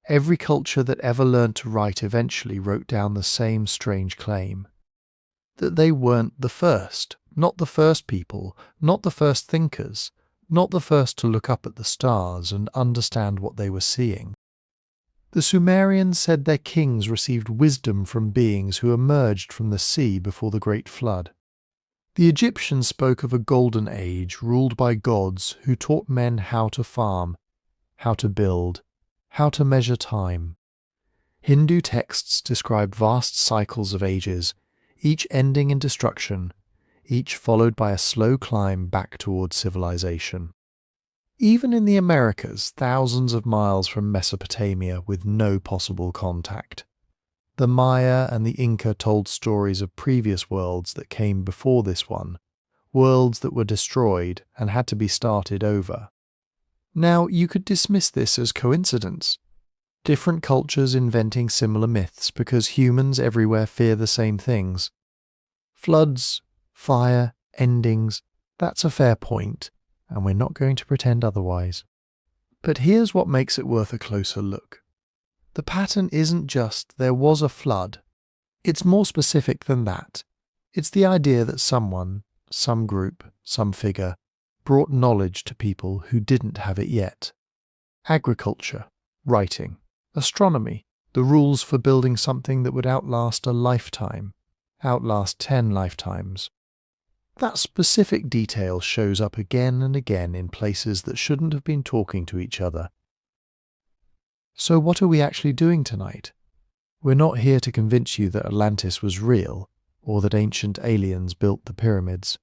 Every culture that ever learned to write eventually wrote down the same strange claim. That they weren't the first, not the first people, not the first thinkers, not the first to look up at the stars and understand what they were seeing. The Sumerians said their kings received wisdom from beings who emerged from the sea before the Great Flood. The Egyptians spoke of a golden age ruled by gods who taught men how to farm, how to build, how to measure time. Hindu texts describe vast cycles of ages, each ending in destruction, each followed by a slow climb back towards civilization. Even in the Americas, thousands of miles from Mesopotamia with no possible contact. The Maya and the Inca told stories of previous worlds that came before this one, worlds that were destroyed and had to be started over. Now, you could dismiss this as coincidence. Different cultures inventing similar myths because humans everywhere fear the same things. Floods, fire, endings, that's a fair point, and we're not going to pretend otherwise. But here's what makes it worth a closer look. The pattern isn't just there was a flood. It's more specific than that. It's the idea that someone, some group, some figure, brought knowledge to people who didn't have it yet. Agriculture, writing, astronomy, the rules for building something that would outlast a lifetime, outlast 10 lifetimes. That specific detail shows up again and again in places that shouldn't have been talking to each other. So what are we actually doing tonight? We're not here to convince you that Atlantis was real, or that ancient aliens built the pyramids.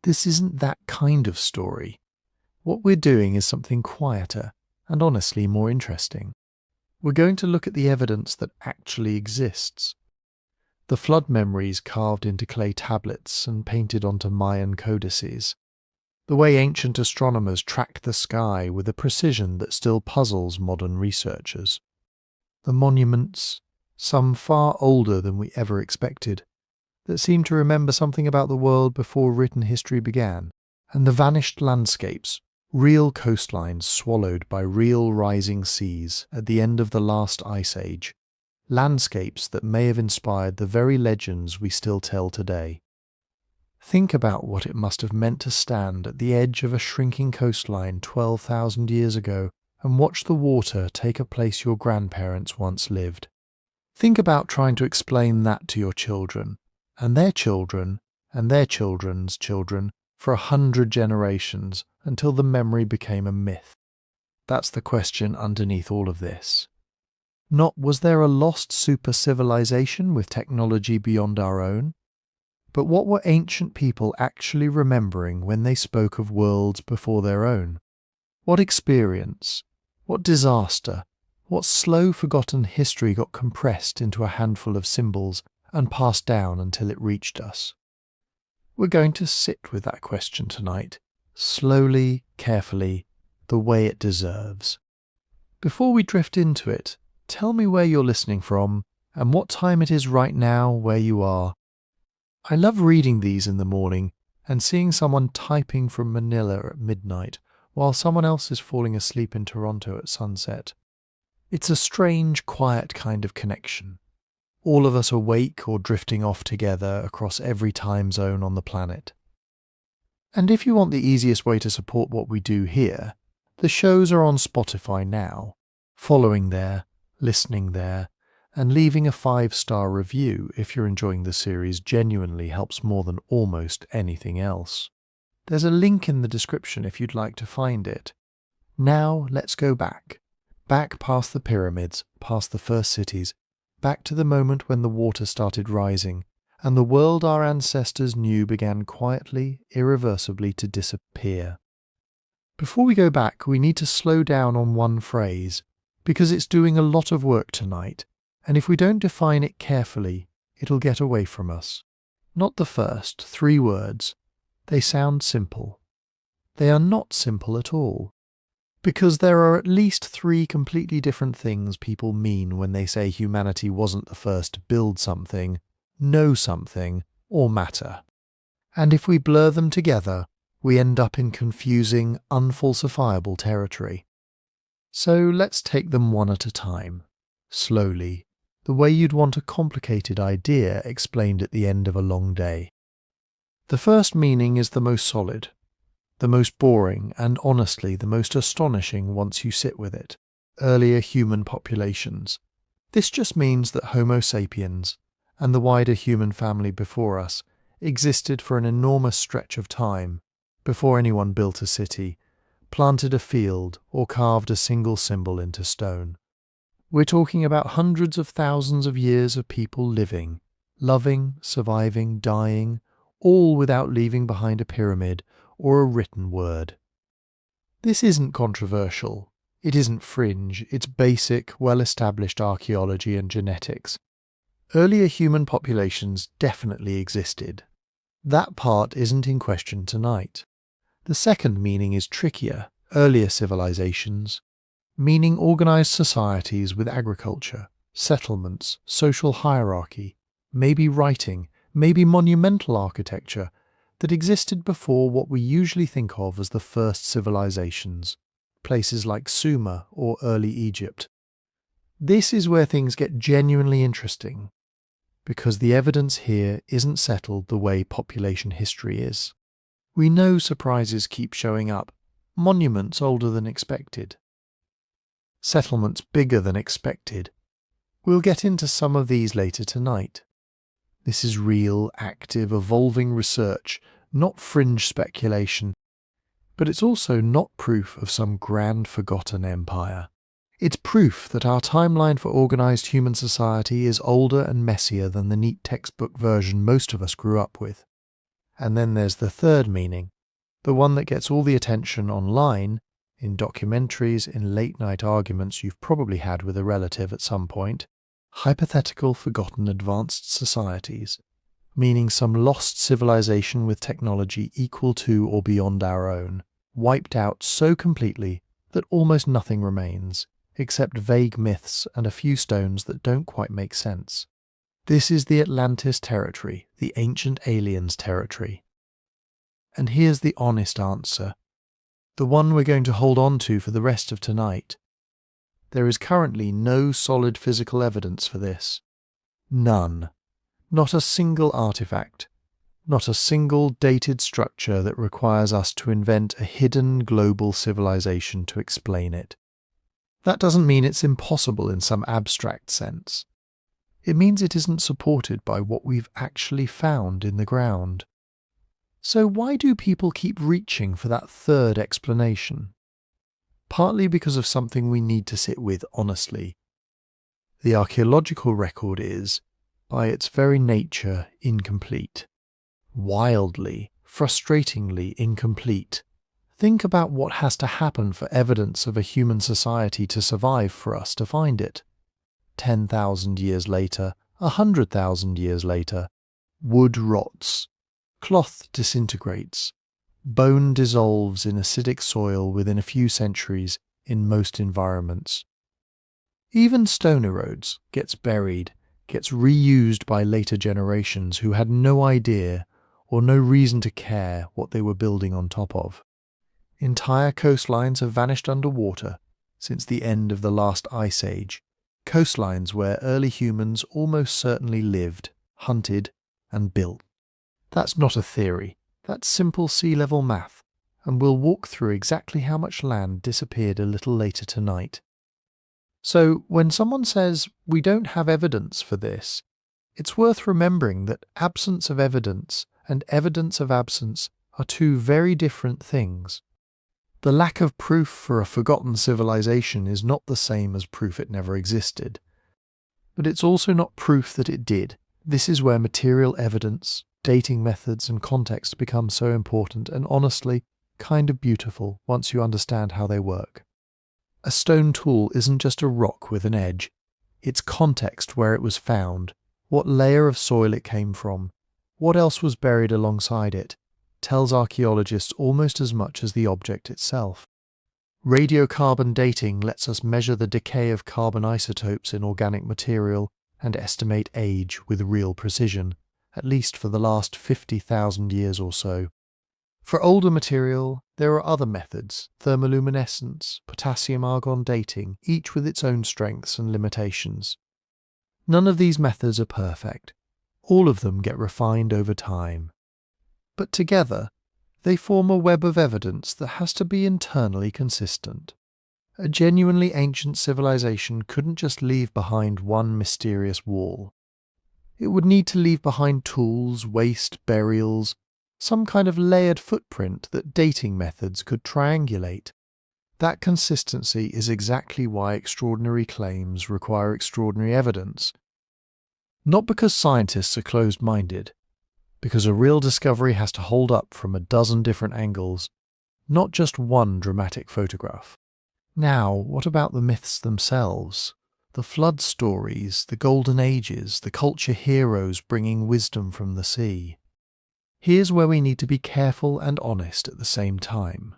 This isn't that kind of story. What we're doing is something quieter, and honestly more interesting. We're going to look at the evidence that actually exists. The flood memories carved into clay tablets and painted onto Mayan codices. The way ancient astronomers tracked the sky with a precision that still puzzles modern researchers. The monuments, some far older than we ever expected, that seem to remember something about the world before written history began. And the vanished landscapes, real coastlines swallowed by real rising seas at the end of the last ice age. Landscapes that may have inspired the very legends we still tell today. Think about what it must have meant to stand at the edge of a shrinking coastline 12,000 years ago and watch the water take a place your grandparents once lived. Think about trying to explain that to your children, and their children, and their children's children for 100 generations until the memory became a myth. That's the question underneath all of this. Not was there a lost super-civilization with technology beyond our own? But what were ancient people actually remembering when they spoke of worlds before their own? What experience, what disaster, what slow forgotten history got compressed into a handful of symbols and passed down until it reached us? We're going to sit with that question tonight, slowly, carefully, the way it deserves. Before we drift into it, tell me where you're listening from and what time it is right now where you are. I love reading these in the morning and seeing someone typing from Manila at midnight while someone else is falling asleep in Toronto at sunset. It's a strange, quiet kind of connection. All of us awake or drifting off together across every time zone on the planet. And if you want the easiest way to support what we do here, the shows are on Spotify now. Following there, listening there, and leaving a 5-star review if you're enjoying the series genuinely helps more than almost anything else. There's a link in the description if you'd like to find it. Now let's go back. Back past the pyramids, past the first cities, back to the moment when the water started rising, and the world our ancestors knew began quietly, irreversibly to disappear. Before we go back, we need to slow down on one phrase, because it's doing a lot of work tonight, and if we don't define it carefully, it'll get away from us. Not the first 3 words. They sound simple. They are not simple at all. Because there are at least 3 completely different things people mean when they say humanity wasn't the first to build something, know something, or matter. And if we blur them together, we end up in confusing, unfalsifiable territory. So let's take them one at a time, slowly, the way you'd want a complicated idea explained at the end of a long day. The first meaning is the most solid, the most boring, and honestly the most astonishing once you sit with it. Earlier human populations. This just means that Homo sapiens, and the wider human family before us, existed for an enormous stretch of time, before anyone built a city, planted a field, or carved a single symbol into stone. We're talking about hundreds of thousands of years of people living, loving, surviving, dying, all without leaving behind a pyramid or a written word. This isn't controversial. It isn't fringe. It's basic, well-established archaeology and genetics. Earlier human populations definitely existed. That part isn't in question tonight. The second meaning is trickier. Earlier civilizations, meaning organized societies with agriculture, settlements, social hierarchy, maybe writing, maybe monumental architecture, that existed before what we usually think of as the first civilizations, places like Sumer or early Egypt. This is where things get genuinely interesting, because the evidence here isn't settled the way population history is. We know surprises keep showing up, monuments older than expected, settlements bigger than expected. We'll get into some of these later tonight. This is real, active, evolving research, not fringe speculation, but it's also not proof of some grand forgotten empire. It's proof that our timeline for organized human society is older and messier than the neat textbook version most of us grew up with. And then there's the third meaning, the one that gets all the attention online, in documentaries, in late-night arguments you've probably had with a relative at some point, hypothetical forgotten advanced societies, meaning some lost civilization with technology equal to or beyond our own, wiped out so completely that almost nothing remains, except vague myths and a few stones that don't quite make sense. This is the Atlantis territory, the ancient aliens territory. And here's the honest answer, the one we're going to hold on to for the rest of tonight. There is currently no solid physical evidence for this. None. Not a single artifact. Not a single dated structure that requires us to invent a hidden global civilization to explain it. That doesn't mean it's impossible in some abstract sense. It means it isn't supported by what we've actually found in the ground. So why do people keep reaching for that third explanation? Partly because of something we need to sit with honestly. The archaeological record is, by its very nature, incomplete. Wildly, frustratingly incomplete. Think about what has to happen for evidence of a human society to survive for us to find it. 10,000 years later, 100,000 years later, wood rots, cloth disintegrates, bone dissolves in acidic soil within a few centuries in most environments. Even stone erodes, gets buried, gets reused by later generations who had no idea or no reason to care what they were building on top of. Entire coastlines have vanished underwater since the end of the last ice age, coastlines where early humans almost certainly lived, hunted, and built. That's not a theory, that's simple sea-level math, and we'll walk through exactly how much land disappeared a little later tonight. So, when someone says, we don't have evidence for this, it's worth remembering that absence of evidence and evidence of absence are two very different things. The lack of proof for a forgotten civilization is not the same as proof it never existed. But it's also not proof that it did. This is where material evidence, dating methods and context become so important and honestly, kind of beautiful once you understand how they work. A stone tool isn't just a rock with an edge. It's context where it was found, what layer of soil it came from, what else was buried alongside it, tells archaeologists almost as much as the object itself. Radiocarbon dating lets us measure the decay of carbon isotopes in organic material and estimate age with real precision, at least for the last 50,000 years or so. For older material, there are other methods, thermoluminescence, potassium-argon dating, each with its own strengths and limitations. None of these methods are perfect. All of them get refined over time. But together, they form a web of evidence that has to be internally consistent. A genuinely ancient civilization couldn't just leave behind one mysterious wall. It would need to leave behind tools, waste, burials, some kind of layered footprint that dating methods could triangulate. That consistency is exactly why extraordinary claims require extraordinary evidence. Not because scientists are closed-minded, because a real discovery has to hold up from a dozen different angles, not just one dramatic photograph. Now, what about the myths themselves? The flood stories, the golden ages, the culture heroes bringing wisdom from the sea. Here's where we need to be careful and honest at the same time.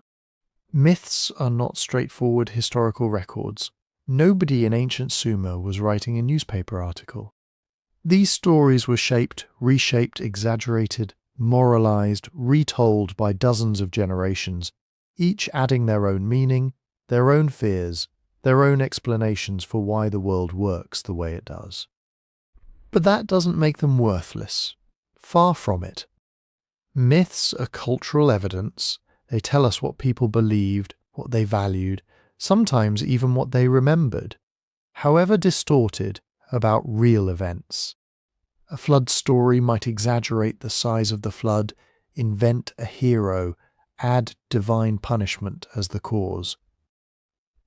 Myths are not straightforward historical records. Nobody in ancient Sumer was writing a newspaper article. These stories were shaped, reshaped, exaggerated, moralized, retold by dozens of generations, each adding their own meaning, their own fears, their own explanations for why the world works the way it does. But that doesn't make them worthless. Far from it. Myths are cultural evidence. They tell us what people believed, what they valued, sometimes even what they remembered, however distorted, about real events. A flood story might exaggerate the size of the flood, invent a hero, add divine punishment as the cause.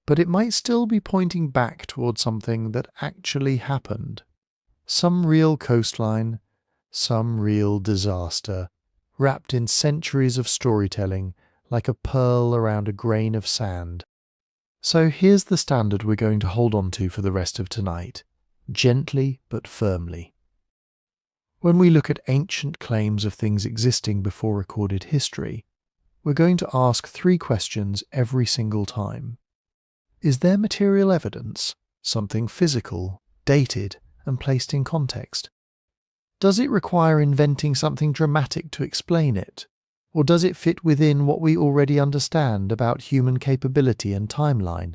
But it might still be pointing back toward something that actually happened. Some real coastline, some real disaster, wrapped in centuries of storytelling like a pearl around a grain of sand. So here's the standard we're going to hold on to for the rest of tonight, gently but firmly. When we look at ancient claims of things existing before recorded history, we're going to ask 3 questions every single time. Is there material evidence, something physical, dated, and placed in context? Does it require inventing something dramatic to explain it? Or does it fit within what we already understand about human capability and timeline?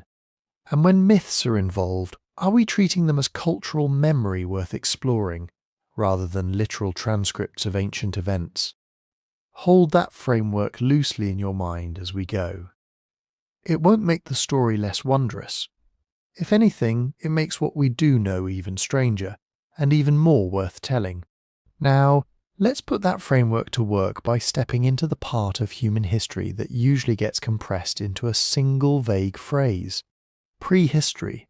And when myths are involved, are we treating them as cultural memory worth exploring, rather than literal transcripts of ancient events? Hold that framework loosely in your mind as we go. It won't make the story less wondrous. If anything, it makes what we do know even stranger, and even more worth telling. Now, let's put that framework to work by stepping into the part of human history that usually gets compressed into a single vague phrase: prehistory.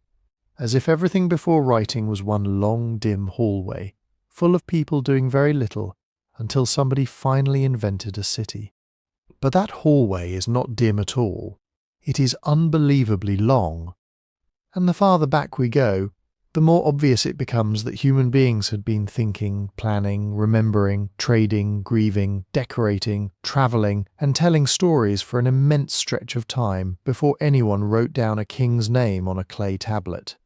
As if everything before writing was one long, dim hallway, full of people doing very little, until somebody finally invented a city. But that hallway is not dim at all. It is unbelievably long. And the farther back we go, the more obvious it becomes that human beings had been thinking, planning, remembering, trading, grieving, decorating, travelling, and telling stories for an immense stretch of time before anyone wrote down a king's name on a clay tablet.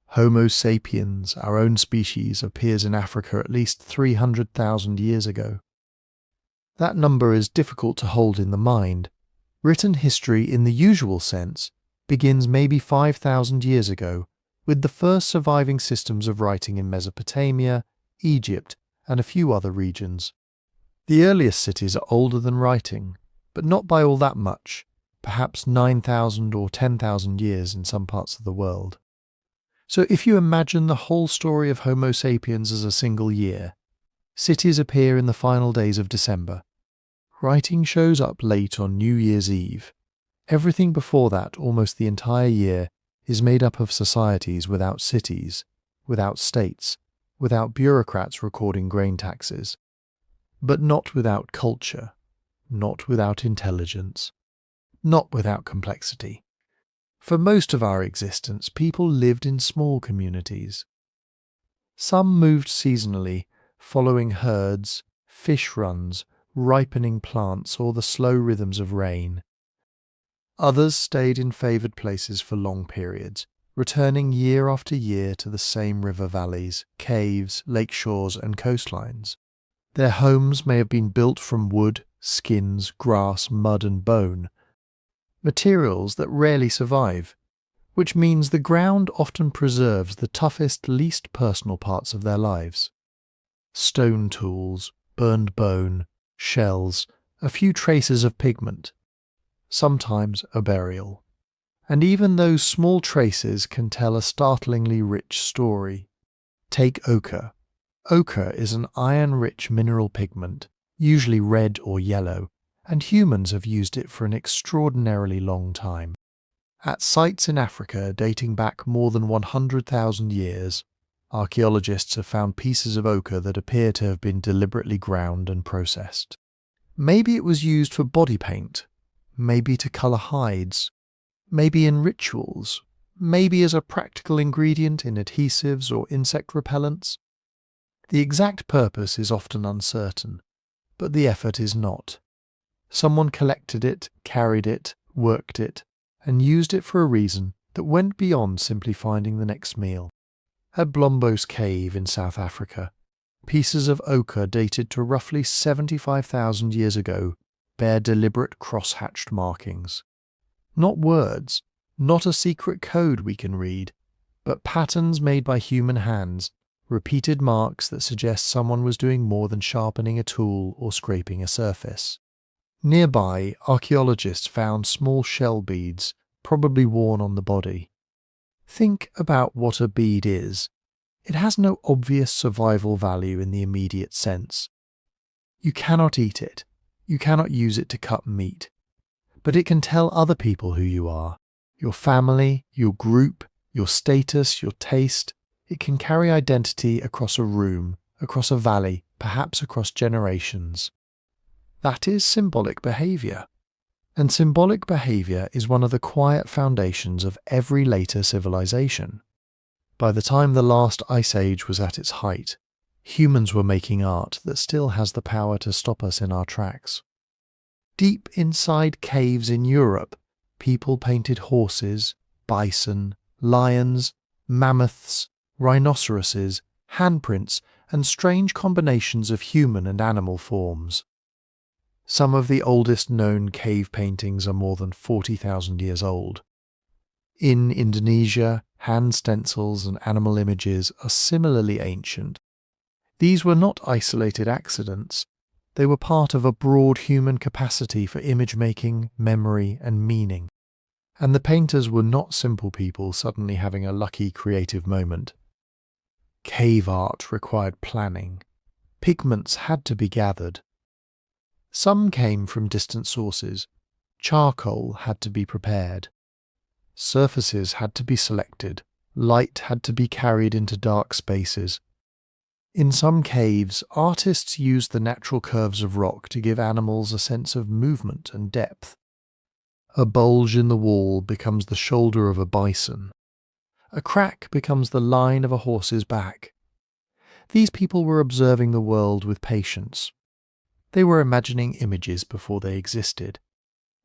Homo sapiens, our own species, appears in Africa at least 300,000 years ago. That number is difficult to hold in the mind. Written history in the usual sense begins maybe 5,000 years ago, with the first surviving systems of writing in Mesopotamia, Egypt, and a few other regions. The earliest cities are older than writing, but not by all that much, perhaps 9,000 or 10,000 years in some parts of the world. So if you imagine the whole story of Homo sapiens as a single year, cities appear in the final days of December. Writing shows up late on New Year's Eve. Everything before that, almost the entire year, is made up of societies without cities, without states, without bureaucrats recording grain taxes. But not without culture, not without intelligence, not without complexity. For most of our existence, people lived in small communities. Some moved seasonally, following herds, fish runs, ripening plants, or the slow rhythms of rain. Others stayed in favoured places for long periods, returning year after year to the same river valleys, caves, lake shores, and coastlines. Their homes may have been built from wood, skins, grass, mud and bone. Materials that rarely survive, which means the ground often preserves the toughest, least personal parts of their lives. Stone tools, burned bone, shells, a few traces of pigment, sometimes a burial. And even those small traces can tell a startlingly rich story. Take ochre. Ochre is an iron-rich mineral pigment, usually red or yellow, and humans have used it for an extraordinarily long time. At sites in Africa dating back more than 100,000 years, archaeologists have found pieces of ochre that appear to have been deliberately ground and processed. Maybe it was used for body paint, maybe to colour hides, maybe in rituals, maybe as a practical ingredient in adhesives or insect repellents. The exact purpose is often uncertain, but the effort is not. Someone collected it, carried it, worked it, and used it for a reason that went beyond simply finding the next meal. At Blombos Cave in South Africa, pieces of ochre dated to roughly 75,000 years ago bear deliberate cross-hatched markings. Not words, not a secret code we can read, but patterns made by human hands, repeated marks that suggest someone was doing more than sharpening a tool or scraping a surface. Nearby, archaeologists found small shell beads, probably worn on the body. Think about what a bead is. It has no obvious survival value in the immediate sense. You cannot eat it. You cannot use it to cut meat. But it can tell other people who you are, your family, your group, your status, your taste. It can carry identity across a room, across a valley, perhaps across generations. That is symbolic behaviour. And symbolic behaviour is one of the quiet foundations of every later civilization. By the time the last ice age was at its height, humans were making art that still has the power to stop us in our tracks. Deep inside caves in Europe, people painted horses, bison, lions, mammoths, rhinoceroses, handprints, and strange combinations of human and animal forms. Some of the oldest known cave paintings are more than 40,000 years old. In Indonesia, hand stencils and animal images are similarly ancient. These were not isolated accidents. They were part of a broad human capacity for image-making, memory, and meaning. And the painters were not simple people suddenly having a lucky creative moment. Cave art required planning. Pigments had to be gathered. Some came from distant sources. Charcoal had to be prepared. Surfaces had to be selected. Light had to be carried into dark spaces. In some caves, artists used the natural curves of rock to give animals a sense of movement and depth. A bulge in the wall becomes the shoulder of a bison. A crack becomes the line of a horse's back. These people were observing the world with patience. They were imagining images before they existed.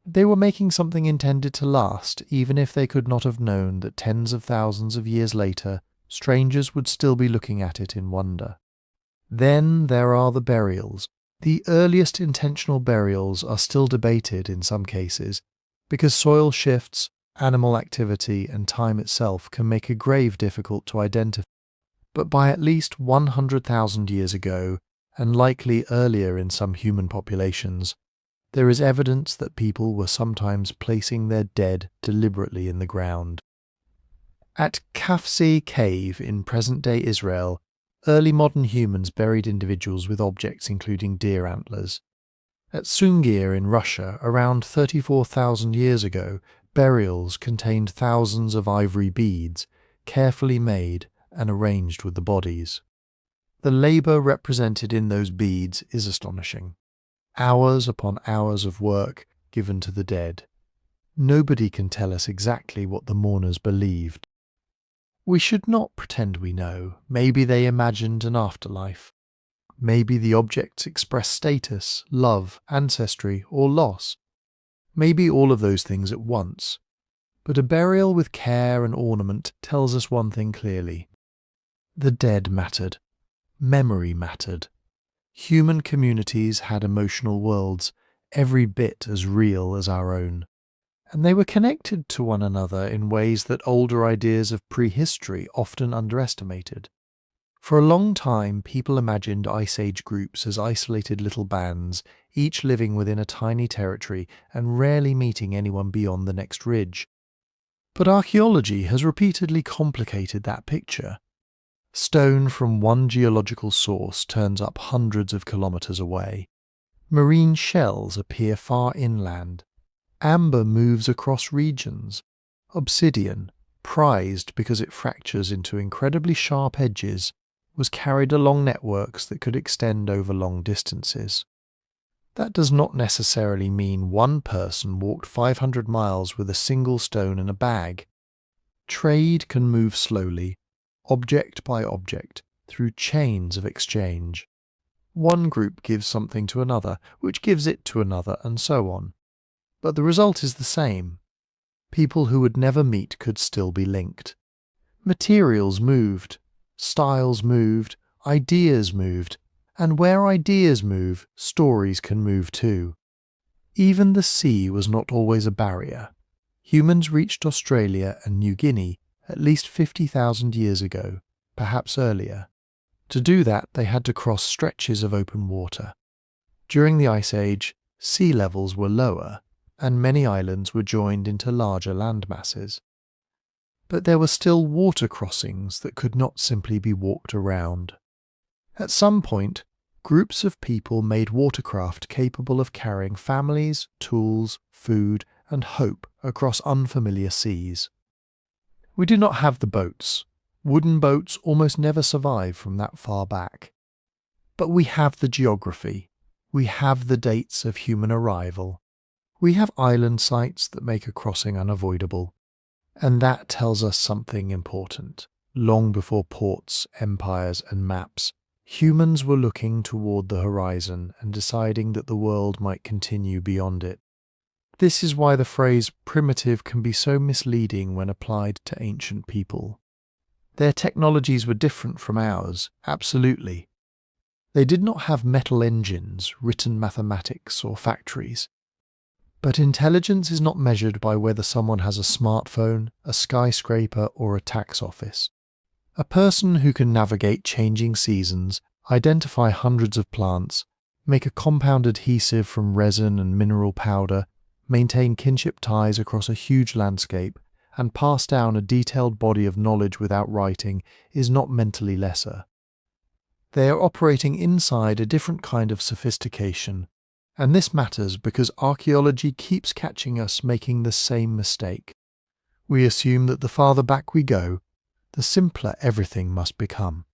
They were making something intended to last, even if they could not have known that tens of thousands of years later, strangers would still be looking at it in wonder. Then there are the burials. The earliest intentional burials are still debated in some cases, because soil shifts, animal activity, and time itself can make a grave difficult to identify. But by at least 100,000 years ago, and likely earlier in some human populations, there is evidence that people were sometimes placing their dead deliberately in the ground. At Kafsi Cave in present-day Israel, early modern humans buried individuals with objects including deer antlers. At Sungir in Russia, around 34,000 years ago, burials contained thousands of ivory beads, carefully made and arranged with the bodies. The labour represented in those beads is astonishing. Hours upon hours of work given to the dead. Nobody can tell us exactly what the mourners believed. We should not pretend we know. Maybe they imagined an afterlife. Maybe the objects express status, love, ancestry, or loss. Maybe all of those things at once. But a burial with care and ornament tells us one thing clearly. The dead mattered. Memory mattered. Human communities had emotional worlds, every bit as real as our own. And they were connected to one another in ways that older ideas of prehistory often underestimated. For a long time, people imagined Ice Age groups as isolated little bands, each living within a tiny territory and rarely meeting anyone beyond the next ridge. But archaeology has repeatedly complicated that picture. Stone from one geological source turns up hundreds of kilometers away. Marine shells appear far inland. Amber moves across regions. Obsidian, prized because it fractures into incredibly sharp edges, was carried along networks that could extend over long distances. That does not necessarily mean one person walked 500 miles with a single stone in a bag. Trade can move slowly, object by object, through chains of exchange. One group gives something to another, which gives it to another, and so on. But the result is the same. People who would never meet could still be linked. Materials moved, styles moved, ideas moved, and where ideas move, stories can move too. Even the sea was not always a barrier. Humans reached Australia and New Guinea at least 50,000 years ago, perhaps earlier. To do that, they had to cross stretches of open water. During the Ice Age, sea levels were lower, and many islands were joined into larger land masses. But there were still water crossings that could not simply be walked around. At some point, groups of people made watercraft capable of carrying families, tools, food, and hope across unfamiliar seas. We do not have the boats. Wooden boats almost never survive from that far back. But we have the geography. We have the dates of human arrival. We have island sites that make a crossing unavoidable. And that tells us something important. Long before ports, empires, and maps, humans were looking toward the horizon and deciding that the world might continue beyond it. This is why the phrase primitive can be so misleading when applied to ancient people. Their technologies were different from ours, absolutely. They did not have metal engines, written mathematics, or factories. But intelligence is not measured by whether someone has a smartphone, a skyscraper, or a tax office. A person who can navigate changing seasons, identify hundreds of plants, make a compound adhesive from resin and mineral powder, maintain kinship ties across a huge landscape, and pass down a detailed body of knowledge without writing is not mentally lesser. They are operating inside a different kind of sophistication, and this matters because archaeology keeps catching us making the same mistake. We assume that the farther back we go, the simpler everything must become.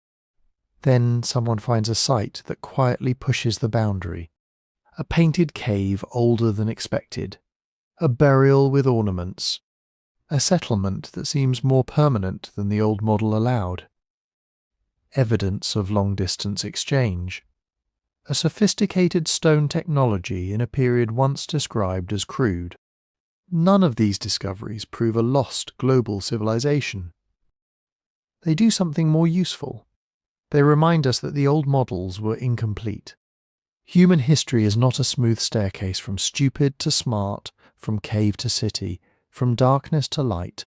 Then someone finds a site that quietly pushes the boundary. A painted cave older than expected. A burial with ornaments. A settlement that seems more permanent than the old model allowed. Evidence of long-distance exchange. A sophisticated stone technology in a period once described as crude. None of these discoveries prove a lost global civilization. They do something more useful. They remind us that the old models were incomplete. Human history is not a smooth staircase from stupid to smart, from cave to city, from darkness to light.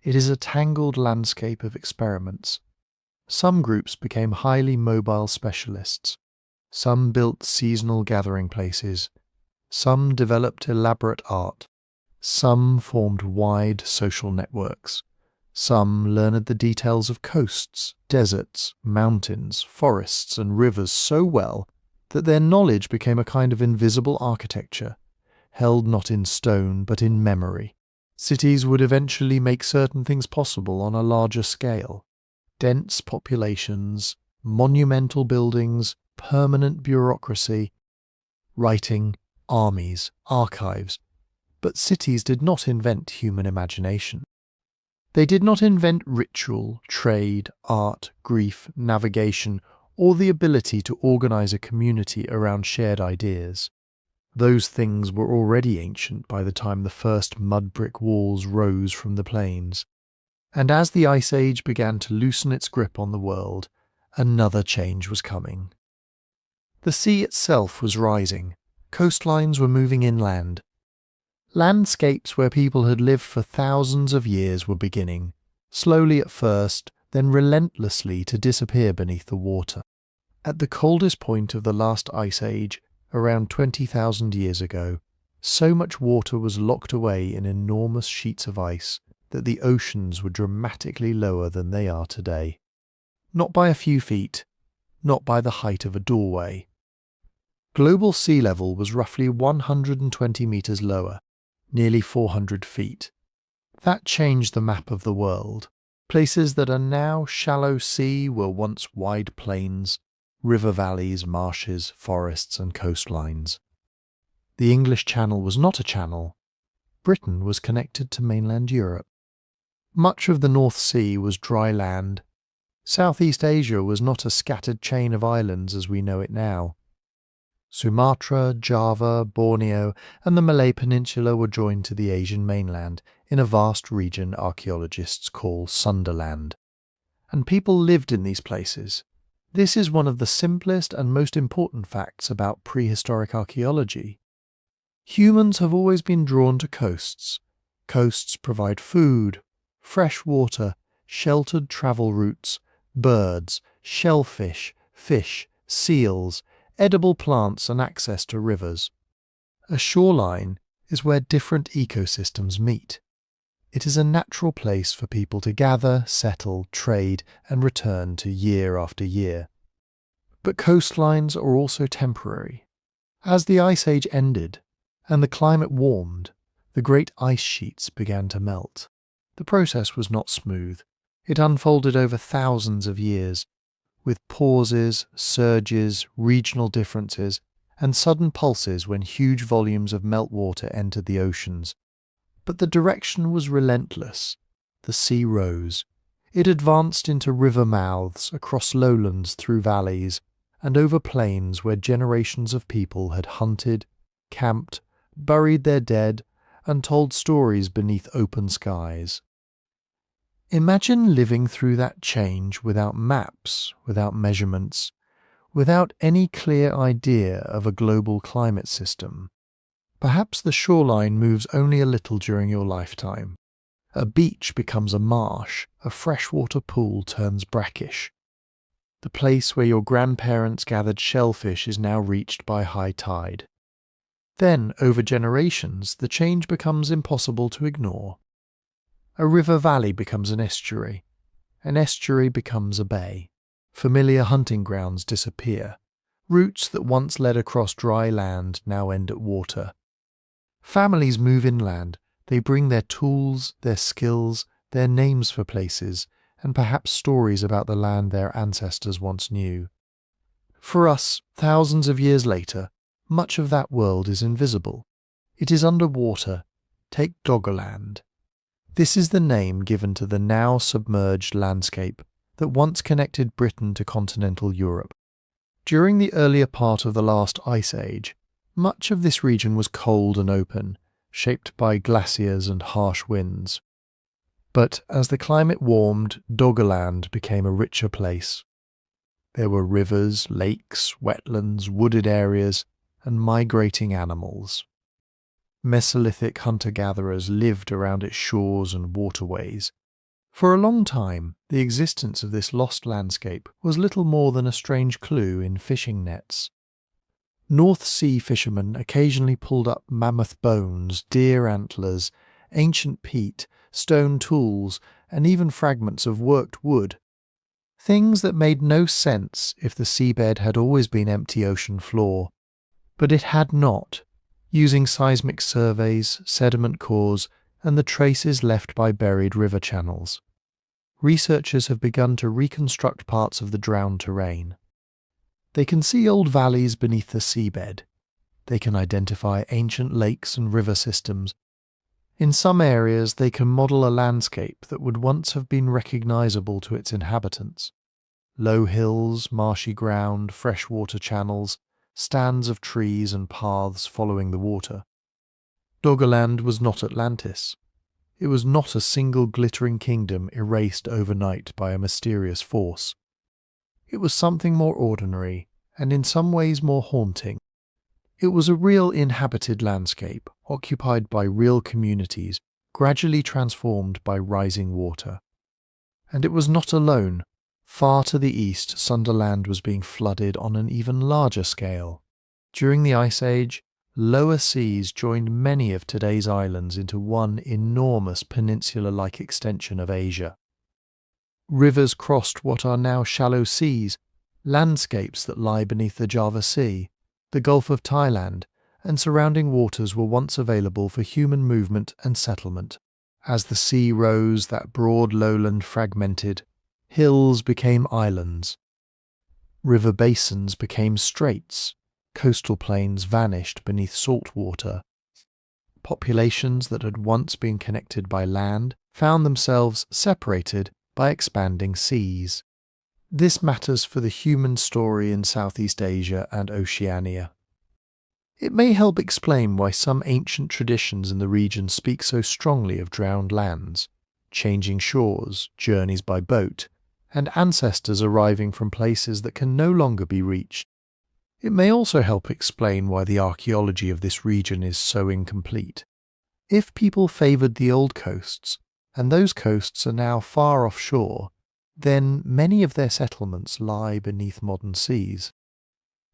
It is a tangled landscape of experiments. Some groups became highly mobile specialists. Some built seasonal gathering places. Some developed elaborate art. Some formed wide social networks. Some learned the details of coasts, deserts, mountains, forests, and rivers so well that their knowledge became a kind of invisible architecture, held not in stone but in memory. Cities would eventually make certain things possible on a larger scale. Dense populations, monumental buildings, permanent bureaucracy, writing, armies, archives. But cities did not invent human imagination. They did not invent ritual, trade, art, grief, navigation, or the ability to organize a community around shared ideas. Those things were already ancient by the time the first mud brick walls rose from the plains. And as the Ice Age began to loosen its grip on the world, another change was coming. The sea itself was rising. Coastlines were moving inland. Landscapes where people had lived for thousands of years were beginning, slowly at first, then relentlessly to disappear beneath the water. At the coldest point of the last ice age, around 20,000 years ago, so much water was locked away in enormous sheets of ice that the oceans were dramatically lower than they are today. Not by a few feet, not by the height of a doorway. Global sea level was roughly 120 meters lower, nearly 400 feet. That changed the map of the world. Places that are now shallow sea were once wide plains, river valleys, marshes, forests and coastlines. The English Channel was not a channel. Britain was connected to mainland Europe. Much of the North Sea was dry land. Southeast Asia was not a scattered chain of islands as we know it now. Sumatra, Java, Borneo and the Malay Peninsula were joined to the Asian mainland in a vast region archaeologists call Sunderland. And people lived in these places. This is one of the simplest and most important facts about prehistoric archaeology. Humans have always been drawn to coasts. Coasts provide food, fresh water, sheltered travel routes, birds, shellfish, fish, seals, edible plants and access to rivers. A shoreline is where different ecosystems meet. It is a natural place for people to gather, settle, trade and return to year after year. But coastlines are also temporary. As the Ice Age ended and the climate warmed, the great ice sheets began to melt. The process was not smooth. It unfolded over thousands of years, with pauses, surges, regional differences, and sudden pulses when huge volumes of meltwater entered the oceans. But the direction was relentless. The sea rose. It advanced into river mouths, across lowlands through valleys, and over plains where generations of people had hunted, camped, buried their dead, and told stories beneath open skies. Imagine living through that change without maps, without measurements, without any clear idea of a global climate system. Perhaps the shoreline moves only a little during your lifetime. A beach becomes a marsh, a freshwater pool turns brackish. The place where your grandparents gathered shellfish is now reached by high tide. Then, over generations, the change becomes impossible to ignore. A river valley becomes an estuary becomes a bay. Familiar hunting grounds disappear. Routes that once led across dry land now end at water. Families move inland. They bring their tools, their skills, their names for places, and perhaps stories about the land their ancestors once knew. For us, thousands of years later, much of that world is invisible. It is underwater. Take Doggerland. This is the name given to the now submerged landscape that once connected Britain to continental Europe. During the earlier part of the last ice age, much of this region was cold and open, shaped by glaciers and harsh winds. But as the climate warmed, Doggerland became a richer place. There were rivers, lakes, wetlands, wooded areas, and migrating animals. Mesolithic hunter-gatherers lived around its shores and waterways. For a long time, the existence of this lost landscape was little more than a strange clue in fishing nets. North Sea fishermen occasionally pulled up mammoth bones, deer antlers, ancient peat, stone tools, and even fragments of worked wood. Things that made no sense if the seabed had always been empty ocean floor. But it had not, using seismic surveys, sediment cores, and the traces left by buried river channels. Researchers have begun to reconstruct parts of the drowned terrain. They can see old valleys beneath the seabed. They can identify ancient lakes and river systems. In some areas they can model a landscape that would once have been recognizable to its inhabitants. Low hills, marshy ground, freshwater channels, stands of trees and paths following the water. Doggerland was not Atlantis. It was not a single glittering kingdom erased overnight by a mysterious force. It was something more ordinary, and in some ways more haunting. It was a real inhabited landscape, occupied by real communities, gradually transformed by rising water. And it was not alone. Far to the east, Sunderland was being flooded on an even larger scale. During the Ice Age, lower seas joined many of today's islands into one enormous peninsula-like extension of Asia. Rivers crossed what are now shallow seas, landscapes that lie beneath the Java Sea, the Gulf of Thailand, and surrounding waters were once available for human movement and settlement. As the sea rose, that broad lowland fragmented, hills became islands. River basins became straits, coastal plains vanished beneath salt water. Populations that had once been connected by land found themselves separated by expanding seas. This matters for the human story in Southeast Asia and Oceania. It may help explain why some ancient traditions in the region speak so strongly of drowned lands, changing shores, journeys by boat, and ancestors arriving from places that can no longer be reached. It may also help explain why the archaeology of this region is so incomplete. If people favoured the old coasts, and those coasts are now far offshore, then many of their settlements lie beneath modern seas.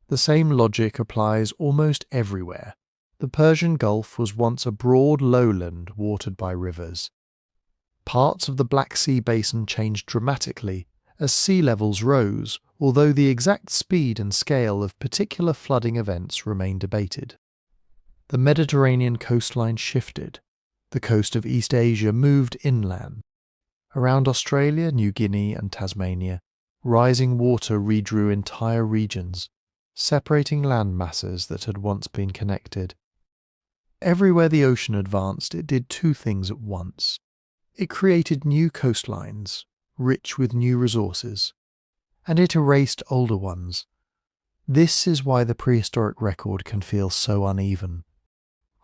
The same logic applies almost everywhere. The Persian Gulf was once a broad lowland watered by rivers. Parts of the Black Sea basin changed dramatically as sea levels rose, although the exact speed and scale of particular flooding events remain debated. The Mediterranean coastline shifted. The coast of East Asia moved inland. Around Australia, New Guinea and Tasmania, rising water redrew entire regions, separating land masses that had once been connected. Everywhere the ocean advanced, it did two things at once. It created new coastlines, rich with new resources, and it erased older ones. This is why the prehistoric record can feel so uneven.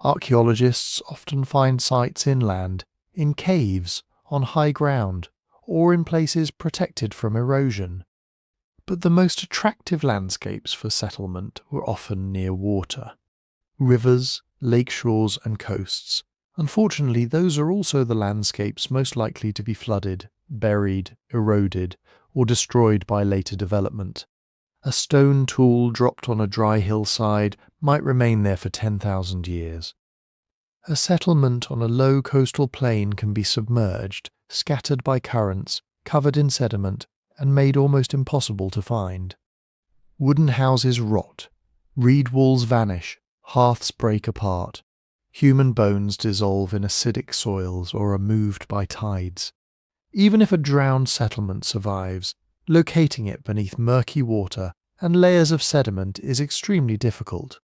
Archaeologists often find sites inland, in caves, on high ground, or in places protected from erosion. But the most attractive landscapes for settlement were often near water. Rivers, lakeshores and coasts. Unfortunately, those are also the landscapes most likely to be flooded, buried, eroded, or destroyed by later development. A stone tool dropped on a dry hillside might remain there for 10,000 years. A settlement on a low coastal plain can be submerged, scattered by currents, covered in sediment, and made almost impossible to find. Wooden houses rot, reed walls vanish, hearths break apart. Human bones dissolve in acidic soils or are moved by tides. Even if a drowned settlement survives, locating it beneath murky water and layers of sediment is extremely difficult.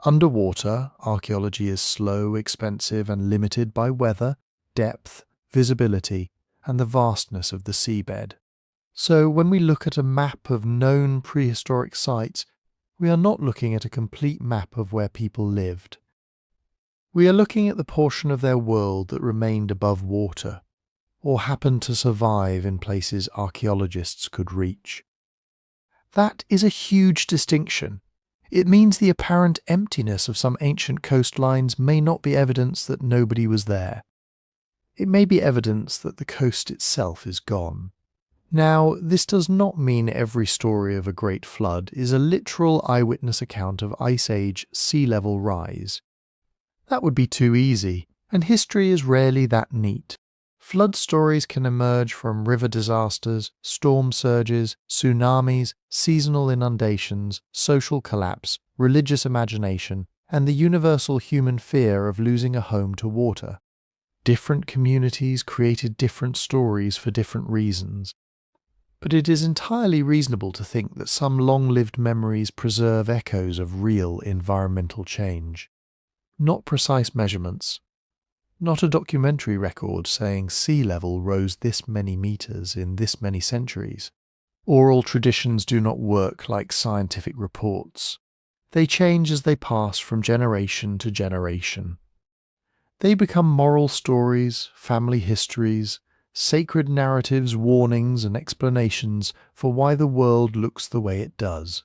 Underwater, archaeology is slow, expensive, and limited by weather, depth, visibility, and the vastness of the seabed. So when we look at a map of known prehistoric sites, we are not looking at a complete map of where people lived. We are looking at the portion of their world that remained above water, or happened to survive in places archaeologists could reach. That is a huge distinction. It means the apparent emptiness of some ancient coastlines may not be evidence that nobody was there. It may be evidence that the coast itself is gone. Now, this does not mean every story of a great flood is a literal eyewitness account of Ice Age sea level rise. That would be too easy, and history is rarely that neat. Flood stories can emerge from river disasters, storm surges, tsunamis, seasonal inundations, social collapse, religious imagination, and the universal human fear of losing a home to water. Different communities created different stories for different reasons. But it is entirely reasonable to think that some long-lived memories preserve echoes of real environmental change. Not precise measurements. Not a documentary record saying sea level rose this many meters in this many centuries. Oral traditions do not work like scientific reports. They change as they pass from generation to generation. They become moral stories, family histories, sacred narratives, warnings and explanations for why the world looks the way it does.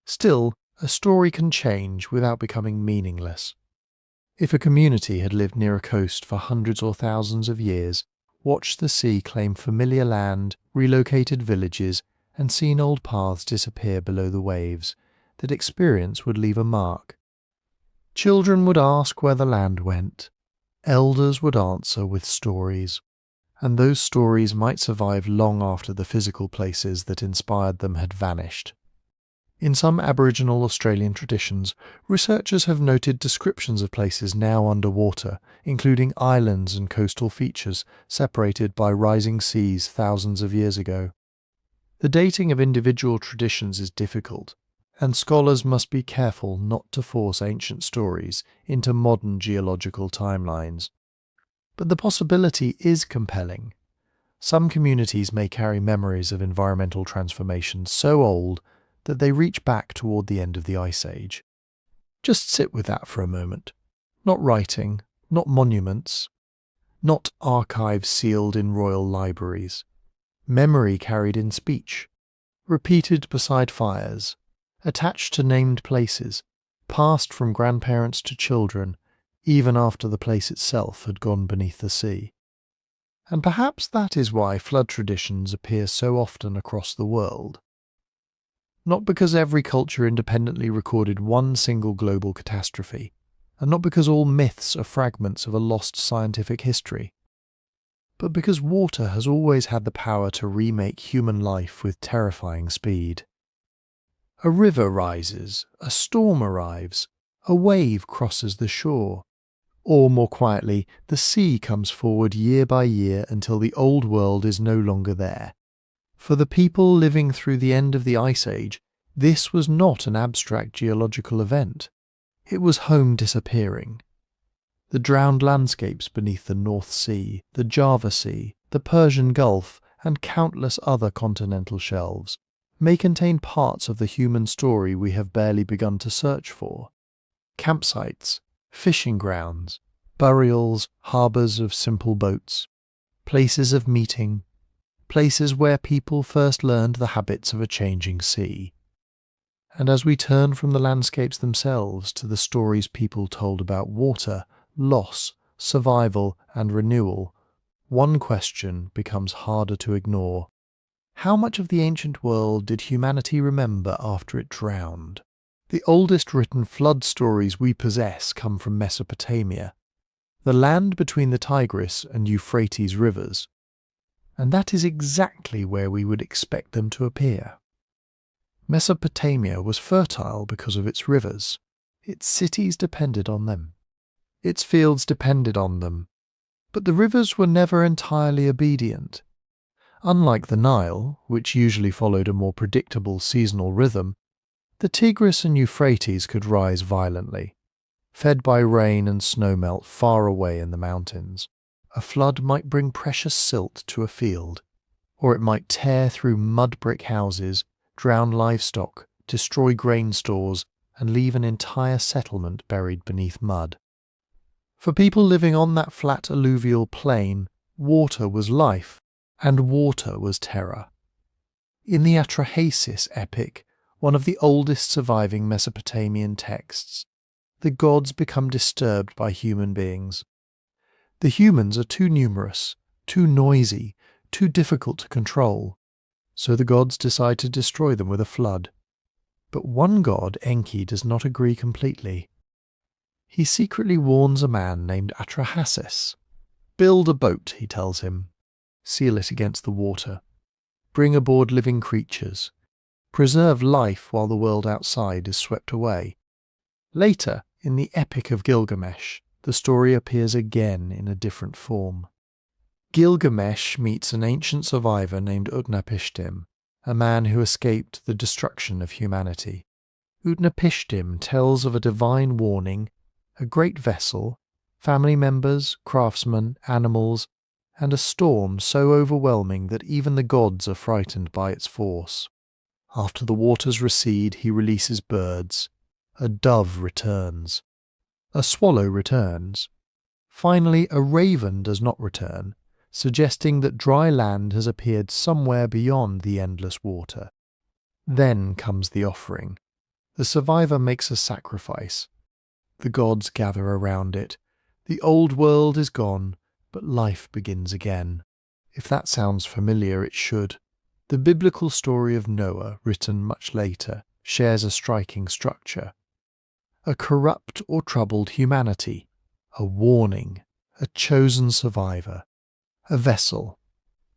Still, a story can change without becoming meaningless. If a community had lived near a coast for hundreds or thousands of years, watched the sea claim familiar land, relocated villages, and seen old paths disappear below the waves, that experience would leave a mark. Children would ask where the land went, elders would answer with stories, and those stories might survive long after the physical places that inspired them had vanished. In some Aboriginal Australian traditions, researchers have noted descriptions of places now underwater, including islands and coastal features separated by rising seas thousands of years ago. The dating of individual traditions is difficult, and scholars must be careful not to force ancient stories into modern geological timelines. But the possibility is compelling. Some communities may carry memories of environmental transformation so old that they reach back toward the end of the Ice Age. Just sit with that for a moment. Not writing, not monuments, not archives sealed in royal libraries. Memory carried in speech, repeated beside fires, attached to named places, passed from grandparents to children, even after the place itself had gone beneath the sea. And perhaps that is why flood traditions appear so often across the world. Not because every culture independently recorded one single global catastrophe, and not because all myths are fragments of a lost scientific history, but because water has always had the power to remake human life with terrifying speed. A river rises, a storm arrives, a wave crosses the shore, or more quietly, the sea comes forward year by year until the old world is no longer there. For the people living through the end of the Ice Age, this was not an abstract geological event. It was home disappearing. The drowned landscapes beneath the North Sea, the Java Sea, the Persian Gulf, and countless other continental shelves may contain parts of the human story we have barely begun to search for. Campsites, fishing grounds, burials, harbours of simple boats, places of meeting, places where people first learned the habits of a changing sea. And as we turn from the landscapes themselves to the stories people told about water, loss, survival, and renewal, one question becomes harder to ignore. How much of the ancient world did humanity remember after it drowned? The oldest written flood stories we possess come from Mesopotamia, the land between the Tigris and Euphrates rivers, and that is exactly where we would expect them to appear. Mesopotamia was fertile because of its rivers. Its cities depended on them. Its fields depended on them. But the rivers were never entirely obedient. Unlike the Nile, which usually followed a more predictable seasonal rhythm, the Tigris and Euphrates could rise violently. Fed by rain and snowmelt far away in the mountains, a flood might bring precious silt to a field, or it might tear through mud brick houses, drown livestock, destroy grain stores, and leave an entire settlement buried beneath mud. For people living on that flat alluvial plain, water was life, and water was terror. In the Atrahasis epic, one of the oldest surviving Mesopotamian texts, the gods become disturbed by human beings. The humans are too numerous, too noisy, too difficult to control, so the gods decide to destroy them with a flood. But one god, Enki, does not agree completely. He secretly warns a man named Atrahasis. Build a boat, he tells him. Seal it against the water. Bring aboard living creatures. Preserve life while the world outside is swept away. Later, in the Epic of Gilgamesh, the story appears again in a different form. Gilgamesh meets an ancient survivor named Utnapishtim, a man who escaped the destruction of humanity. Utnapishtim tells of a divine warning, a great vessel, family members, craftsmen, animals, and a storm so overwhelming that even the gods are frightened by its force. After the waters recede, he releases birds. A dove returns. A swallow returns. Finally, a raven does not return, suggesting that dry land has appeared somewhere beyond the endless water. Then comes the offering. The survivor makes a sacrifice. The gods gather around it. The old world is gone, but life begins again. If that sounds familiar, it should. The biblical story of Noah, written much later, shares a striking structure. A corrupt or troubled humanity, a warning, a chosen survivor, a vessel,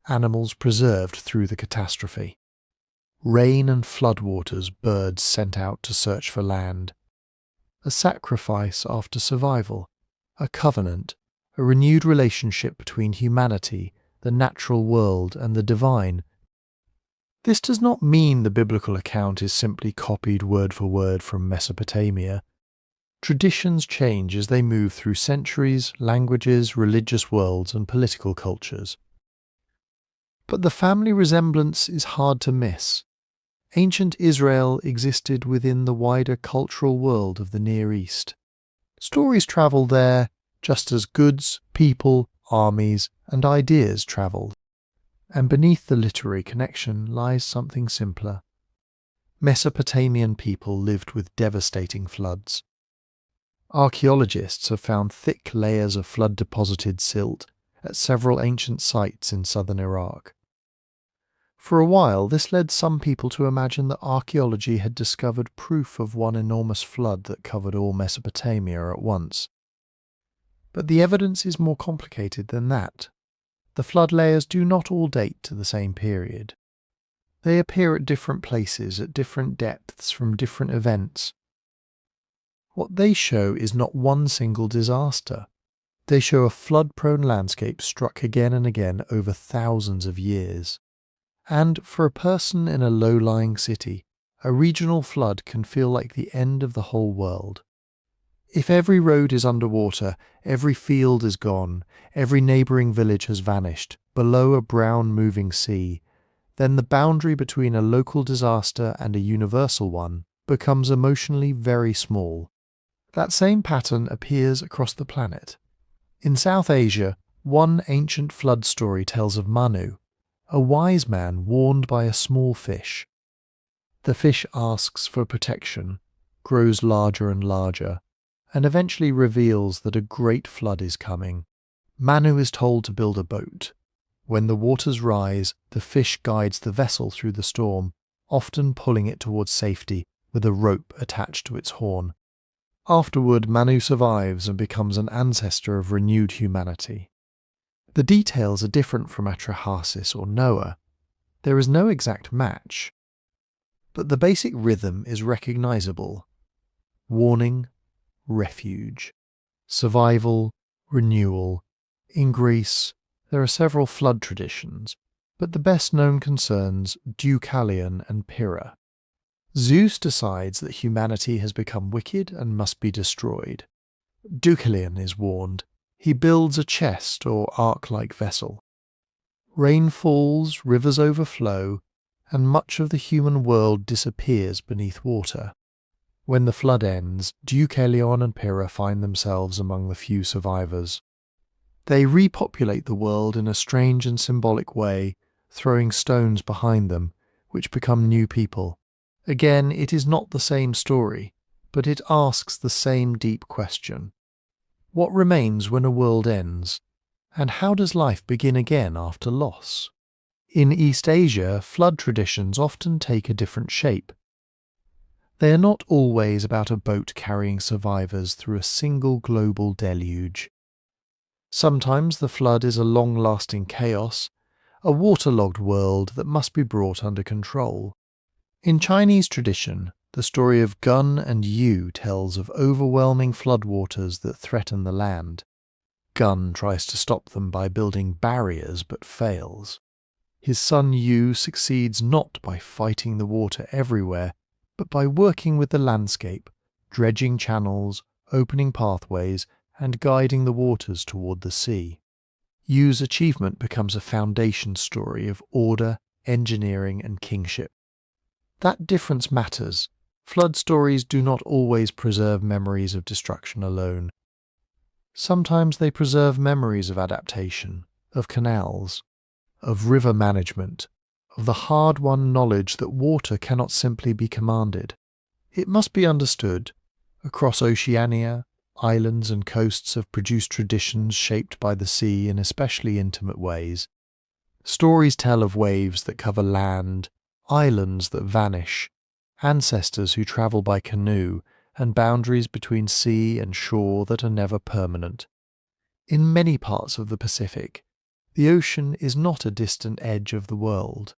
animals preserved through the catastrophe. Rain and floodwaters, birds sent out to search for land. A sacrifice after survival, a covenant, a renewed relationship between humanity, the natural world, and the divine. This does not mean the biblical account is simply copied word for word from Mesopotamia. Traditions change as they move through centuries, languages, religious worlds, and political cultures. But the family resemblance is hard to miss. Ancient Israel existed within the wider cultural world of the Near East. Stories travel there just as goods, people, armies, and ideas travelled. And beneath the literary connection lies something simpler. Mesopotamian people lived with devastating floods. Archaeologists have found thick layers of flood-deposited silt at several ancient sites in southern Iraq. For a while, this led some people to imagine that archaeology had discovered proof of one enormous flood that covered all Mesopotamia at once. But the evidence is more complicated than that. The flood layers do not all date to the same period. They appear at different places, at different depths, from different events. What they show is not one single disaster. They show a flood-prone landscape struck again and again over thousands of years. And for a person in a low-lying city, a regional flood can feel like the end of the whole world. If every road is underwater, every field is gone, every neighbouring village has vanished, below a brown moving sea, then the boundary between a local disaster and a universal one becomes emotionally very small. That same pattern appears across the planet. In South Asia, one ancient flood story tells of Manu, a wise man warned by a small fish. The fish asks for protection, grows larger and larger, and eventually reveals that a great flood is coming. Manu is told to build a boat. When the waters rise, the fish guides the vessel through the storm, often pulling it towards safety with a rope attached to its horn. Afterward, Manu survives and becomes an ancestor of renewed humanity. The details are different from Atrahasis or Noah. There is no exact match, but the basic rhythm is recognizable. Warning, refuge. Survival, renewal. In Greece, there are several flood traditions, but the best known concerns Deucalion and Pyrrha. Zeus decides that humanity has become wicked and must be destroyed. Deucalion is warned. He builds a chest or ark-like vessel. Rain falls, rivers overflow, and much of the human world disappears beneath water. When the flood ends, Deucalion and Pyrrha find themselves among the few survivors. They repopulate the world in a strange and symbolic way, throwing stones behind them, which become new people. Again, it is not the same story, but it asks the same deep question. What remains when a world ends? And how does life begin again after loss? In East Asia, flood traditions often take a different shape. They are not always about a boat carrying survivors through a single global deluge. Sometimes the flood is a long-lasting chaos, a waterlogged world that must be brought under control. In Chinese tradition, the story of Gun and Yu tells of overwhelming floodwaters that threaten the land. Gun tries to stop them by building barriers but fails. His son Yu succeeds not by fighting the water everywhere, but by working with the landscape, dredging channels, opening pathways, and guiding the waters toward the sea. Yu's achievement becomes a foundation story of order, engineering, and kingship. That difference matters. Flood stories do not always preserve memories of destruction alone. Sometimes they preserve memories of adaptation, of canals, of river management, of the hard-won knowledge that water cannot simply be commanded. It must be understood, across Oceania, islands and coasts have produced traditions shaped by the sea in especially intimate ways. Stories tell of waves that cover land, islands that vanish, ancestors who travel by canoe, and boundaries between sea and shore that are never permanent. In many parts of the Pacific, the ocean is not a distant edge of the world.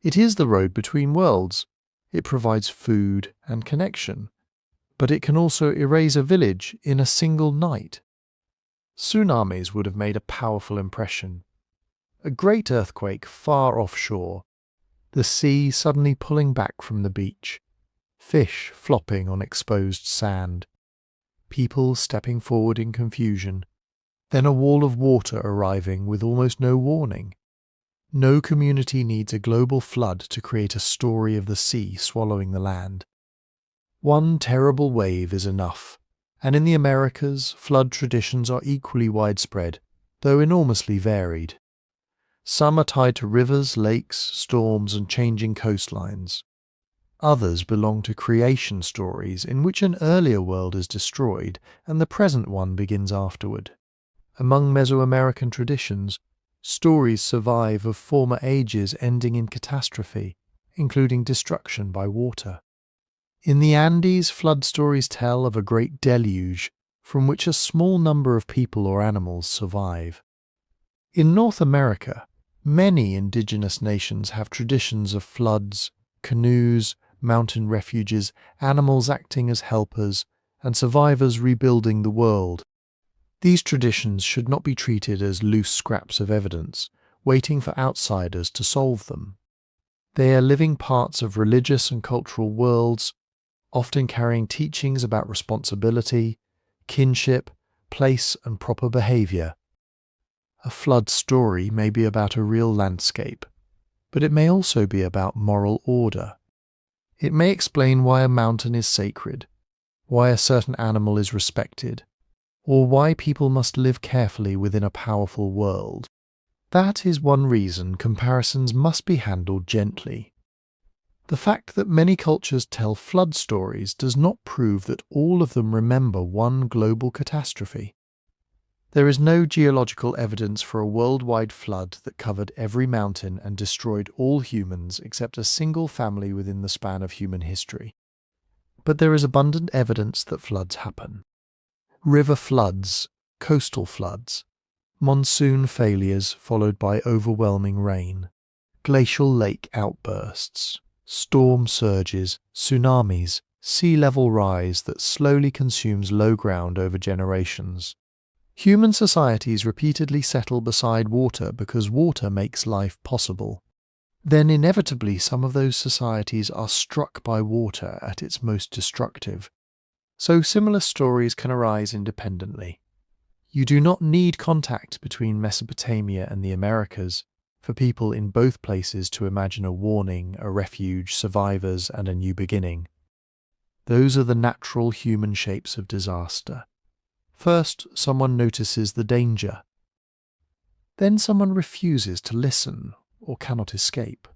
It is the road between worlds. It provides food and connection, but it can also erase a village in a single night. Tsunamis would have made a powerful impression. A great earthquake far offshore, the sea suddenly pulling back from the beach, fish flopping on exposed sand, people stepping forward in confusion, then a wall of water arriving with almost no warning. No community needs a global flood to create a story of the sea swallowing the land. One terrible wave is enough, and in the Americas, flood traditions are equally widespread, though enormously varied. Some are tied to rivers, lakes, storms, and changing coastlines. Others belong to creation stories in which an earlier world is destroyed and the present one begins afterward. Among Mesoamerican traditions, stories survive of former ages ending in catastrophe, including destruction by water. In the Andes, flood stories tell of a great deluge from which a small number of people or animals survive. In North America, many indigenous nations have traditions of floods, canoes, mountain refuges, animals acting as helpers, and survivors rebuilding the world. These traditions should not be treated as loose scraps of evidence, waiting for outsiders to solve them. They are living parts of religious and cultural worlds, often carrying teachings about responsibility, kinship, place, and proper behavior. A flood story may be about a real landscape, but it may also be about moral order. It may explain why a mountain is sacred, why a certain animal is respected, or why people must live carefully within a powerful world. That is one reason comparisons must be handled gently. The fact that many cultures tell flood stories does not prove that all of them remember one global catastrophe. There is no geological evidence for a worldwide flood that covered every mountain and destroyed all humans except a single family within the span of human history. But there is abundant evidence that floods happen. River floods, coastal floods, monsoon failures followed by overwhelming rain, glacial lake outbursts, storm surges, tsunamis, sea level rise that slowly consumes low ground over generations. Human societies repeatedly settle beside water because water makes life possible. Then inevitably some of those societies are struck by water at its most destructive. So similar stories can arise independently. You do not need contact between Mesopotamia and the Americas for people in both places to imagine a warning, a refuge, survivors, and a new beginning. Those are the natural human shapes of disaster. First, someone notices the danger. Then someone refuses to listen or cannot escape.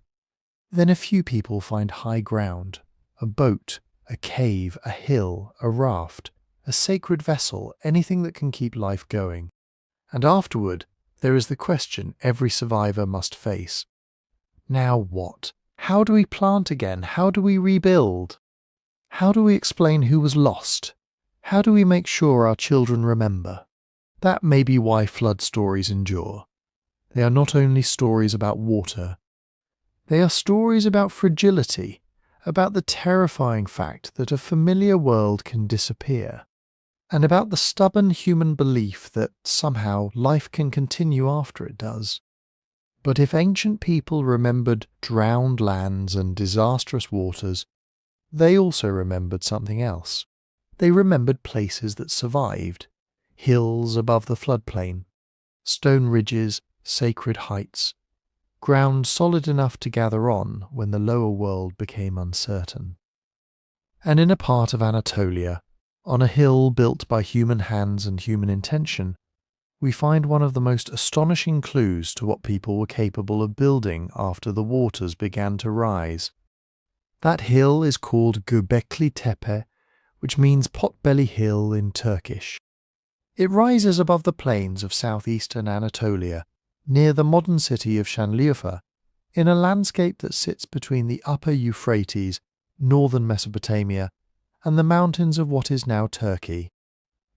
Then a few people find high ground, a boat, a cave, a hill, a raft, a sacred vessel, anything that can keep life going. And afterward, there is the question every survivor must face. Now what? How do we plant again? How do we rebuild? How do we explain who was lost? How do we make sure our children remember? That may be why flood stories endure. They are not only stories about water. They are stories about fragility, about the terrifying fact that a familiar world can disappear, and about the stubborn human belief that somehow life can continue after it does. But if ancient people remembered drowned lands and disastrous waters, they also remembered something else. They remembered places that survived, hills above the floodplain, stone ridges, sacred heights, ground solid enough to gather on when the lower world became uncertain. And in a part of Anatolia, on a hill built by human hands and human intention, we find one of the most astonishing clues to what people were capable of building after the waters began to rise. That hill is called Göbekli Tepe, which means Potbelly Hill in Turkish. It rises above the plains of southeastern Anatolia, near the modern city of Şanlıurfa, in a landscape that sits between the upper Euphrates, northern Mesopotamia, and the mountains of what is now Turkey.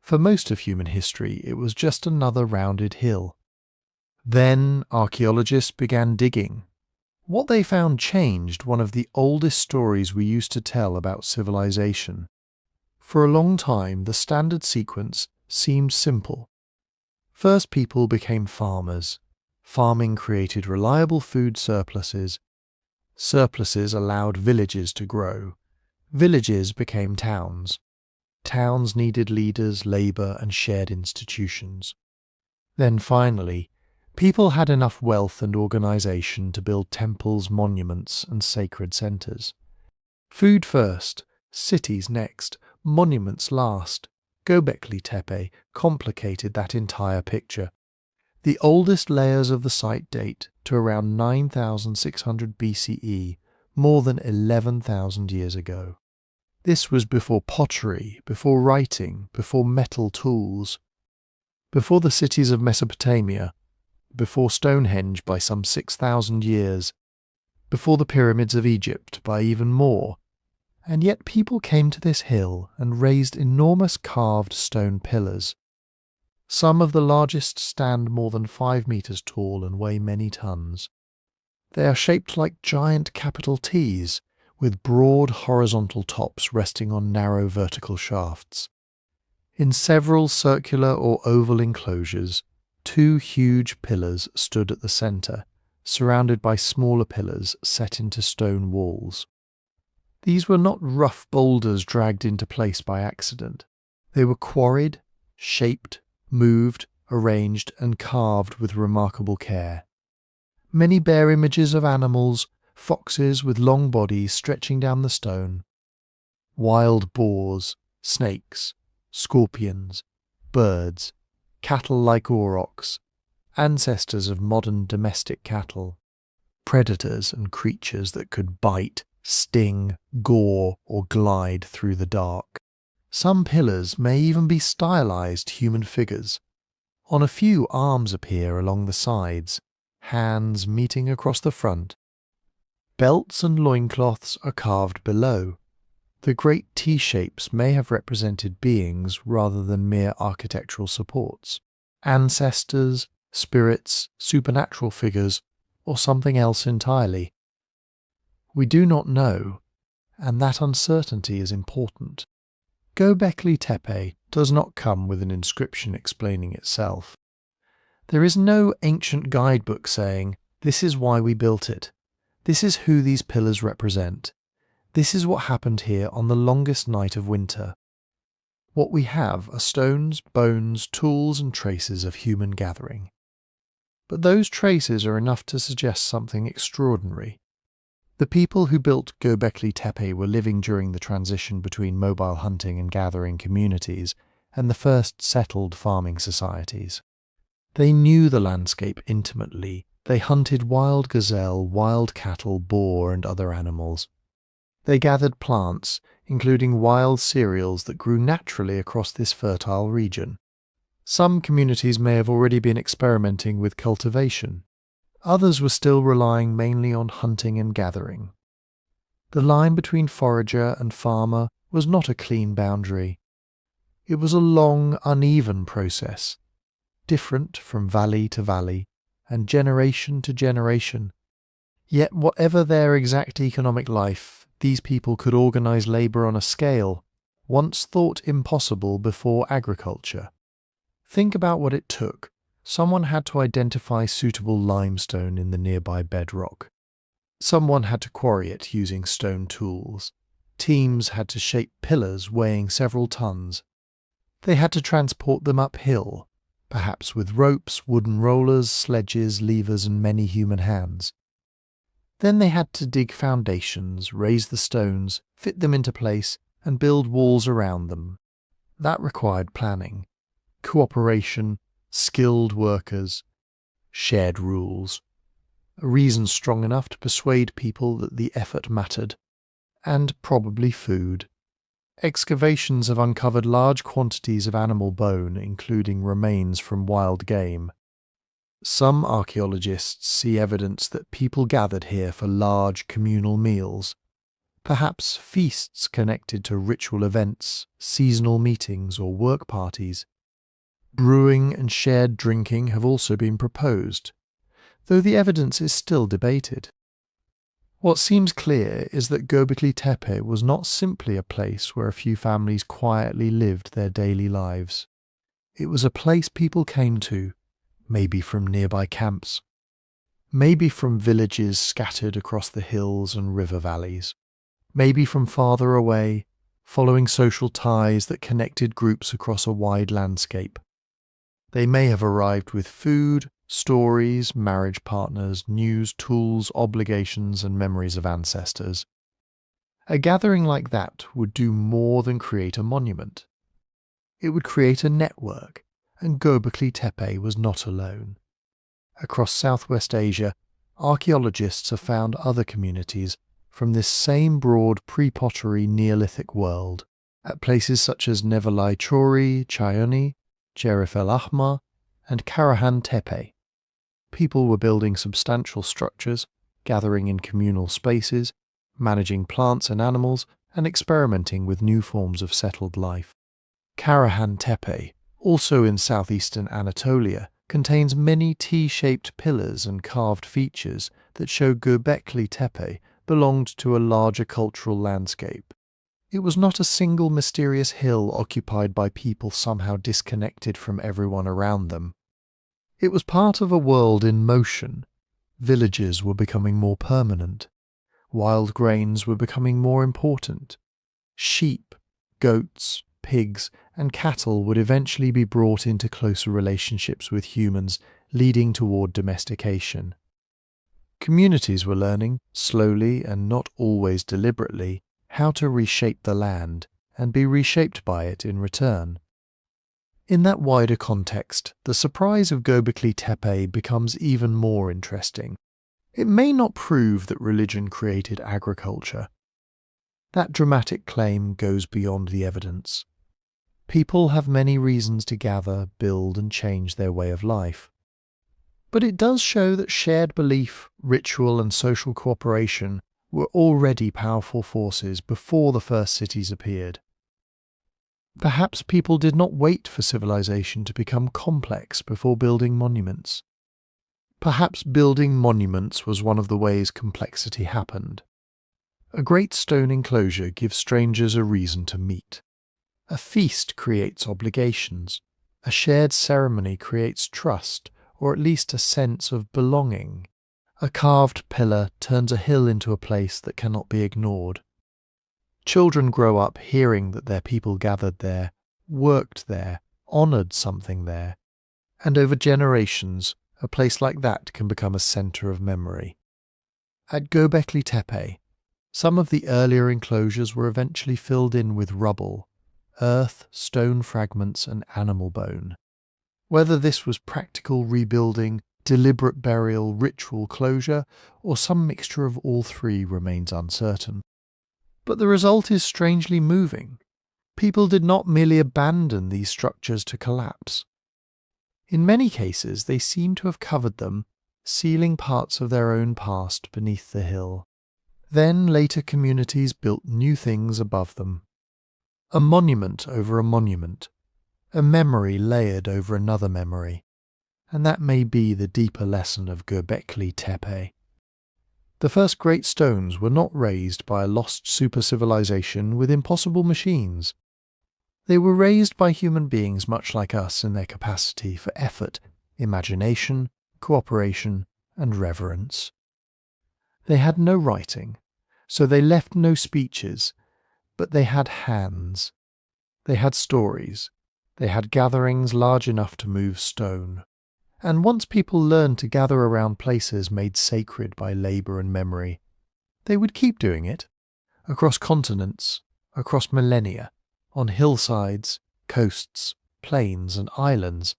For most of human history, it was just another rounded hill. Then archaeologists began digging. What they found changed one of the oldest stories we used to tell about civilization. For a long time, the standard sequence seemed simple. First, people became farmers. Farming created reliable food surpluses. Surpluses allowed villages to grow. Villages became towns. Towns needed leaders, labour, and shared institutions. Then finally, people had enough wealth and organisation to build temples, monuments, and sacred centres. Food first, cities next, monuments last. Göbekli Tepe complicated that entire picture. The oldest layers of the site date to around 9,600 BCE, more than 11,000 years ago. This was before pottery, before writing, before metal tools, before the cities of Mesopotamia, before Stonehenge by some 6,000 years, before the pyramids of Egypt by even more. And yet people came to this hill and raised enormous carved stone pillars. Some of the largest stand more than 5 meters tall and weigh many tons. They are shaped like giant capital Ts, with broad horizontal tops resting on narrow vertical shafts. In several circular or oval enclosures, 2 huge pillars stood at the centre, surrounded by smaller pillars set into stone walls. These were not rough boulders dragged into place by accident. They were quarried, shaped, moved, arranged, and carved with remarkable care. Many bear images of animals, foxes with long bodies stretching down the stone, wild boars, snakes, scorpions, birds, cattle like aurochs, ancestors of modern domestic cattle, predators and creatures that could bite, sting, gore, or glide through the dark. Some pillars may even be stylized human figures. On a few, arms appear along the sides, hands meeting across the front. Belts and loincloths are carved below. The great T-shapes may have represented beings rather than mere architectural supports, ancestors, spirits, supernatural figures, or something else entirely. We do not know, and that uncertainty is important. Göbekli Tepe does not come with an inscription explaining itself. There is no ancient guidebook saying, "This is why we built it. This is who these pillars represent. This is what happened here on the longest night of winter." What we have are stones, bones, tools, and traces of human gathering. But those traces are enough to suggest something extraordinary. The people who built Göbekli Tepe were living during the transition between mobile hunting and gathering communities and the first settled farming societies. They knew the landscape intimately. They hunted wild gazelle, wild cattle, boar, and other animals. They gathered plants, including wild cereals that grew naturally across this fertile region. Some communities may have already been experimenting with cultivation. Others were still relying mainly on hunting and gathering. The line between forager and farmer was not a clean boundary. It was a long, uneven process, different from valley to valley and generation to generation. Yet whatever their exact economic life, these people could organize labour on a scale once thought impossible before agriculture. Think about what it took. Someone had to identify suitable limestone in the nearby bedrock. Someone had to quarry it using stone tools. Teams had to shape pillars weighing several tons. They had to transport them uphill, perhaps with ropes, wooden rollers, sledges, levers, and many human hands. Then they had to dig foundations, raise the stones, fit them into place, and build walls around them. That required planning, cooperation, skilled workers, shared rules, a reason strong enough to persuade people that the effort mattered. and probably food. Excavations have uncovered large quantities of animal bone, including remains from wild game. Some archaeologists see evidence that people gathered here for large communal meals, perhaps feasts connected to ritual events, seasonal meetings, or work parties. Brewing and shared drinking have also been proposed, though the evidence is still debated. What seems clear is that Göbekli Tepe was not simply a place where a few families quietly lived their daily lives. It was a place people came to, maybe from nearby camps, maybe from villages scattered across the hills and river valleys, maybe from farther away, following social ties that connected groups across a wide landscape. They may have arrived with food, stories, marriage partners, news, tools, obligations, and memories of ancestors. A gathering like that would do more than create a monument. It would create a network, and Göbekli Tepe was not alone. Across Southwest Asia, archaeologists have found other communities from this same broad pre-pottery Neolithic world at places such as Nevalai Chori, Chayoni, Jerif el Ahmar, and Karahan Tepe. People were building substantial structures, gathering in communal spaces, managing plants and animals, and experimenting with new forms of settled life. Karahan Tepe, also in southeastern Anatolia, contains many T-shaped pillars and carved features that show Göbekli Tepe belonged to a larger cultural landscape. It was not a single mysterious hill occupied by people somehow disconnected from everyone around them. It was part of a world in motion. Villages were becoming more permanent. Wild grains were becoming more important. Sheep, goats, pigs, and cattle would eventually be brought into closer relationships with humans, leading toward domestication. Communities were learning, slowly and not always deliberately, how to reshape the land and be reshaped by it in return. In that wider context, the surprise of Göbekli Tepe becomes even more interesting. It may not prove that religion created agriculture. That dramatic claim goes beyond the evidence. People have many reasons to gather, build, and change their way of life. But it does show that shared belief, ritual, and social cooperation were already powerful forces before the first cities appeared. Perhaps people did not wait for civilization to become complex before building monuments. Perhaps building monuments was one of the ways complexity happened. A great stone enclosure gives strangers a reason to meet. A feast creates obligations. A shared ceremony creates trust, or at least a sense of belonging. A carved pillar turns a hill into a place that cannot be ignored. Children grow up hearing that their people gathered there, worked there, honoured something there, and over generations, a place like that can become a centre of memory. At Göbekli Tepe, some of the earlier enclosures were eventually filled in with rubble, earth, stone fragments, and animal bone. Whether this was practical rebuilding, deliberate burial, ritual closure, or some mixture of all three remains uncertain. But the result is strangely moving. People did not merely abandon these structures to collapse. In many cases, they seem to have covered them, sealing parts of their own past beneath the hill. Then later communities built new things above them. A monument over a monument, a memory layered over another memory. And that may be the deeper lesson of Göbekli Tepe. The first great stones were not raised by a lost super-civilization with impossible machines. They were raised by human beings much like us in their capacity for effort, imagination, cooperation, and reverence. They had no writing, so they left no speeches, but they had hands. They had stories. They had gatherings large enough to move stone. And once people learned to gather around places made sacred by labour and memory, they would keep doing it, across continents, across millennia, on hillsides, coasts, plains and islands.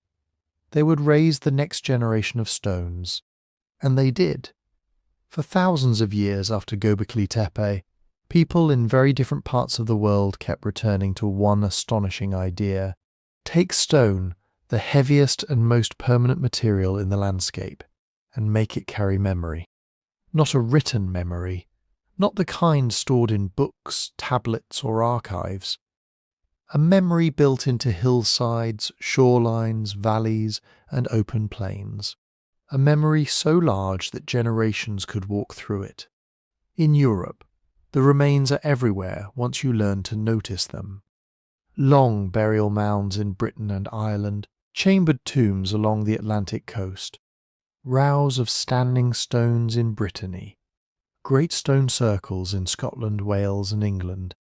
They would raise the next generation of stones. And they did. For thousands of years after Göbekli Tepe, People in very different parts of the world kept returning to one astonishing idea. Take stone, the heaviest and most permanent material in the landscape, and make it carry memory. Not a written memory, not the kind stored in books, tablets, or archives. A memory built into hillsides, shorelines, valleys, and open plains. A memory so large that generations could walk through it. In Europe, the remains are everywhere once you learn to notice them. Long burial mounds in Britain and Ireland, chambered tombs along the Atlantic coast, rows of standing stones in Brittany, great stone circles in Scotland, Wales and England,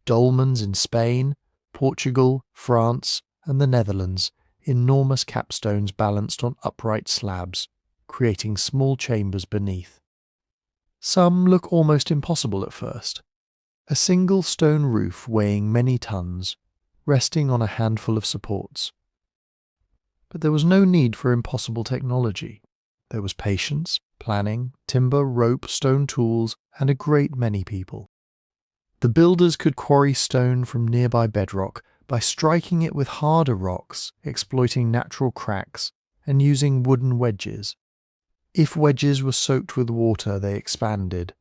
dolmens in Spain, Portugal, France and the Netherlands, enormous capstones balanced on upright slabs, creating small chambers beneath. Some look almost impossible at first. A single stone roof weighing many tons, resting on a handful of supports. But there was no need for impossible technology. There was patience, planning, timber, rope, stone tools, and a great many people. The builders could quarry stone from nearby bedrock by striking it with harder rocks, exploiting natural cracks, and using wooden wedges. If wedges were soaked with water, they expanded.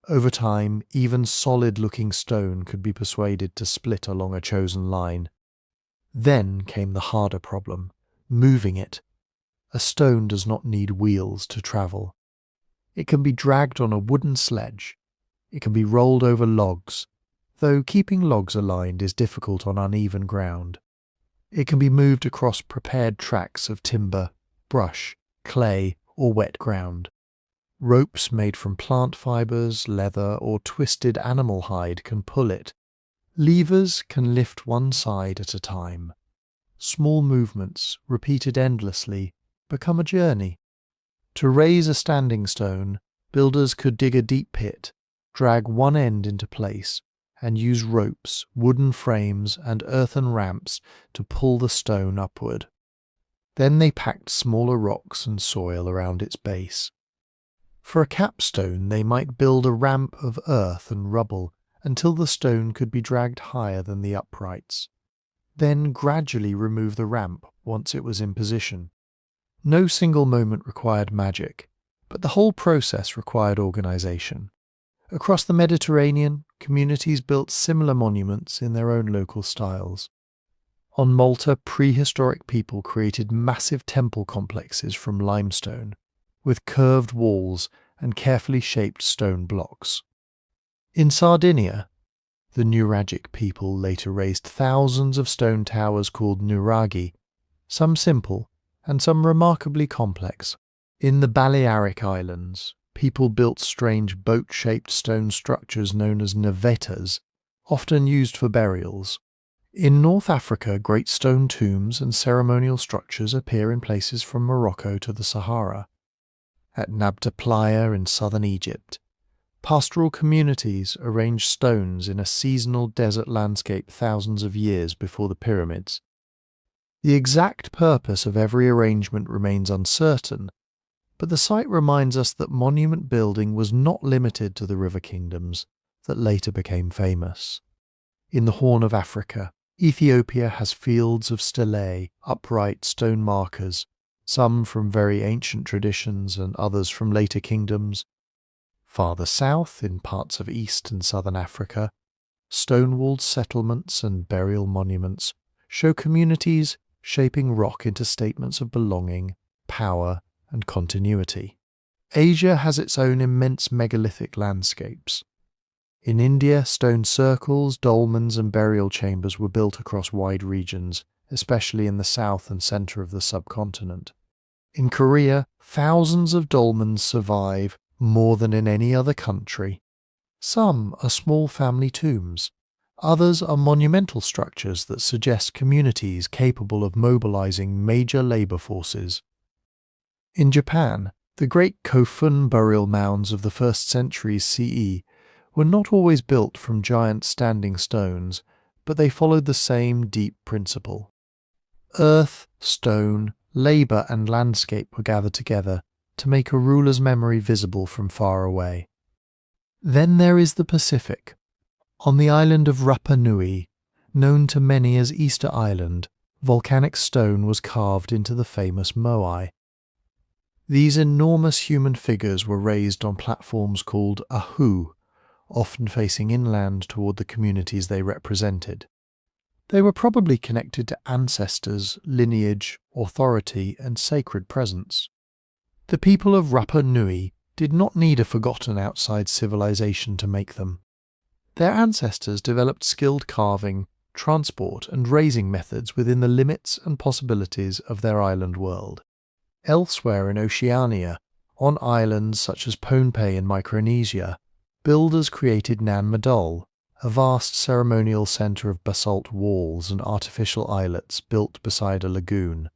Over time, even solid-looking stone could be persuaded to split along a chosen line. Then came the harder problem, moving it. A stone does not need wheels to travel. It can be dragged on a wooden sledge. It can be rolled over logs, though keeping logs aligned is difficult on uneven ground. It can be moved across prepared tracks of timber, brush, clay, or wet ground. Ropes made from plant fibres, leather, or twisted animal hide can pull it. Levers can lift one side at a time. Small movements, repeated endlessly, become a journey. To raise a standing stone, builders could dig a deep pit, drag one end into place, and use ropes, wooden frames, and earthen ramps to pull the stone upward. Then they packed smaller rocks and soil around its base. For a capstone, they might build a ramp of earth and rubble until the stone could be dragged higher than the uprights. Then gradually remove the ramp once it was in position. No single moment required magic, but the whole process required organization. Across the Mediterranean, communities built similar monuments in their own local styles. On Malta, prehistoric people created massive temple complexes from limestone, with curved walls and carefully shaped stone blocks. In Sardinia, the Nuragic people later raised thousands of stone towers called nuraghi, some simple and some remarkably complex. In the Balearic Islands, people built strange boat-shaped stone structures known as navetas, often used for burials. In North Africa, great stone tombs and ceremonial structures appear in places from Morocco to the Sahara. At Nabta Playa in southern Egypt, pastoral communities arranged stones in a seasonal desert landscape thousands of years before the pyramids. The exact purpose of every arrangement remains uncertain, but the site reminds us that monument building was not limited to the river kingdoms that later became famous. In the Horn of Africa, Ethiopia has fields of stelae, upright stone markers, some from very ancient traditions and others from later kingdoms. Farther south, in parts of East and Southern Africa, stone-walled settlements and burial monuments show communities shaping rock into statements of belonging, power, and continuity. Asia has its own immense megalithic landscapes. In India, stone circles, dolmens, and burial chambers were built across wide regions, especially in the south and centre of the subcontinent. In Korea, thousands of dolmens survive more than in any other country. Some are small family tombs. Others are monumental structures that suggest communities capable of mobilizing major labor forces. In Japan, the great Kofun burial mounds of the 1st centuries CE were not always built from giant standing stones, but they followed the same deep principle. Earth, stone, labour and landscape were gathered together to make a ruler's memory visible from far away. Then there is the Pacific. On the island of Rapa Nui, known to many as Easter Island, volcanic stone was carved into the famous moai. These enormous human figures were raised on platforms called ahu, often facing inland toward the communities they represented. They were probably connected to ancestors, lineage, authority, and sacred presence. The people of Rapa Nui did not need a forgotten outside civilization to make them. Their ancestors developed skilled carving, transport, and raising methods within the limits and possibilities of their island world. Elsewhere in Oceania, on islands such as Pohnpei in Micronesia, builders created Nan Madol, a vast ceremonial centre of basalt walls and artificial islets built beside a lagoon.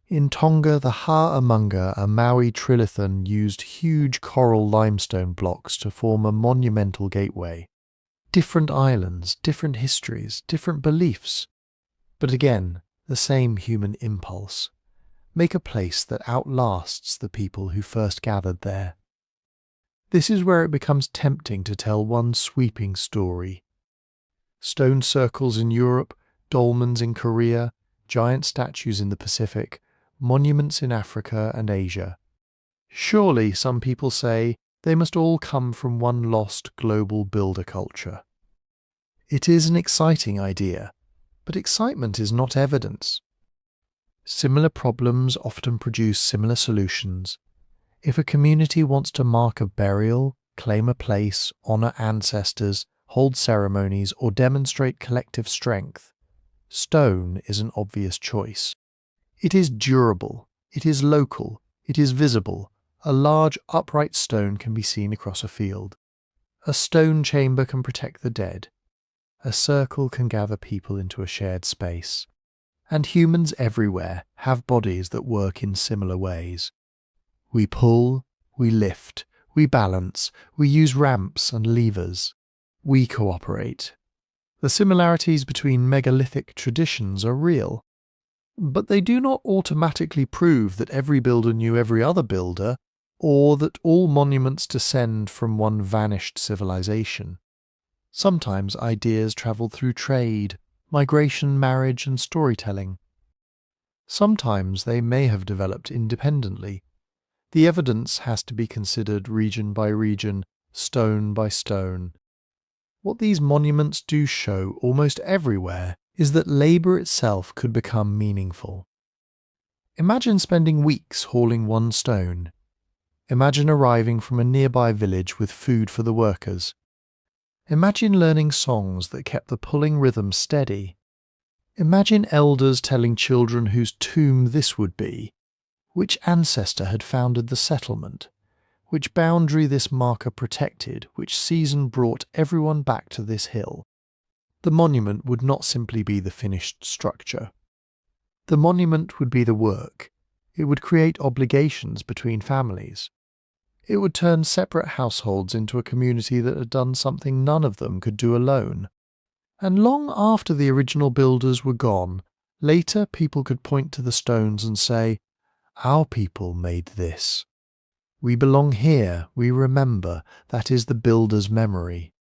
In Tonga, the Ha'amunga, a Maui trilithon, used huge coral limestone blocks to form a monumental gateway. Different islands, different histories, different beliefs, but again, the same human impulse. Make a place that outlasts the people who first gathered there. This is where it becomes tempting to tell one sweeping story. Stone circles in Europe, dolmens in Korea, giant statues in the Pacific, monuments in Africa and Asia. Surely, some people say, they must all come from one lost global builder culture. It is an exciting idea, but excitement is not evidence. Similar problems often produce similar solutions. If a community wants to mark a burial, claim a place, honour ancestors, hold ceremonies, or demonstrate collective strength, stone is an obvious choice. It is durable, it is local, it is visible. A large upright stone can be seen across a field. A stone chamber can protect the dead. A circle can gather people into a shared space. And humans everywhere have bodies that work in similar ways. We pull, we lift, we balance, we use ramps and levers. We cooperate. The similarities between megalithic traditions are real, but they do not automatically prove that every builder knew every other builder, or that all monuments descend from one vanished civilization. Sometimes ideas travel through trade, migration, marriage, and storytelling. Sometimes they may have developed independently. The evidence has to be considered region by region, stone by stone. What these monuments do show almost everywhere is that labour itself could become meaningful. Imagine spending weeks hauling one stone. Imagine arriving from a nearby village with food for the workers. Imagine learning songs that kept the pulling rhythm steady. Imagine elders telling children whose tomb this would be, which ancestor had founded the settlement, which boundary this marker protected, which season brought everyone back to this hill. The monument would not simply be the finished structure. The monument would be the work. It would create obligations between families. It would turn separate households into a community that had done something none of them could do alone. And long after the original builders were gone, later people could point to the stones and say, "Our people made this. We belong here, we remember, that is the builder's memory."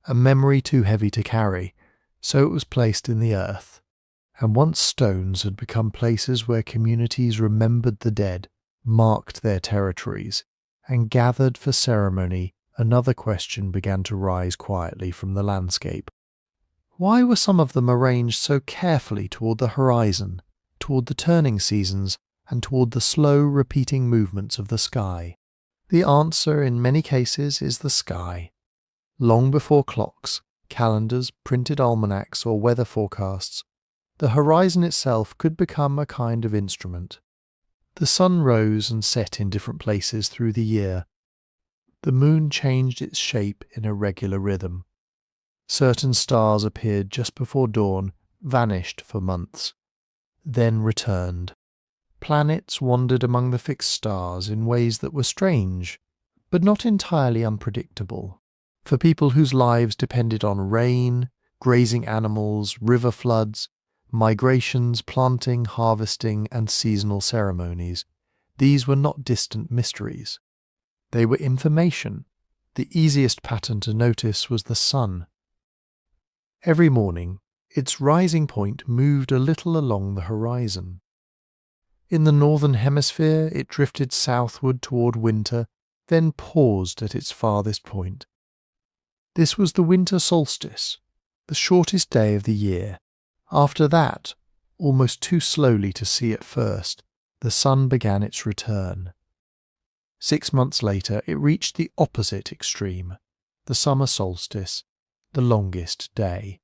A memory too heavy to carry, so it was placed in the earth. And once stones had become places where communities remembered the dead, marked their territories, and gathered for ceremony, another question began to rise quietly from the landscape. Why were some of them arranged so carefully toward the horizon, toward the turning seasons, and toward the slow repeating movements of the sky? The answer in many cases is the sky. Long before clocks, calendars, printed almanacs, or weather forecasts, the horizon itself could become a kind of instrument. The sun rose and set in different places through the year. The moon changed its shape in a regular rhythm. Certain stars appeared just before dawn, vanished for months, then returned. Planets wandered among the fixed stars in ways that were strange, but not entirely unpredictable. For people whose lives depended on rain, grazing animals, river floods, migrations, planting, harvesting, and seasonal ceremonies, these were not distant mysteries. They were information. the easiest pattern to notice was the sun. Every morning, its rising point moved a little along the horizon. In the northern hemisphere, it drifted southward toward winter, then paused at its farthest point. This was the winter solstice, the shortest day of the year. After that, almost too slowly to see at first, the sun began its return. 6 months later, it reached the opposite extreme, the summer solstice, the longest day.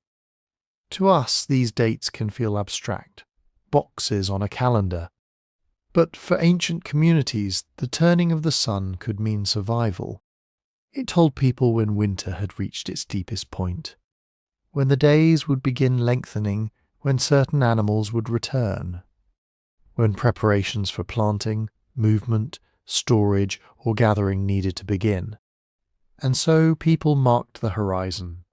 To us, these dates can feel abstract, boxes on a calendar. But for ancient communities, the turning of the sun could mean survival. It told people when winter had reached its deepest point, when the days would begin lengthening, when certain animals would return, when preparations for planting, movement, storage, or gathering needed to begin. And so people marked the horizon.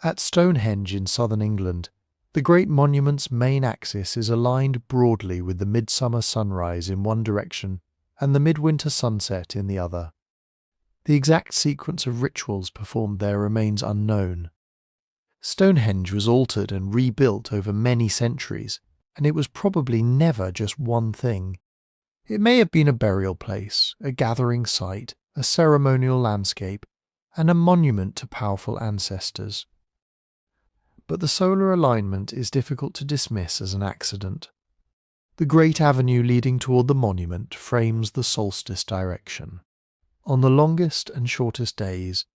At Stonehenge in southern England, the great monument's main axis is aligned broadly with the midsummer sunrise in one direction and the midwinter sunset in the other. The exact sequence of rituals performed there remains unknown. Stonehenge was altered and rebuilt over many centuries, and it was probably never just one thing. It may have been a burial place, a gathering site, a ceremonial landscape, and a monument to powerful ancestors. But the solar alignment is difficult to dismiss as an accident. The great avenue leading toward the monument frames the solstice direction. On the longest and shortest days,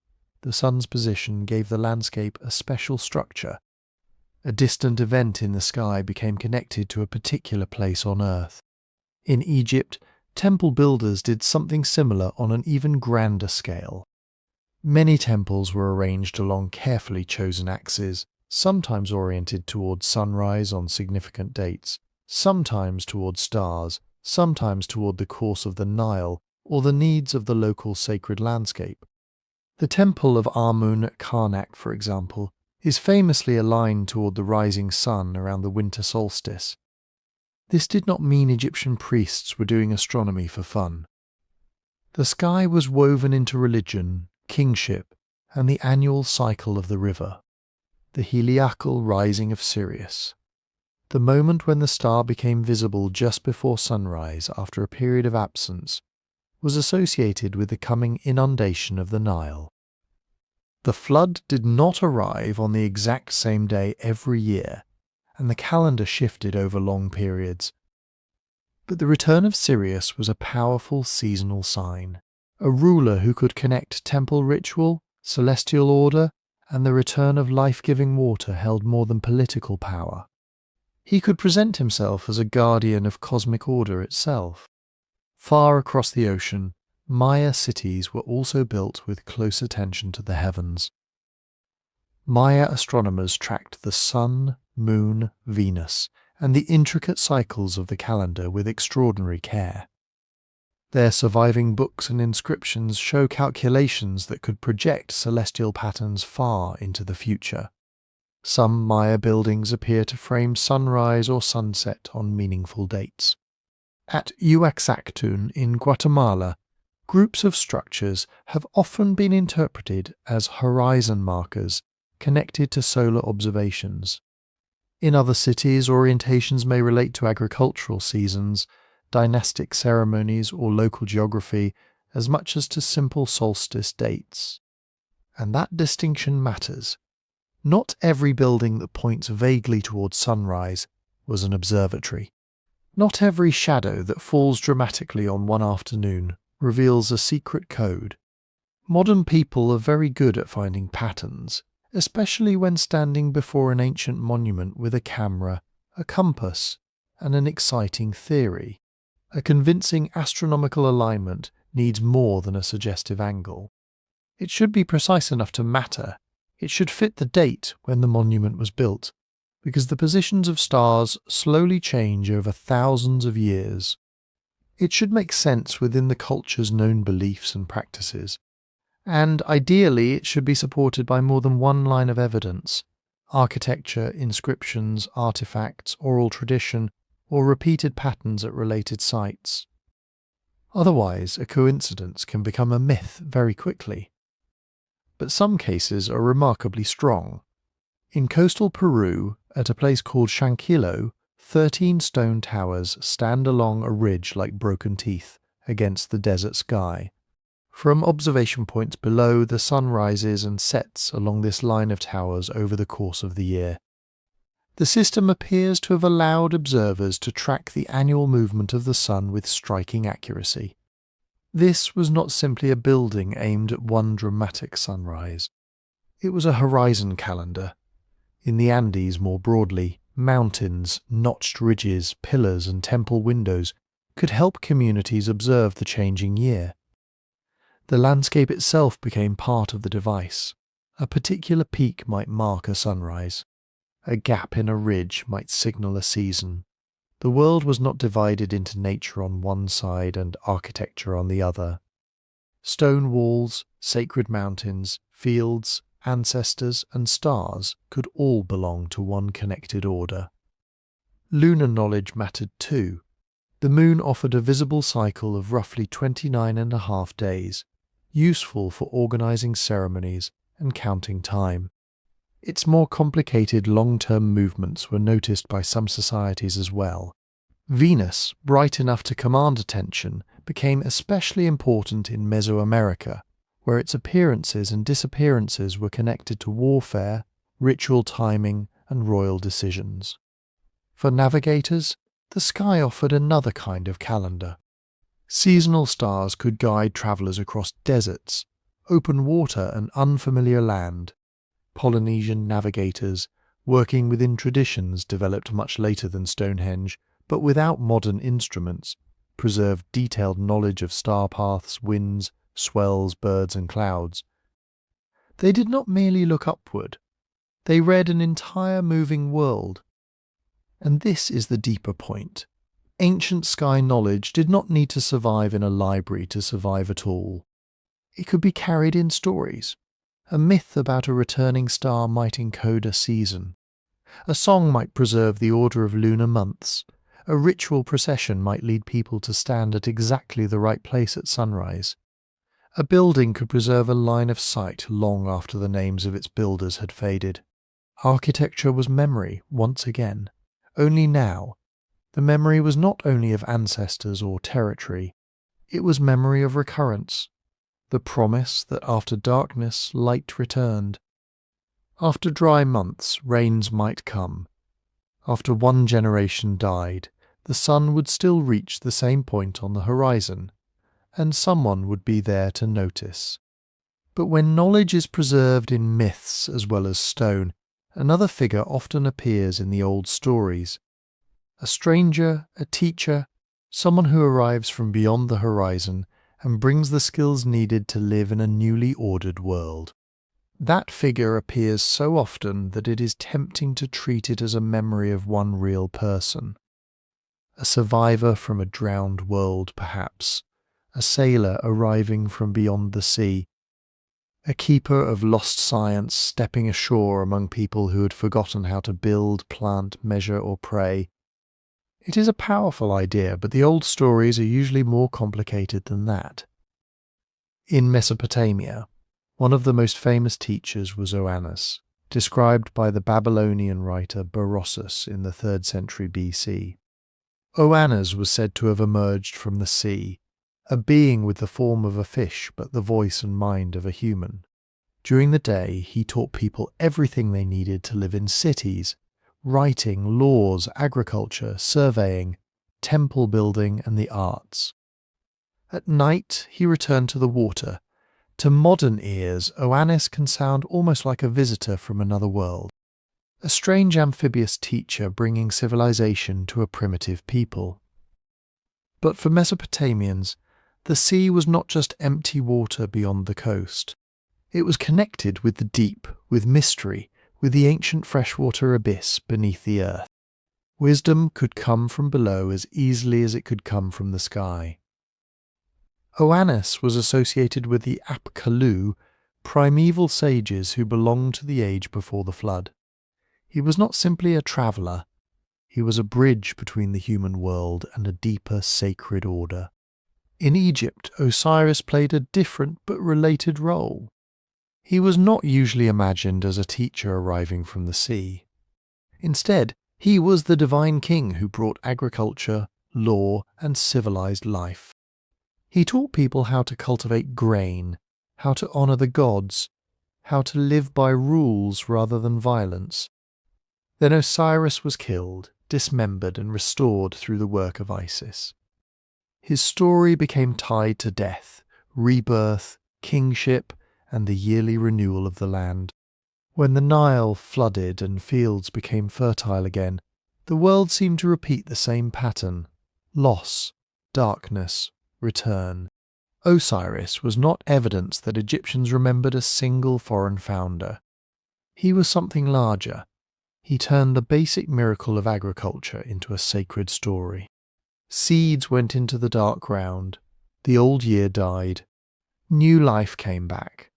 the sun's position gave the landscape a special structure. A distant event in the sky became connected to a particular place on Earth. In Egypt, temple builders did something similar on an even grander scale. Many temples were arranged along carefully chosen axes, sometimes oriented towards sunrise on significant dates, sometimes toward stars, sometimes toward the course of the Nile or the needs of the local sacred landscape. The temple of Amun at Karnak, for example, is famously aligned toward the rising sun around the winter solstice. This did not mean Egyptian priests were doing astronomy for fun. The sky was woven into religion, kingship, and the annual cycle of the river, the heliacal rising of Sirius. The moment when the star became visible just before sunrise after a period of absence was associated with the coming inundation of the Nile. The flood did not arrive on the exact same day every year, and the calendar shifted over long periods. But the return of Sirius was a powerful seasonal sign, a ruler who could connect temple ritual, celestial order, and the return of life-giving water held more than political power. He could present himself as a guardian of cosmic order itself. Far across the ocean, Maya cities were also built with close attention to the heavens. Maya astronomers tracked the sun, moon, Venus, and the intricate cycles of the calendar with extraordinary care. Their surviving books and inscriptions show calculations that could project celestial patterns far into the future. Some Maya buildings appear to frame sunrise or sunset on meaningful dates. At Uaxactun in Guatemala, groups of structures have often been interpreted as horizon markers connected to solar observations. In other cities, orientations may relate to agricultural seasons, dynastic ceremonies, or local geography as much as to simple solstice dates. And that distinction matters. Not every building that points vaguely towards sunrise was an observatory. Not every shadow that falls dramatically on one afternoon reveals a secret code. Modern people are very good at finding patterns, especially when standing before an ancient monument with a camera, a compass, and an exciting theory. A convincing astronomical alignment needs more than a suggestive angle. It should be precise enough to matter. It should fit the date when the monument was built, because the positions of stars slowly change over thousands of years. It should make sense within the culture's known beliefs and practices. And ideally, it should be supported by more than one line of evidence: architecture, inscriptions, artifacts, oral tradition, or repeated patterns at related sites. Otherwise, a coincidence can become a myth very quickly. but some cases are remarkably strong. In coastal Peru, at a place called Shanquillo, 13 stone towers stand along a ridge like broken teeth against the desert sky. From observation points below, the sun rises and sets along this line of towers over the course of the year. The system appears to have allowed observers to track the annual movement of the sun with striking accuracy. This was not simply a building aimed at one dramatic sunrise. It was a horizon calendar. In the Andes more broadly, mountains, notched ridges, pillars and temple windows could help communities observe the changing year. The landscape itself became part of the device. A particular peak might mark a sunrise. A gap in a ridge might signal a season. The world was not divided into nature on one side and architecture on the other. Stone walls, sacred mountains, fields, ancestors and stars could all belong to one connected order. Lunar knowledge mattered too. The moon offered a visible cycle of roughly 29.5 days, useful for organizing ceremonies and counting time. Its more complicated long-term movements were noticed by some societies as well. Venus, bright enough to command attention, became especially important in Mesoamerica, where its appearances and disappearances were connected to warfare, ritual timing, and royal decisions. For navigators, the sky offered another kind of calendar. Seasonal stars could guide travellers across deserts, open water and unfamiliar land. Polynesian navigators, working within traditions developed much later than Stonehenge, but without modern instruments, preserved detailed knowledge of star paths, winds, swells, birds and clouds. They did not merely look upward. They read an entire moving world. And this is the deeper point. Ancient sky knowledge did not need to survive in a library to survive at all. It could be carried in stories. A myth about a returning star might encode a season. A song might preserve the order of lunar months. A ritual procession might lead people to stand at exactly the right place at sunrise. A building could preserve a line of sight long after the names of its builders had faded. Architecture was memory once again. Only now, the memory was not only of ancestors or territory, it was memory of recurrence. The promise that after darkness light returned. After dry months rains might come. After one generation died, the sun would still reach the same point on the horizon, and someone would be there to notice. But when knowledge is preserved in myths as well as stone, another figure often appears in the old stories. A stranger, a teacher, someone who arrives from beyond the horizon and brings the skills needed to live in a newly ordered world. That figure appears so often that it is tempting to treat it as a memory of one real person. A survivor from a drowned world, perhaps. A sailor arriving from beyond the sea. A keeper of lost science stepping ashore among people who had forgotten how to build, plant, measure, or pray. It is a powerful idea, but the old stories are usually more complicated than that. In Mesopotamia, one of the most famous teachers was Oannes, described by the Babylonian writer Berossus in the 3rd century BC. Oannes was said to have emerged from the sea, a being with the form of a fish but the voice and mind of a human. During the day, he taught people everything they needed to live in cities: writing, laws, agriculture, surveying, temple building, and the arts. At night, he returned to the water. To modern ears, Oannes can sound almost like a visitor from another world, a strange amphibious teacher bringing civilization to a primitive people. But for Mesopotamians, the sea was not just empty water beyond the coast. It was connected with the deep, with mystery, with the ancient freshwater abyss beneath the earth. Wisdom could come from below as easily as it could come from the sky. Oannes was associated with the Apkallu, primeval sages who belonged to the age before the flood. He was not simply a traveller. He was a bridge between the human world and a deeper sacred order. In Egypt, Osiris played a different but related role. He was not usually imagined as a teacher arriving from the sea. Instead, he was the divine king who brought agriculture, law, and civilized life. He taught people how to cultivate grain, how to honor the gods, how to live by rules rather than violence. Then Osiris was killed, dismembered, and restored through the work of Isis. His story became tied to death, rebirth, kingship, and the yearly renewal of the land. When the Nile flooded and fields became fertile again, the world seemed to repeat the same pattern: loss, darkness, return. Osiris was not evidence that Egyptians remembered a single foreign founder. He was something larger. He turned the basic miracle of agriculture into a sacred story. Seeds went into the dark ground. The old year died. New life came back.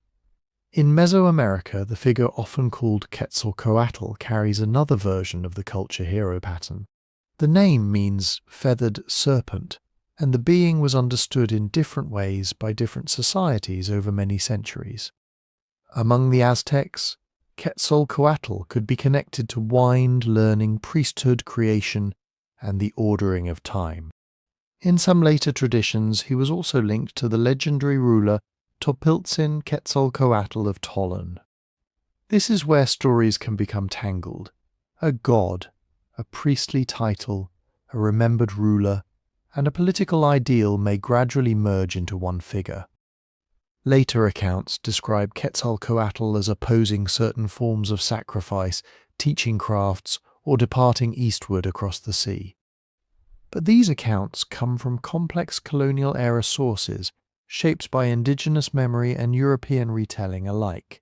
In Mesoamerica, the figure often called Quetzalcoatl carries another version of the culture hero pattern. The name means feathered serpent, and the being was understood in different ways by different societies over many centuries. Among the Aztecs, Quetzalcoatl could be connected to wind, learning, priesthood, creation, and the ordering of time. In some later traditions, he was also linked to the legendary ruler Topiltzin Quetzalcoatl of Tollan. This is where stories can become tangled. A god, a priestly title, a remembered ruler, and a political ideal may gradually merge into one figure. Later accounts describe Quetzalcoatl as opposing certain forms of sacrifice, teaching crafts, or departing eastward across the sea. But these accounts come from complex colonial-era sources, shaped by indigenous memory and European retelling alike.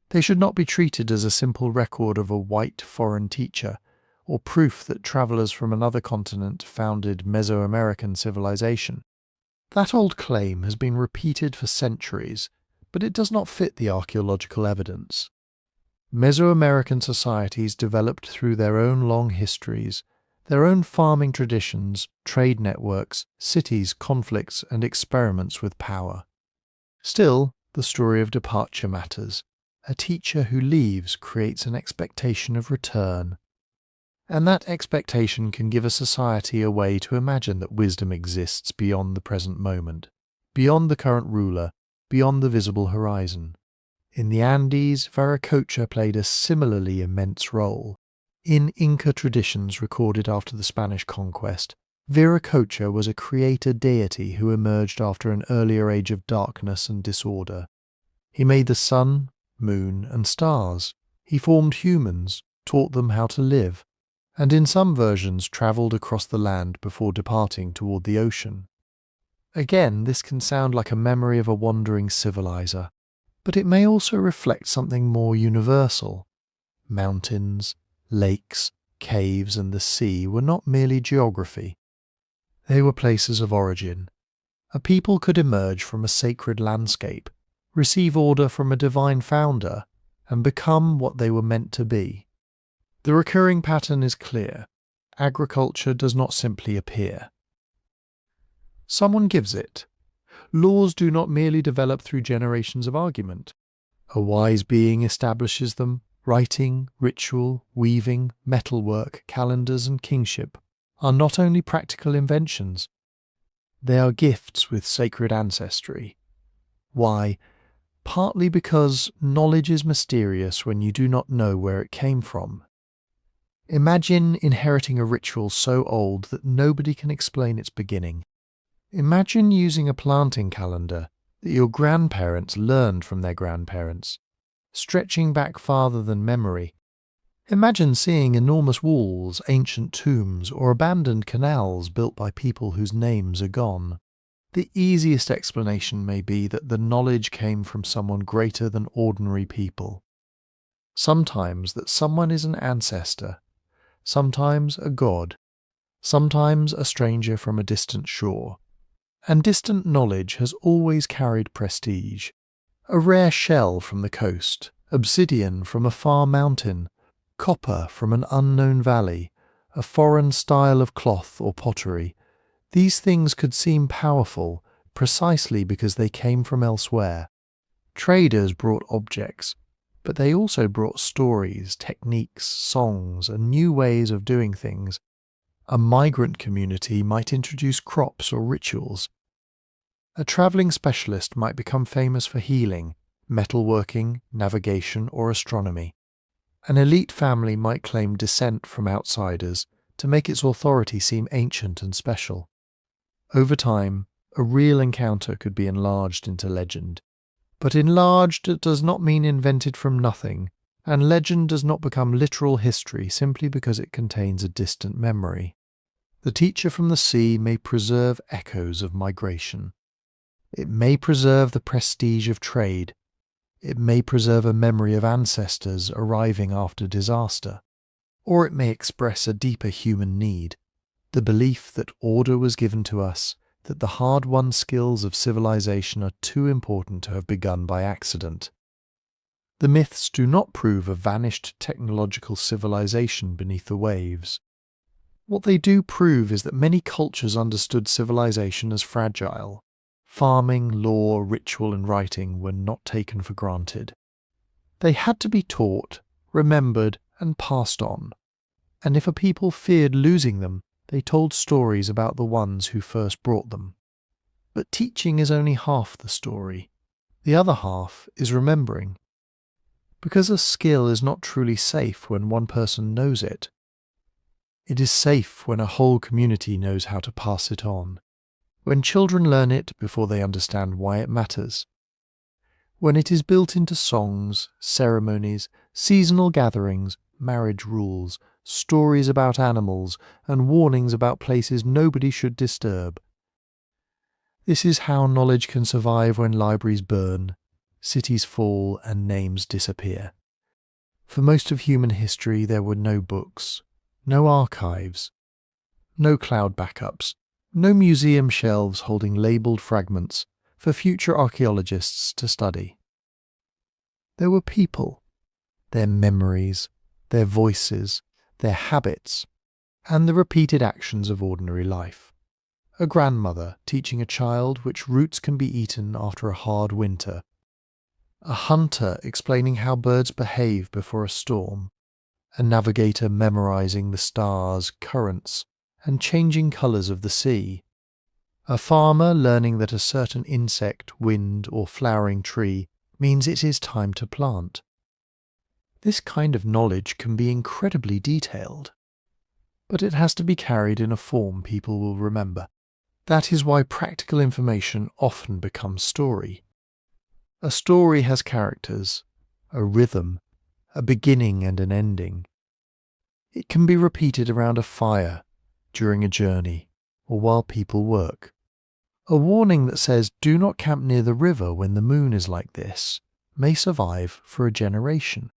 They should not be treated as a simple record of a white foreign teacher, or proof that travellers from another continent founded Mesoamerican civilization. That old claim has been repeated for centuries, but it does not fit the archaeological evidence. Mesoamerican societies developed through their own long histories, their own farming traditions, trade networks, cities, conflicts, and experiments with power. Still, the story of departure matters. A teacher who leaves creates an expectation of return. And that expectation can give a society a way to imagine that wisdom exists beyond the present moment, beyond the current ruler, beyond the visible horizon. In the Andes, Viracocha played a similarly immense role. In Inca traditions recorded after the Spanish conquest, Viracocha was a creator deity who emerged after an earlier age of darkness and disorder. He made the sun, moon, and stars. He formed humans, taught them how to live, and in some versions travelled across the land before departing toward the ocean. Again, this can sound like a memory of a wandering civilizer, but it may also reflect something more universal. Mountains, lakes, caves, and the sea were not merely geography. They were places of origin. A people could emerge from a sacred landscape, receive order from a divine founder, and become what they were meant to be. The recurring pattern is clear. Agriculture does not simply appear. Someone gives it. Laws do not merely develop through generations of argument. A wise being establishes them. Writing, ritual, weaving, metalwork, calendars, and kingship are not only practical inventions, they are gifts with sacred ancestry. Why? Partly because knowledge is mysterious when you do not know where it came from. Imagine inheriting a ritual so old that nobody can explain its beginning. Imagine using a planting calendar that your grandparents learned from their grandparents, stretching back farther than memory. Imagine seeing enormous walls, ancient tombs, or abandoned canals built by people whose names are gone. The easiest explanation may be that the knowledge came from someone greater than ordinary people. Sometimes that someone is an ancestor, sometimes a god, sometimes a stranger from a distant shore. And distant knowledge has always carried prestige. A rare shell from the coast, obsidian from a far mountain, copper from an unknown valley, a foreign style of cloth or pottery. These things could seem powerful precisely because they came from elsewhere. Traders brought objects, but they also brought stories, techniques, songs, and new ways of doing things. A migrant community might introduce crops or rituals. A travelling specialist might become famous for healing, metalworking, navigation, or astronomy. An elite family might claim descent from outsiders to make its authority seem ancient and special. Over time, a real encounter could be enlarged into legend. But enlarged does not mean invented from nothing, and legend does not become literal history simply because it contains a distant memory. The teacher from the sea may preserve echoes of migration. It may preserve the prestige of trade. It may preserve a memory of ancestors arriving after disaster. Or it may express a deeper human need, the belief that order was given to us, that the hard-won skills of civilization are too important to have begun by accident. The myths do not prove a vanished technological civilization beneath the waves. What they do prove is that many cultures understood civilization as fragile. Farming, law, ritual, and writing were not taken for granted. They had to be taught, remembered, and passed on. And if a people feared losing them, they told stories about the ones who first brought them. But teaching is only half the story. The other half is remembering. Because a skill is not truly safe when one person knows it. It is safe when a whole community knows how to pass it on. When children learn it before they understand why it matters. When it is built into songs, ceremonies, seasonal gatherings, marriage rules, stories about animals, and warnings about places nobody should disturb. This is how knowledge can survive when libraries burn, cities fall, and names disappear. For most of human history there were no books, no archives, no cloud backups, no museum shelves holding labelled fragments for future archaeologists to study. There were people, their memories, their voices, their habits, and the repeated actions of ordinary life. A grandmother teaching a child which roots can be eaten after a hard winter. A hunter explaining how birds behave before a storm. A navigator memorizing the stars, currents, and changing colours of the sea. A farmer learning that a certain insect, wind, or flowering tree means it is time to plant. This kind of knowledge can be incredibly detailed, but it has to be carried in a form people will remember. That is why practical information often becomes story. A story has characters, a rhythm, a beginning and an ending. It can be repeated around a fire, during a journey, or while people work. A warning that says, "Do not camp near the river when the moon is like this," may survive for a generation.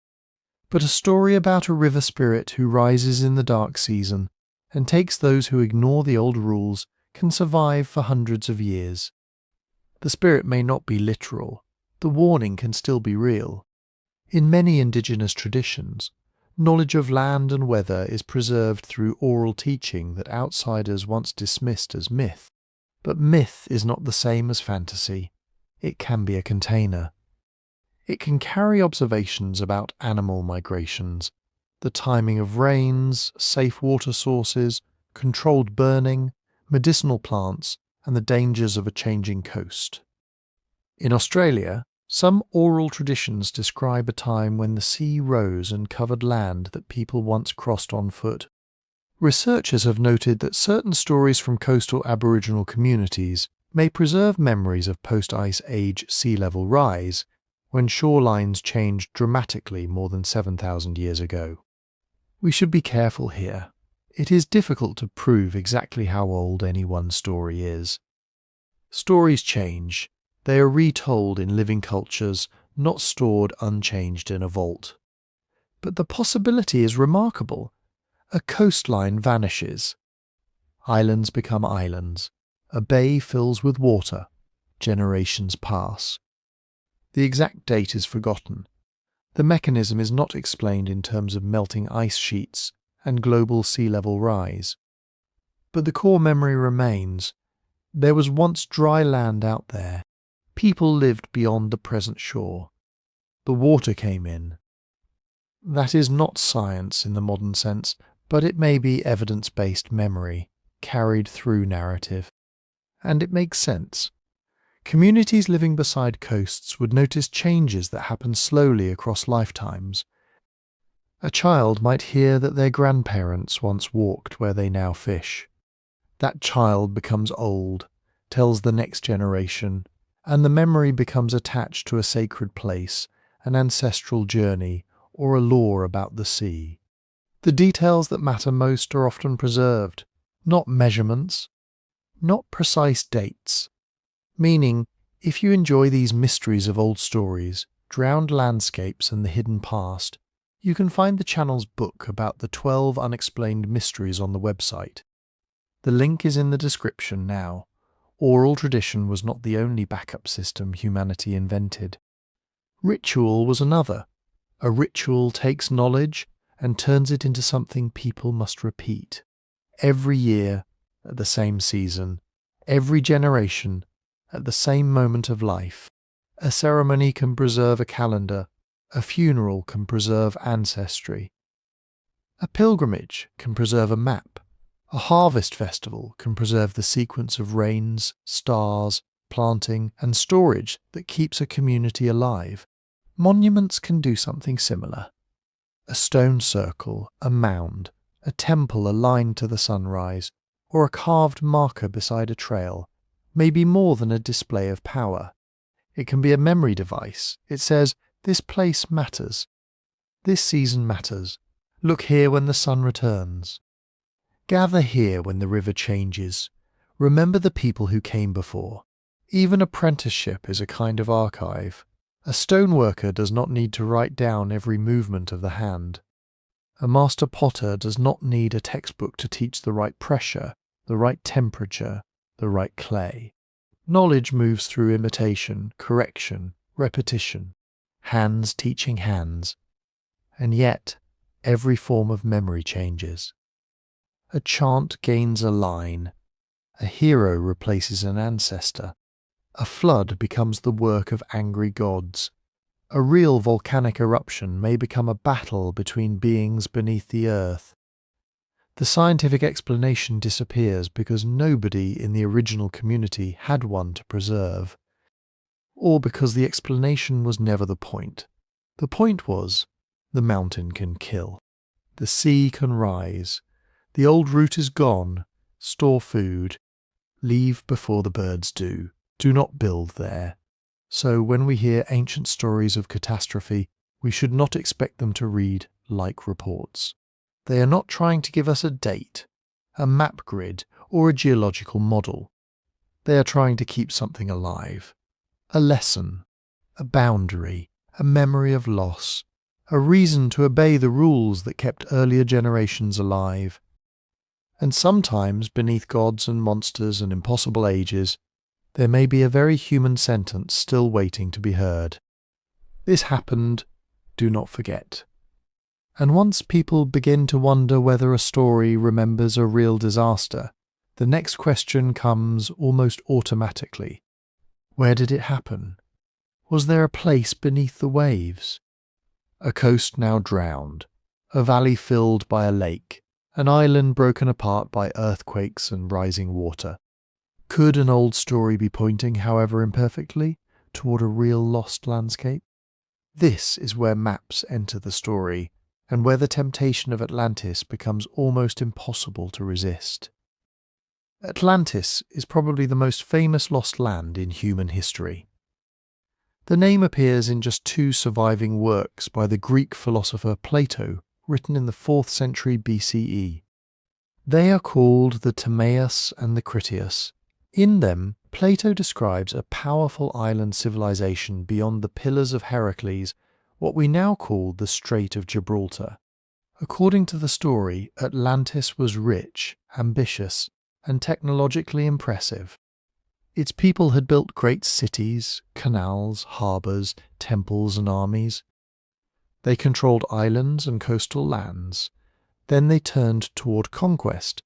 But a story about a river spirit who rises in the dark season and takes those who ignore the old rules can survive for hundreds of years. The spirit may not be literal. The warning can still be real. In many indigenous traditions, knowledge of land and weather is preserved through oral teaching that outsiders once dismissed as myth. But myth is not the same as fantasy. It can be a container. It can carry observations about animal migrations, the timing of rains, safe water sources, controlled burning, medicinal plants, and the dangers of a changing coast. In Australia, some oral traditions describe a time when the sea rose and covered land that people once crossed on foot. Researchers have noted that certain stories from coastal Aboriginal communities may preserve memories of post-ice age sea level rise, when shorelines changed dramatically more than 7,000 years ago. We should be careful here. It is difficult to prove exactly how old any one story is. Stories change. They are retold in living cultures, not stored unchanged in a vault. But the possibility is remarkable. A coastline vanishes. Islands become islands. A bay fills with water. Generations pass. The exact date is forgotten. The mechanism is not explained in terms of melting ice sheets and global sea level rise. But the core memory remains. There was once dry land out there. People lived beyond the present shore. The water came in. That is not science in the modern sense, but it may be evidence-based memory, carried through narrative. And it makes sense. Communities living beside coasts would notice changes that happen slowly across lifetimes. A child might hear that their grandparents once walked where they now fish. That child becomes old, tells the next generation, and the memory becomes attached to a sacred place, an ancestral journey, or a lore about the sea. The details that matter most are often preserved, not measurements, not precise dates. Meaning, if you enjoy these mysteries of old stories, drowned landscapes and the hidden past, you can find the channel's book about the 12 unexplained mysteries on the website. The link is in the description now. Oral tradition was not the only backup system humanity invented. Ritual was another. A ritual takes knowledge and turns it into something people must repeat. Every year, at the same season, every generation, at the same moment of life. A ceremony can preserve a calendar. A funeral can preserve ancestry. A pilgrimage can preserve a map. A harvest festival can preserve the sequence of rains, stars, planting, and storage that keeps a community alive. Monuments can do something similar. A stone circle, a mound, a temple aligned to the sunrise, or a carved marker beside a trail may be more than a display of power. It can be a memory device. It says, this place matters. This season matters. Look here when the sun returns. Gather here when the river changes. Remember the people who came before. Even apprenticeship is a kind of archive. A stoneworker does not need to write down every movement of the hand. A master potter does not need a textbook to teach the right pressure, the right temperature, the right clay. Knowledge moves through imitation, correction, repetition, hands teaching hands. And yet, every form of memory changes. A chant gains a line. A hero replaces an ancestor. A flood becomes the work of angry gods. A real volcanic eruption may become a battle between beings beneath the earth. The scientific explanation disappears because nobody in the original community had one to preserve, or because the explanation was never the point. The point was, the mountain can kill. The sea can rise. The old route is gone. Store food. Leave before the birds do. Do not build there. So when we hear ancient stories of catastrophe, we should not expect them to read like reports. They are not trying to give us a date, a map grid, or a geological model. They are trying to keep something alive. A lesson, a boundary, a memory of loss, a reason to obey the rules that kept earlier generations alive. And sometimes, beneath gods and monsters and impossible ages, there may be a very human sentence still waiting to be heard. This happened, do not forget. And once people begin to wonder whether a story remembers a real disaster, the next question comes almost automatically. Where did it happen? Was there a place beneath the waves? A coast now drowned, a valley filled by a lake, an island broken apart by earthquakes and rising water. Could an old story be pointing, however imperfectly, toward a real lost landscape? This is where maps enter the story, and where the temptation of Atlantis becomes almost impossible to resist. Atlantis is probably the most famous lost land in human history. The name appears in just 2 surviving works by the Greek philosopher Plato, written in the 4th century BCE. They are called the Timaeus and the Critias. In them, Plato describes a powerful island civilization beyond the Pillars of Heracles, what we now call the Strait of Gibraltar. According to the story, Atlantis was rich, ambitious, and technologically impressive. Its people had built great cities, canals, harbours, temples, and armies. They controlled islands and coastal lands. Then they turned toward conquest.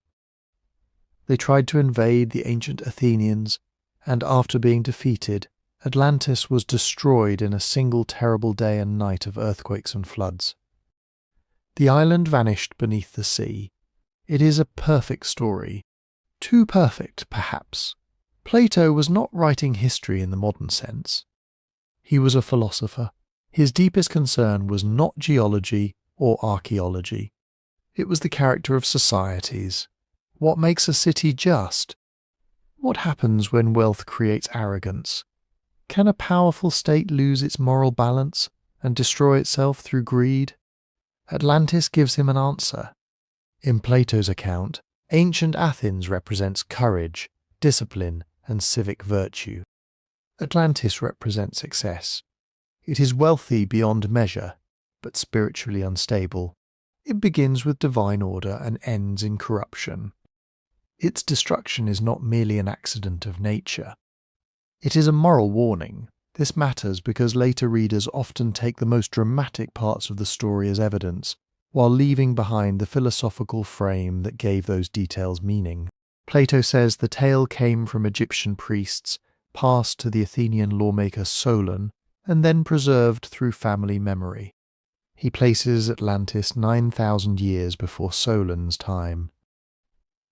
They tried to invade the ancient Athenians, and after being defeated, Atlantis was destroyed in a single terrible day and night of earthquakes and floods. The island vanished beneath the sea. It is a perfect story. Too perfect, perhaps. Plato was not writing history in the modern sense. He was a philosopher. His deepest concern was not geology or archaeology. It was the character of societies. What makes a city just? What happens when wealth creates arrogance? Can a powerful state lose its moral balance and destroy itself through greed? Atlantis gives him an answer. In Plato's account, ancient Athens represents courage, discipline, and civic virtue. Atlantis represents excess. It is wealthy beyond measure, but spiritually unstable. It begins with divine order and ends in corruption. Its destruction is not merely an accident of nature. It is a moral warning. This matters because later readers often take the most dramatic parts of the story as evidence, while leaving behind the philosophical frame that gave those details meaning. Plato says the tale came from Egyptian priests, passed to the Athenian lawmaker Solon, and then preserved through family memory. He places Atlantis 9,000 years before Solon's time.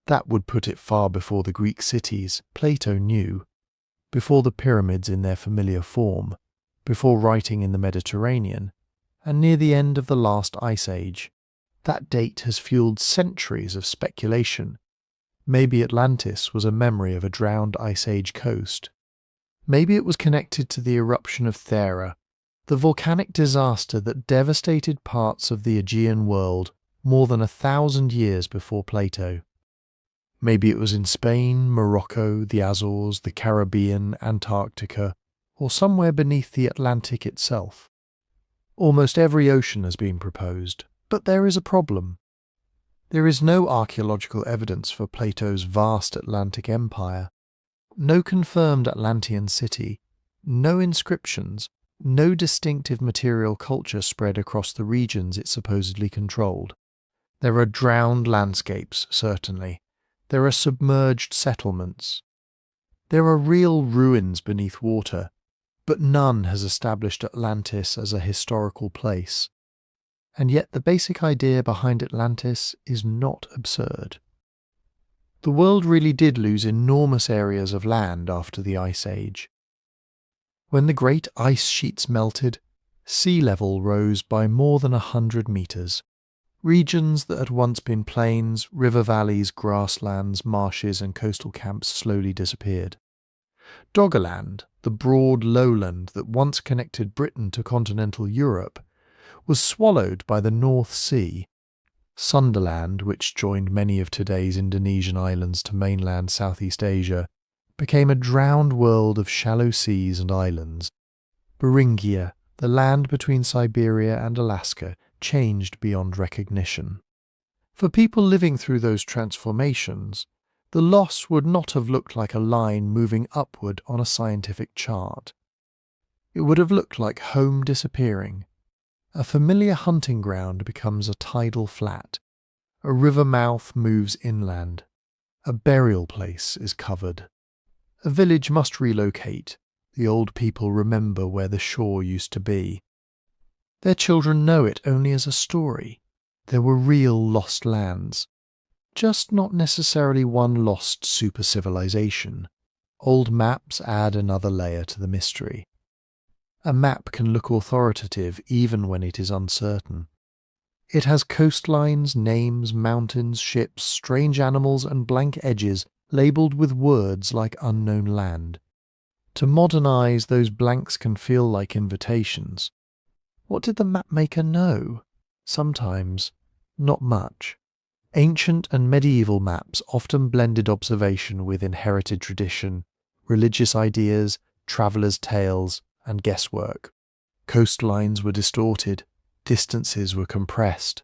That would put it far before the Greek cities, Plato knew, before the pyramids in their familiar form, before writing in the Mediterranean, and near the end of the last ice age. That date has fueled centuries of speculation. Maybe Atlantis was a memory of a drowned ice age coast. Maybe it was connected to the eruption of Thera, the volcanic disaster that devastated parts of the Aegean world more than 1,000 years before Plato. Maybe it was in Spain, Morocco, the Azores, the Caribbean, Antarctica, or somewhere beneath the Atlantic itself. Almost every ocean has been proposed, but there is a problem. There is no archaeological evidence for Plato's vast Atlantic empire, no confirmed Atlantean city, no inscriptions, no distinctive material culture spread across the regions it supposedly controlled. There are drowned landscapes, certainly. There are submerged settlements. There are real ruins beneath water, but none has established Atlantis as a historical place. And yet the basic idea behind Atlantis is not absurd. The world really did lose enormous areas of land after the Ice Age. When the great ice sheets melted, sea level rose by more than 100 meters. Regions that had once been plains, river valleys, grasslands, marshes and coastal camps slowly disappeared. Doggerland, the broad lowland that once connected Britain to continental Europe, was swallowed by the North Sea. Sunderland, which joined many of today's Indonesian islands to mainland Southeast Asia, became a drowned world of shallow seas and islands. Beringia, the land between Siberia and Alaska, changed beyond recognition. For people living through those transformations, the loss would not have looked like a line moving upward on a scientific chart. It would have looked like home disappearing. A familiar hunting ground becomes a tidal flat. A river mouth moves inland. A burial place is covered. A village must relocate. The old people remember where the shore used to be. Their children know it only as a story. There were real lost lands. Just not necessarily one lost super-civilization. Old maps add another layer to the mystery. A map can look authoritative even when it is uncertain. It has coastlines, names, mountains, ships, strange animals and blank edges labelled with words like unknown land. To modernize, those blanks can feel like invitations. What did the mapmaker know? Sometimes, not much. Ancient and medieval maps often blended observation with inherited tradition, religious ideas, travellers' tales, and guesswork. Coastlines were distorted, distances were compressed.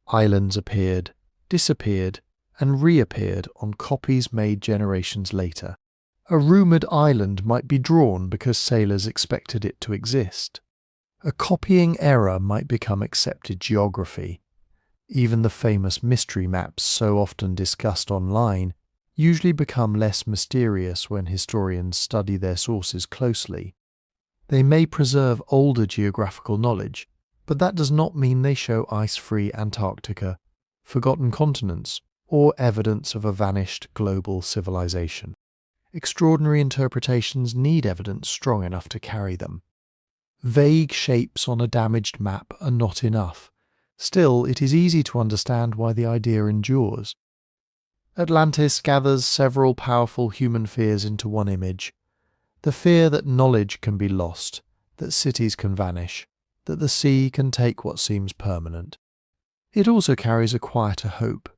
Islands appeared, disappeared, and reappeared on copies made generations later. A rumoured island might be drawn because sailors expected it to exist. A copying error might become accepted geography. Even the famous mystery maps so often discussed online usually become less mysterious when historians study their sources closely. They may preserve older geographical knowledge, but that does not mean they show ice-free Antarctica, forgotten continents, or evidence of a vanished global civilization. Extraordinary interpretations need evidence strong enough to carry them. Vague shapes on a damaged map are not enough. Still, it is easy to understand why the idea endures. Atlantis gathers several powerful human fears into one image. The fear that knowledge can be lost, that cities can vanish, that the sea can take what seems permanent. It also carries a quieter hope.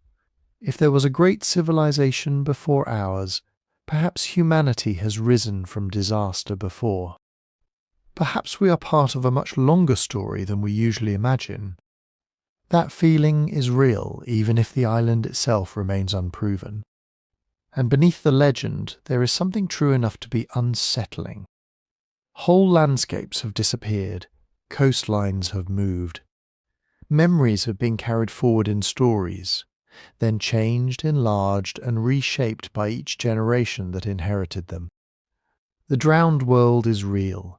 If there was a great civilization before ours, perhaps humanity has risen from disaster before. Perhaps we are part of a much longer story than we usually imagine. That feeling is real, even if the island itself remains unproven. And beneath the legend, there is something true enough to be unsettling. Whole landscapes have disappeared, coastlines have moved. Memories have been carried forward in stories, then changed, enlarged, and reshaped by each generation that inherited them. The drowned world is real.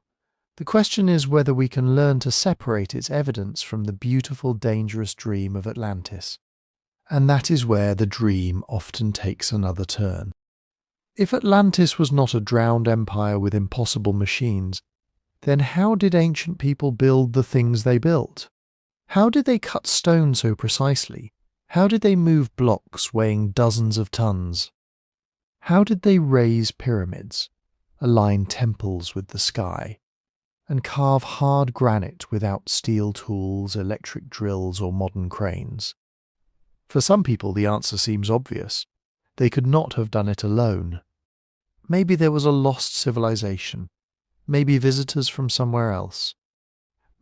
The question is whether we can learn to separate its evidence from the beautiful, dangerous dream of Atlantis. And that is where the dream often takes another turn. If Atlantis was not a drowned empire with impossible machines, then how did ancient people build the things they built? How did they cut stone so precisely? How did they move blocks weighing dozens of tons? How did they raise pyramids, align temples with the sky, and carve hard granite without steel tools, electric drills, or modern cranes? For some people, the answer seems obvious. They could not have done it alone. Maybe there was a lost civilization. Maybe visitors from somewhere else.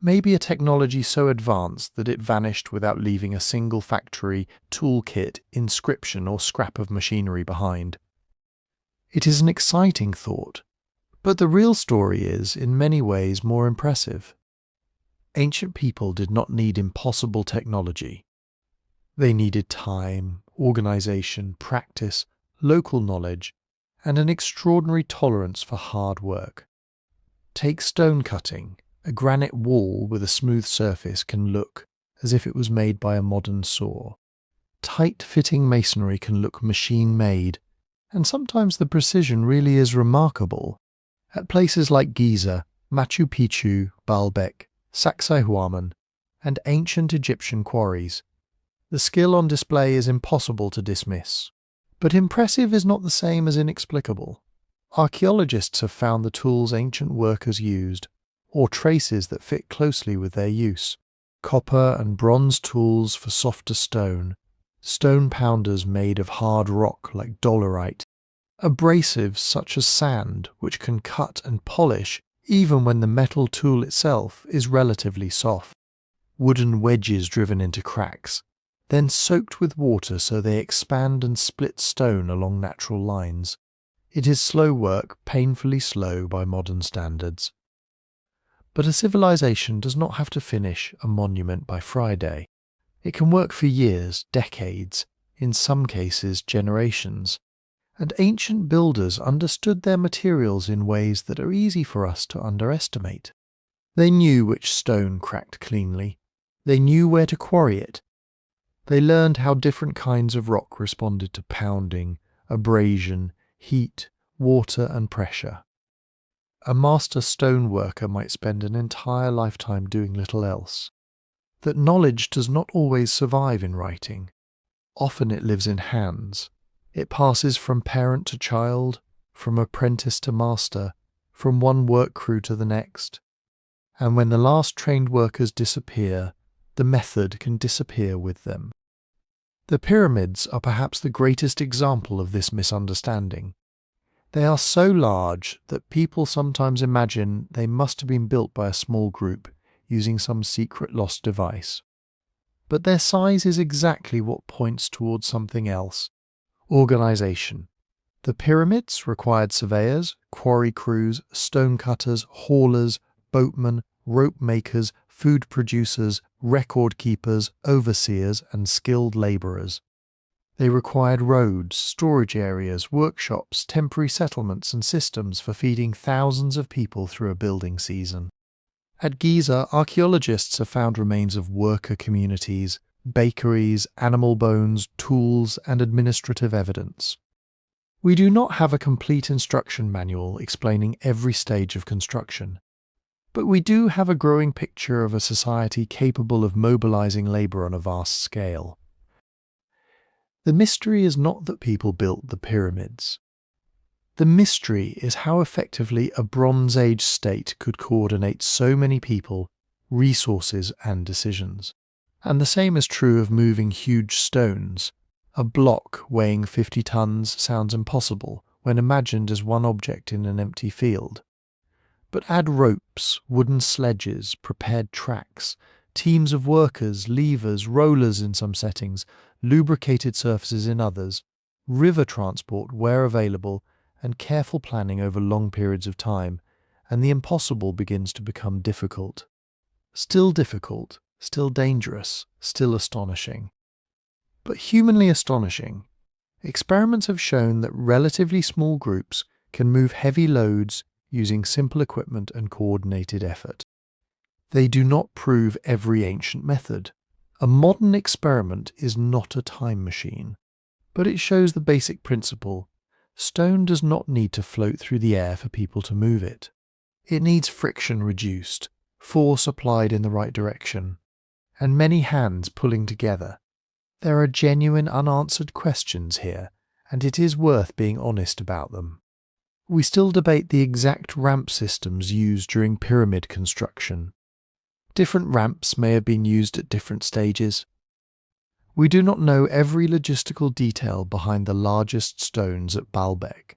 Maybe a technology so advanced that it vanished without leaving a single factory, toolkit, inscription, or scrap of machinery behind. It is an exciting thought, but the real story is, in many ways, more impressive. Ancient people did not need impossible technology. They needed time, organization, practice, local knowledge, and an extraordinary tolerance for hard work. Take stone cutting. A granite wall with a smooth surface can look as if it was made by a modern saw. Tight-fitting masonry can look machine-made, and sometimes the precision really is remarkable. At places like Giza, Machu Picchu, Baalbek, Sacsayhuaman, and ancient Egyptian quarries, the skill on display is impossible to dismiss. But impressive is not the same as inexplicable. Archaeologists have found the tools ancient workers used, or traces that fit closely with their use. Copper and bronze tools for softer stone, stone pounders made of hard rock like dolerite, abrasives such as sand which can cut and polish even when the metal tool itself is relatively soft, wooden wedges driven into cracks, then soaked with water so they expand and split stone along natural lines. It is slow work, painfully slow by modern standards. But a civilization does not have to finish a monument by Friday. It can work for years, decades, in some cases generations. And ancient builders understood their materials in ways that are easy for us to underestimate. They knew which stone cracked cleanly. They knew where to quarry it. They learned how different kinds of rock responded to pounding, abrasion, heat, water, and pressure. A master stone worker might spend an entire lifetime doing little else. That knowledge does not always survive in writing. Often it lives in hands. It passes from parent to child, from apprentice to master, from one work crew to the next. And when the last trained workers disappear, the method can disappear with them. The pyramids are perhaps the greatest example of this misunderstanding. They are so large that people sometimes imagine they must have been built by a small group using some secret lost device. But their size is exactly what points towards something else: organization. The pyramids required surveyors, quarry crews, stone cutters, haulers, boatmen, rope makers, food producers, record keepers, overseers, and skilled laborers. They required roads, storage areas, workshops, temporary settlements and systems for feeding thousands of people through a building season. At Giza, archaeologists have found remains of worker communities, bakeries, animal bones, tools, and administrative evidence. We do not have a complete instruction manual explaining every stage of construction, but we do have a growing picture of a society capable of mobilizing labor on a vast scale. The mystery is not that people built the pyramids. The mystery is how effectively a Bronze Age state could coordinate so many people, resources, and decisions. And the same is true of moving huge stones. A block weighing 50 tons sounds impossible when imagined as one object in an empty field. But add ropes, wooden sledges, prepared tracks, teams of workers, levers, rollers in some settings, lubricated surfaces in others, river transport where available, and careful planning over long periods of time, and the impossible begins to become difficult. Still difficult, still dangerous, still astonishing. But humanly astonishing. Experiments have shown that relatively small groups can move heavy loads using simple equipment and coordinated effort. They do not prove every ancient method. A modern experiment is not a time machine, but it shows the basic principle. Stone does not need to float through the air for people to move it. It needs friction reduced, force applied in the right direction, and many hands pulling together. There are genuine unanswered questions here, and it is worth being honest about them. We still debate the exact ramp systems used during pyramid construction. Different ramps may have been used at different stages. We do not know every logistical detail behind the largest stones at Baalbek.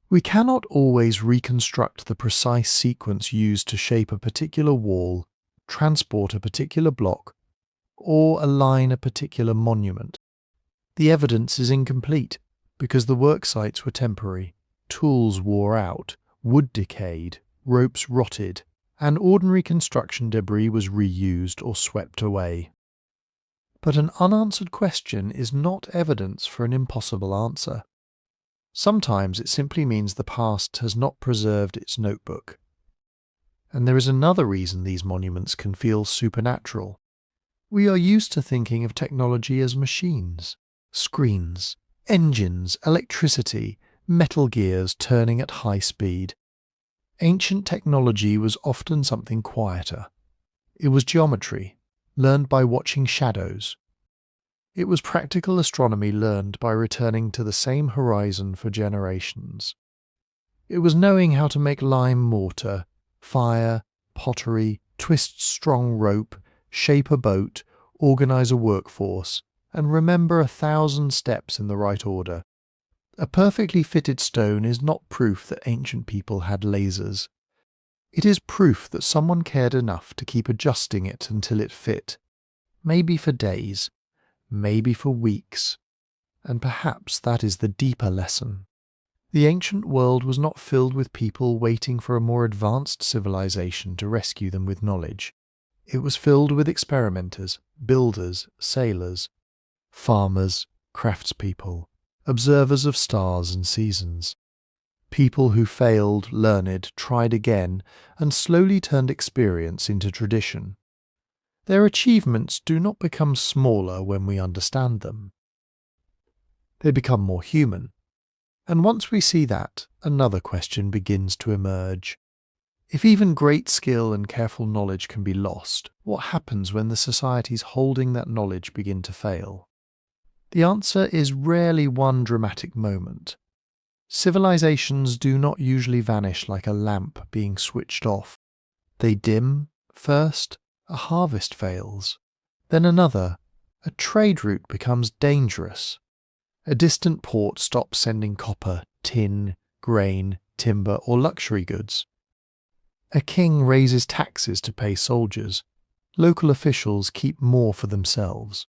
We cannot always reconstruct the precise sequence used to shape a particular wall, transport a particular block, or align a particular monument. The evidence is incomplete because the work sites were temporary, tools wore out, wood decayed, ropes rotted, and ordinary construction debris was reused or swept away. But an unanswered question is not evidence for an impossible answer. Sometimes it simply means the past has not preserved its notebook. And there is another reason these monuments can feel supernatural. We are used to thinking of technology as machines, screens, engines, electricity, metal gears turning at high speed. Ancient technology was often something quieter. It was geometry, learned by watching shadows. It was practical astronomy learned by returning to the same horizon for generations. It was knowing how to make lime mortar, fire, pottery, twist strong rope, shape a boat, organize a workforce, and remember 1,000 steps in the right order. A perfectly fitted stone is not proof that ancient people had lasers. It is proof that someone cared enough to keep adjusting it until it fit, maybe for days, maybe for weeks, and perhaps that is the deeper lesson. The ancient world was not filled with people waiting for a more advanced civilization to rescue them with knowledge. It was filled with experimenters, builders, sailors, farmers, craftspeople, observers of stars and seasons. People who failed, learned, tried again, and slowly turned experience into tradition. Their achievements do not become smaller when we understand them. They become more human. And once we see that, another question begins to emerge. If even great skill and careful knowledge can be lost, what happens when the societies holding that knowledge begin to fail? The answer is rarely one dramatic moment. Civilizations do not usually vanish like a lamp being switched off. They dim. First, a harvest fails. Then another. A trade route becomes dangerous. A distant port stops sending copper, tin, grain, timber, or luxury goods. A king raises taxes to pay soldiers. Local officials keep more for themselves.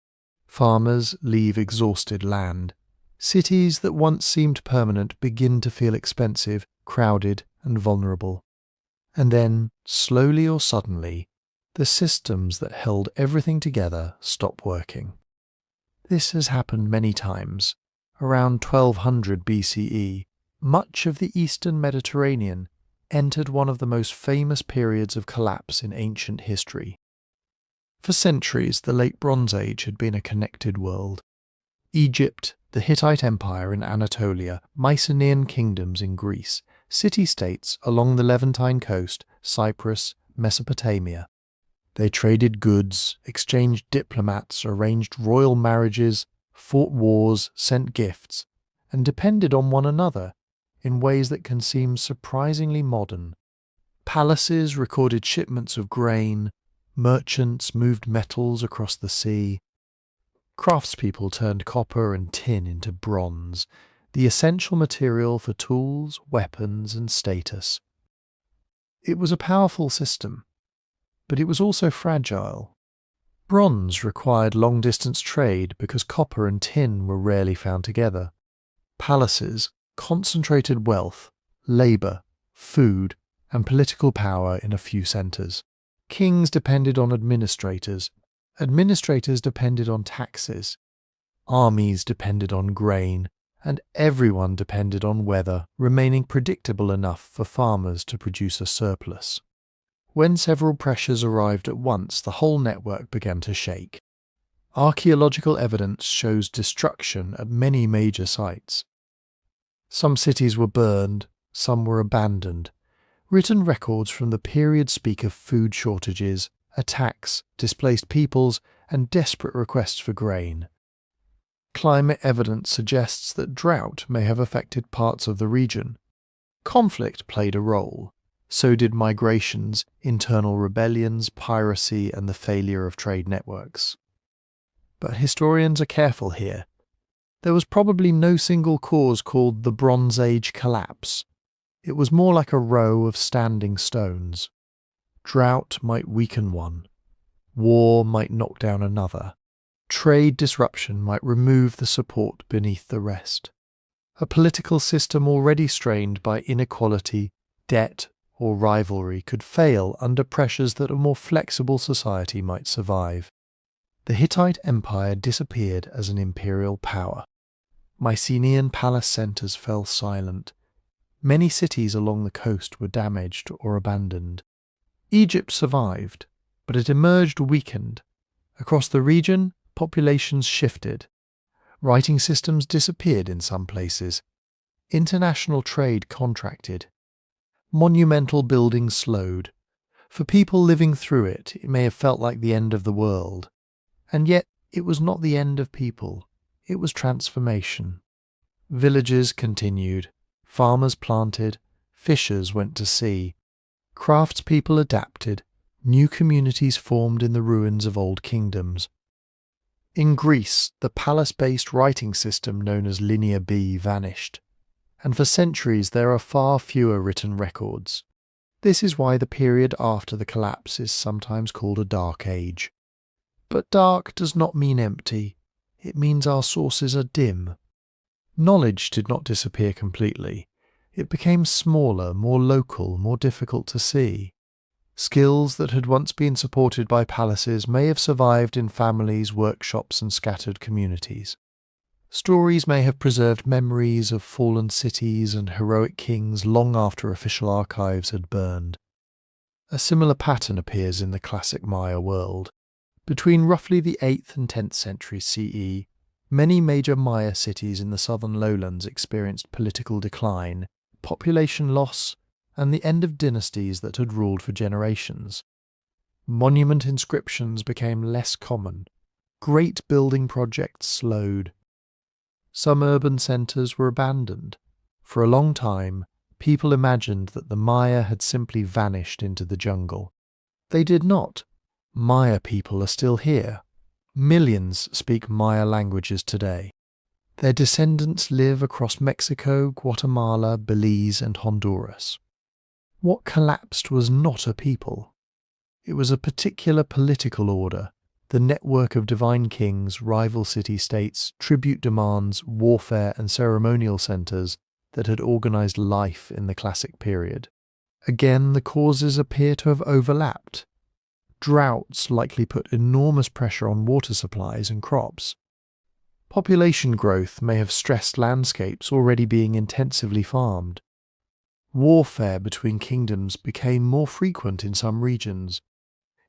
Farmers leave exhausted land. Cities that once seemed permanent begin to feel expensive, crowded, and vulnerable. And then, slowly or suddenly, the systems that held everything together stop working. This has happened many times. Around 1200 BCE, much of the eastern Mediterranean entered one of the most famous periods of collapse in ancient history. For centuries, the Late Bronze Age had been a connected world. Egypt, the Hittite Empire in Anatolia, Mycenaean kingdoms in Greece, city-states along the Levantine coast, Cyprus, Mesopotamia. They traded goods, exchanged diplomats, arranged royal marriages, fought wars, sent gifts, and depended on one another in ways that can seem surprisingly modern. Palaces recorded shipments of grain, merchants moved metals across the sea, craftspeople turned copper and tin into bronze, the essential material for tools, weapons, and status. It was a powerful system, but it was also fragile. Bronze required long-distance trade because copper and tin were rarely found together. Palaces concentrated wealth, labour, food, and political power in a few centres. Kings depended on administrators. Administrators depended on taxes. Armies depended on grain, and everyone depended on weather remaining predictable enough for farmers to produce a surplus. When several pressures arrived at once, the whole network began to shake. Archaeological evidence shows destruction at many major sites. Some cities were burned, some were abandoned. Written records from the period speak of food shortages, attacks, displaced peoples, and desperate requests for grain. Climate evidence suggests that drought may have affected parts of the region. Conflict played a role. So did migrations, internal rebellions, piracy, and the failure of trade networks. But historians are careful here. There was probably no single cause called the Bronze Age collapse. It was more like a row of standing stones. Drought might weaken one. War might knock down another. Trade disruption might remove the support beneath the rest. A political system already strained by inequality, debt, or rivalry could fail under pressures that a more flexible society might survive. The Hittite Empire disappeared as an imperial power. Mycenaean palace centres fell silent. Many cities along the coast were damaged or abandoned. Egypt survived, but it emerged weakened. Across the region, populations shifted. Writing systems disappeared in some places. International trade contracted. Monumental buildings slowed. For people living through it, it may have felt like the end of the world. And yet, it was not the end of people. It was transformation. Villages continued. Farmers planted. Fishers went to sea. Craftspeople adapted. New communities formed in the ruins of old kingdoms. In Greece, the palace-based writing system known as Linear B vanished. And for centuries there are far fewer written records. This is why the period after the collapse is sometimes called a dark age. But dark does not mean empty. It means our sources are dim. Knowledge did not disappear completely. It became smaller, more local, more difficult to see. Skills that had once been supported by palaces may have survived in families, workshops, and scattered communities. Stories may have preserved memories of fallen cities and heroic kings long after official archives had burned. A similar pattern appears in the classic Maya world. Between roughly the 8th and 10th centuries CE, many major Maya cities in the southern lowlands experienced political decline, population loss, and the end of dynasties that had ruled for generations. Monument inscriptions became less common. Great building projects slowed. Some urban centres were abandoned. For a long time, people imagined that the Maya had simply vanished into the jungle. They did not. Maya people are still here. Millions speak Maya languages today. Their descendants live across Mexico, Guatemala, Belize, and Honduras. What collapsed was not a people. It was a particular political order, the network of divine kings, rival city-states, tribute demands, warfare, and ceremonial centres that had organised life in the classic period. Again, the causes appear to have overlapped. Droughts likely put enormous pressure on water supplies and crops. Population growth may have stressed landscapes already being intensively farmed. Warfare between kingdoms became more frequent in some regions.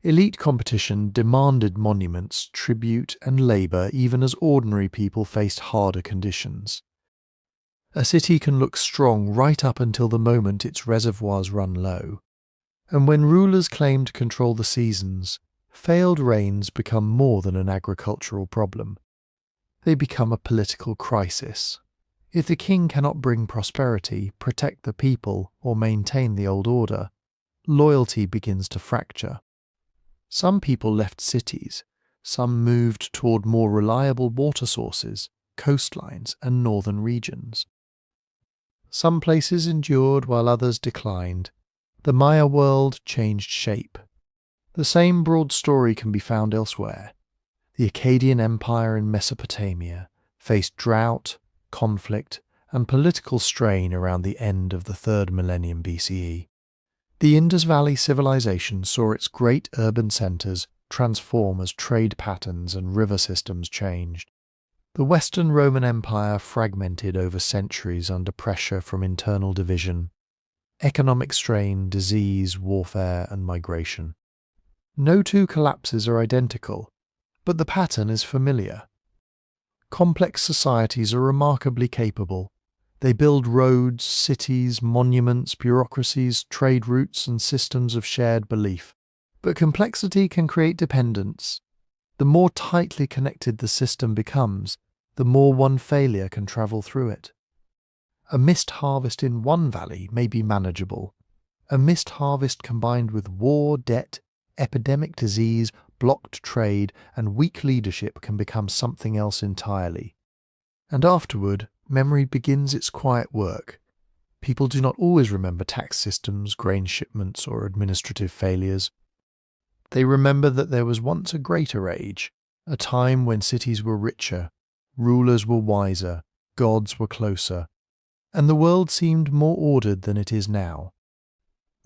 Elite competition demanded monuments, tribute, and labour even as ordinary people faced harder conditions. A city can look strong right up until the moment its reservoirs run low. And when rulers claim to control the seasons, failed rains become more than an agricultural problem. They become a political crisis. If the king cannot bring prosperity, protect the people, or maintain the old order, loyalty begins to fracture. Some people left cities, some moved toward more reliable water sources, coastlines, and northern regions. Some places endured while others declined. The Maya world changed shape. The same broad story can be found elsewhere. The Akkadian Empire in Mesopotamia faced drought, conflict, and political strain around the end of the 3rd millennium BCE. The Indus Valley civilization saw its great urban centers transform as trade patterns and river systems changed. The Western Roman Empire fragmented over centuries under pressure from internal division, economic strain, disease, warfare, and migration. No two collapses are identical, but the pattern is familiar. Complex societies are remarkably capable. They build roads, cities, monuments, bureaucracies, trade routes, and systems of shared belief. But complexity can create dependence. The more tightly connected the system becomes, the more one failure can travel through it. A missed harvest in one valley may be manageable. A missed harvest combined with war, debt, epidemic disease, blocked trade, and weak leadership can become something else entirely. And afterward, memory begins its quiet work. People do not always remember tax systems, grain shipments, or administrative failures. They remember that there was once a greater age, a time when cities were richer, rulers were wiser, gods were closer, and the world seemed more ordered than it is now.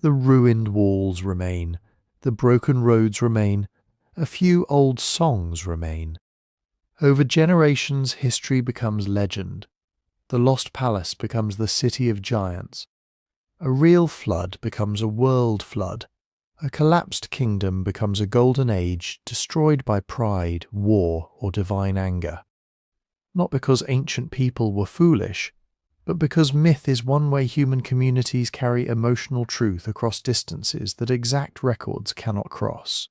The ruined walls remain, the broken roads remain, a few old songs remain. Over generations, history becomes legend. The lost palace becomes the city of giants. A real flood becomes a world flood. A collapsed kingdom becomes a golden age destroyed by pride, war, or divine anger. Not because ancient people were foolish, but because myth is one way human communities carry emotional truth across distances that exact records cannot cross.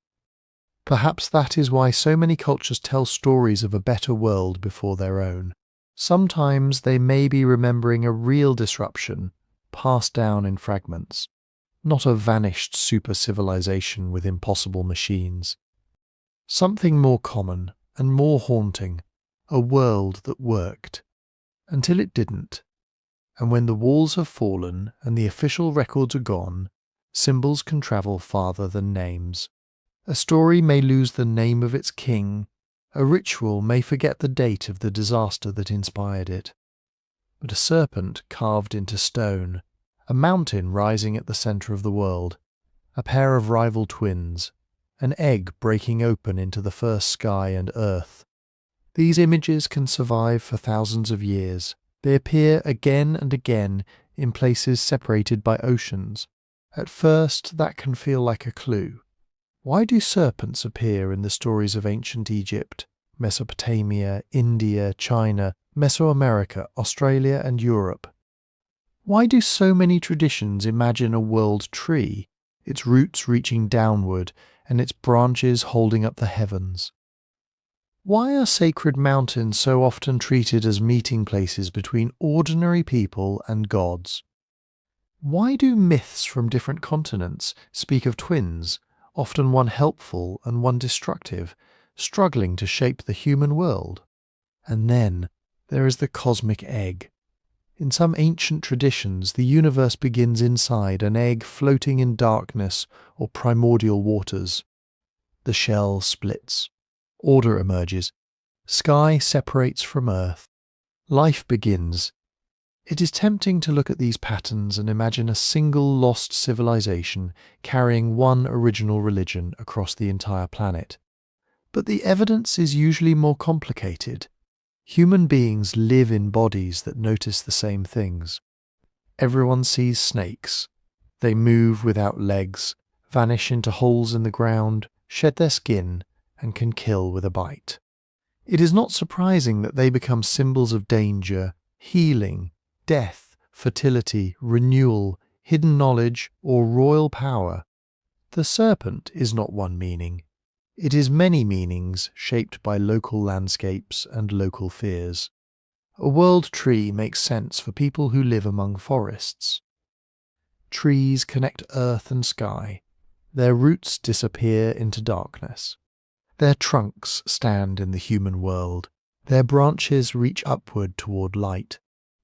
Perhaps that is why so many cultures tell stories of a better world before their own. Sometimes they may be remembering a real disruption, passed down in fragments, not a vanished super-civilization with impossible machines. Something more common and more haunting, a world that worked, until it didn't. And when the walls have fallen and the official records are gone, symbols can travel farther than names. A story may lose the name of its king, a ritual may forget the date of the disaster that inspired it. But a serpent carved into stone, a mountain rising at the centre of the world, a pair of rival twins, an egg breaking open into the first sky and earth. These images can survive for thousands of years. They appear again and again in places separated by oceans. At first, that can feel like a clue. Why do serpents appear in the stories of ancient Egypt, Mesopotamia, India, China, Mesoamerica, Australia, and Europe? Why do so many traditions imagine a world tree, its roots reaching downward and its branches holding up the heavens? Why are sacred mountains so often treated as meeting places between ordinary people and gods? Why do myths from different continents speak of twins, often one helpful and one destructive, struggling to shape the human world? And then there is the cosmic egg. In some ancient traditions, the universe begins inside an egg floating in darkness or primordial waters. The shell splits. Order emerges. Sky separates from earth. Life begins. It is tempting to look at these patterns and imagine a single lost civilization carrying one original religion across the entire planet. But the evidence is usually more complicated. Human beings live in bodies that notice the same things. Everyone sees snakes. They move without legs, vanish into holes in the ground, shed their skin, and can kill with a bite. It is not surprising that they become symbols of danger, healing, death, fertility, renewal, hidden knowledge, or royal power. The serpent is not one meaning. It is many meanings shaped by local landscapes and local fears. A world tree makes sense for people who live among forests. Trees connect earth and sky. Their roots disappear into darkness. Their trunks stand in the human world. Their branches reach upward toward light.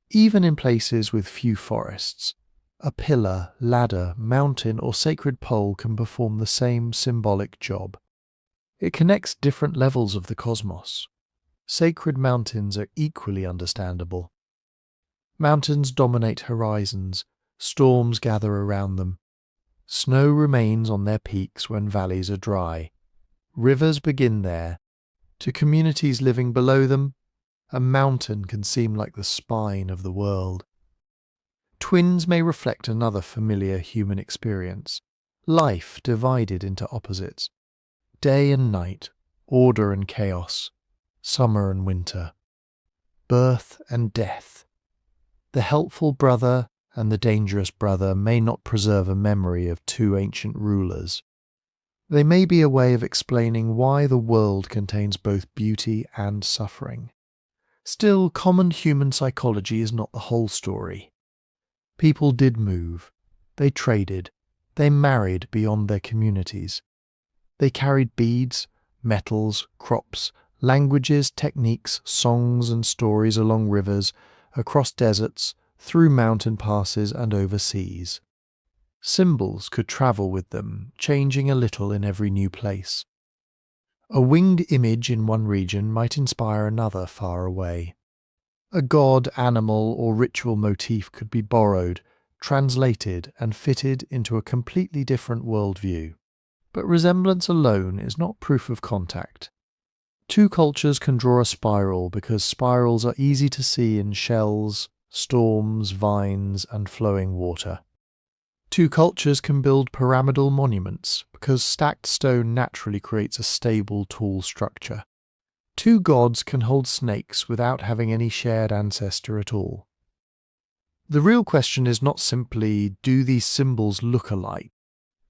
Even in places with few forests, a pillar, ladder, mountain, or sacred pole can perform the same symbolic job. It connects different levels of the cosmos. Sacred mountains are equally understandable. Mountains dominate horizons. Storms gather around them. Snow remains on their peaks when valleys are dry. Rivers begin there. To communities living below them, a mountain can seem like the spine of the world. Twins may reflect another familiar human experience. Life divided into opposites. Day and night, order and chaos, summer and winter, birth and death. The helpful brother and the dangerous brother may not preserve a memory of two ancient rulers. They may be a way of explaining why the world contains both beauty and suffering. Still, common human psychology is not the whole story. People did move. They traded. They married beyond their communities. They carried beads, metals, crops, languages, techniques, songs and stories along rivers, across deserts, through mountain passes and over seas. Symbols could travel with them, changing a little in every new place. A winged image in one region might inspire another far away. A god, animal, or ritual motif could be borrowed, translated, and fitted into a completely different worldview. But resemblance alone is not proof of contact. Two cultures can draw a spiral because spirals are easy to see in shells, storms, vines, and flowing water. Two cultures can build pyramidal monuments because stacked stone naturally creates a stable, tall structure. Two gods can hold snakes without having any shared ancestor at all. The real question is not simply, do these symbols look alike?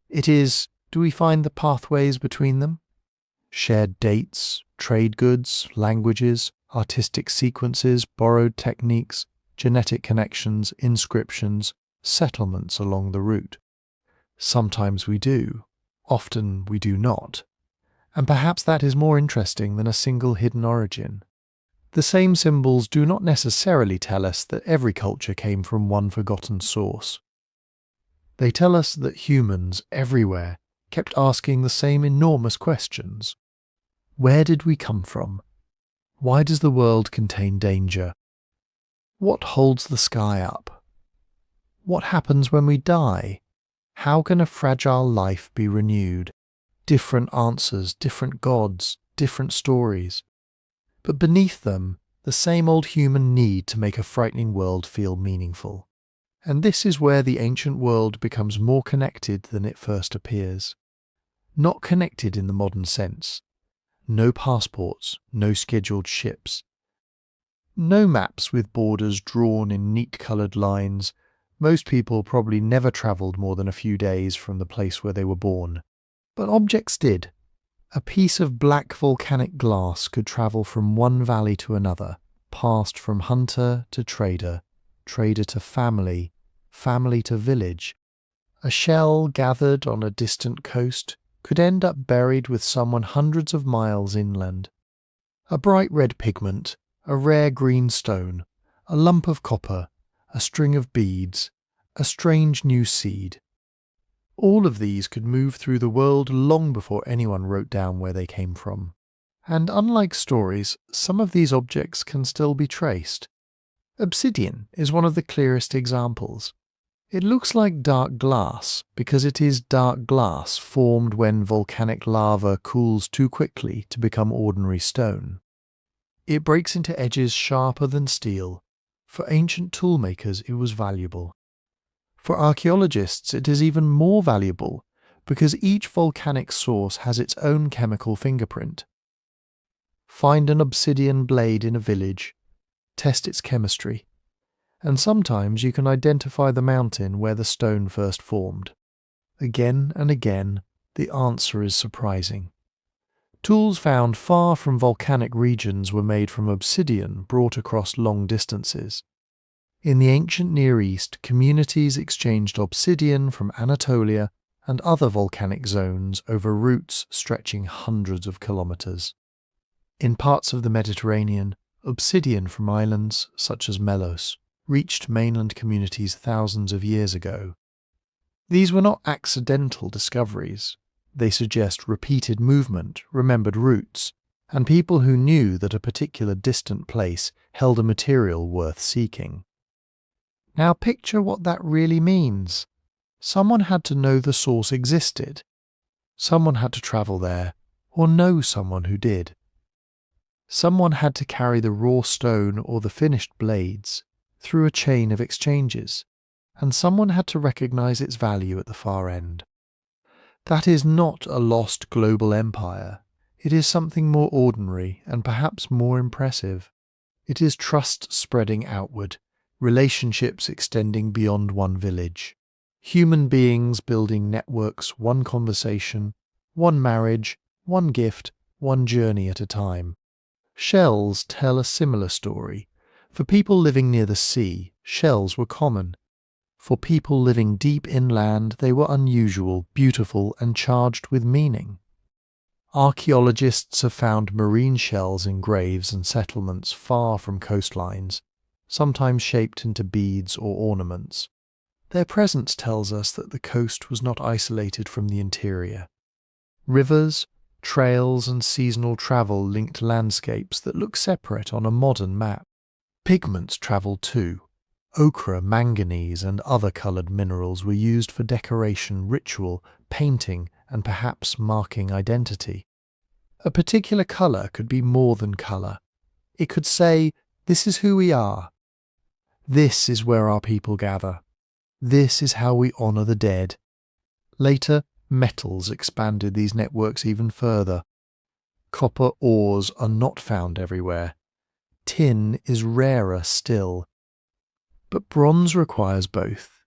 It is, do we find the pathways between them? Shared dates, trade goods, languages, artistic sequences, borrowed techniques, genetic connections, inscriptions, settlements along the route. Sometimes we do, often we do not, and perhaps that is more interesting than a single hidden origin. The same symbols do not necessarily tell us that every culture came from one forgotten source. They tell us that humans everywhere kept asking the same enormous questions. Where did we come from? Why does the world contain danger? What holds the sky up? What happens when we die? How can a fragile life be renewed? Different answers, different gods, different stories. But beneath them, the same old human need to make a frightening world feel meaningful. And this is where the ancient world becomes more connected than it first appears. Not connected in the modern sense. No passports, no scheduled ships. No maps with borders drawn in neat coloured lines. Most people probably never travelled more than a few days from the place where they were born. But objects did. A piece of black volcanic glass could travel from one valley to another, passed from hunter to trader, trader to family, family to village. A shell gathered on a distant coast could end up buried with someone hundreds of miles inland. A bright red pigment, a rare green stone, a lump of copper, a string of beads, a strange new seed. All of these could move through the world long before anyone wrote down where they came from. And unlike stories, some of these objects can still be traced. Obsidian is one of the clearest examples. It looks like dark glass because it is dark glass formed when volcanic lava cools too quickly to become ordinary stone. It breaks into edges sharper than steel. For ancient toolmakers, it was valuable. For archaeologists, it is even more valuable because each volcanic source has its own chemical fingerprint. Find an obsidian blade in a village, test its chemistry, and sometimes you can identify the mountain where the stone first formed. Again and again, the answer is surprising. Tools found far from volcanic regions were made from obsidian brought across long distances. In the ancient Near East, communities exchanged obsidian from Anatolia and other volcanic zones over routes stretching hundreds of kilometers. In parts of the Mediterranean, obsidian from islands such as Melos reached mainland communities thousands of years ago. These were not accidental discoveries. They suggest repeated movement, remembered routes, and people who knew that a particular distant place held a material worth seeking. Now picture what that really means. Someone had to know the source existed. Someone had to travel there, or know someone who did. Someone had to carry the raw stone or the finished blades through a chain of exchanges, and someone had to recognize its value at the far end. That is not a lost global empire. It is something more ordinary and perhaps more impressive. It is trust spreading outward, relationships extending beyond one village. Human beings building networks one conversation, one marriage, one gift, one journey at a time. Shells tell a similar story. For people living near the sea, shells were common. For people living deep inland, they were unusual, beautiful, and charged with meaning. Archaeologists have found marine shells in graves and settlements far from coastlines, sometimes shaped into beads or ornaments. Their presence tells us that the coast was not isolated from the interior. Rivers, trails, and seasonal travel linked landscapes that look separate on a modern map. Pigments travelled too. Ochre, manganese, and other coloured minerals were used for decoration, ritual, painting, and perhaps marking identity. A particular colour could be more than colour. It could say, "This is who we are. This is where our people gather. This is how we honour the dead." Later, metals expanded these networks even further. Copper ores are not found everywhere. Tin is rarer still. But bronze requires both.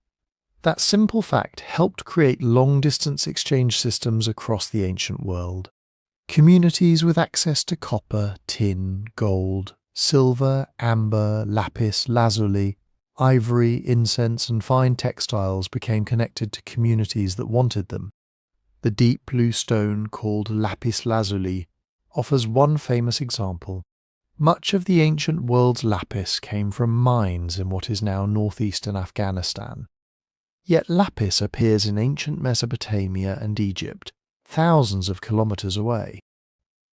That simple fact helped create long-distance exchange systems across the ancient world. Communities with access to copper, tin, gold, silver, amber, lapis lazuli, ivory, incense, and fine textiles became connected to communities that wanted them. The deep blue stone called lapis lazuli offers one famous example. Much of the ancient world's lapis came from mines in what is now northeastern Afghanistan. Yet lapis appears in ancient Mesopotamia and Egypt, thousands of kilometers away.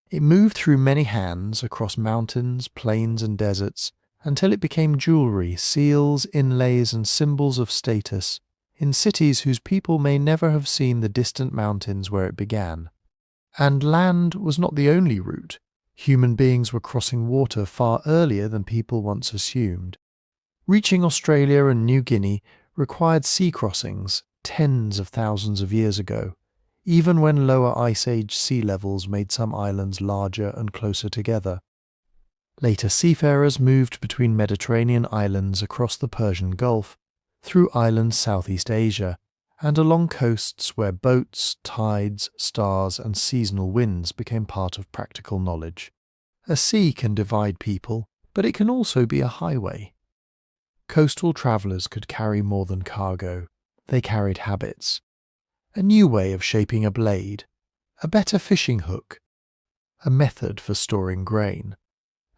It moved through many hands across mountains, plains, and deserts until it became jewelry, seals, inlays, and symbols of status in cities whose people may never have seen the distant mountains where it began. And land was not the only route. Human beings were crossing water far earlier than people once assumed. Reaching Australia and New Guinea required sea crossings tens of thousands of years ago, even when lower Ice Age sea levels made some islands larger and closer together. Later seafarers moved between Mediterranean islands across the Persian Gulf, through islands Southeast Asia, and along coasts where boats, tides, stars, and seasonal winds became part of practical knowledge. A sea can divide people, but it can also be a highway. Coastal travellers could carry more than cargo. They carried habits. A new way of shaping a blade, a better fishing hook, a method for storing grain,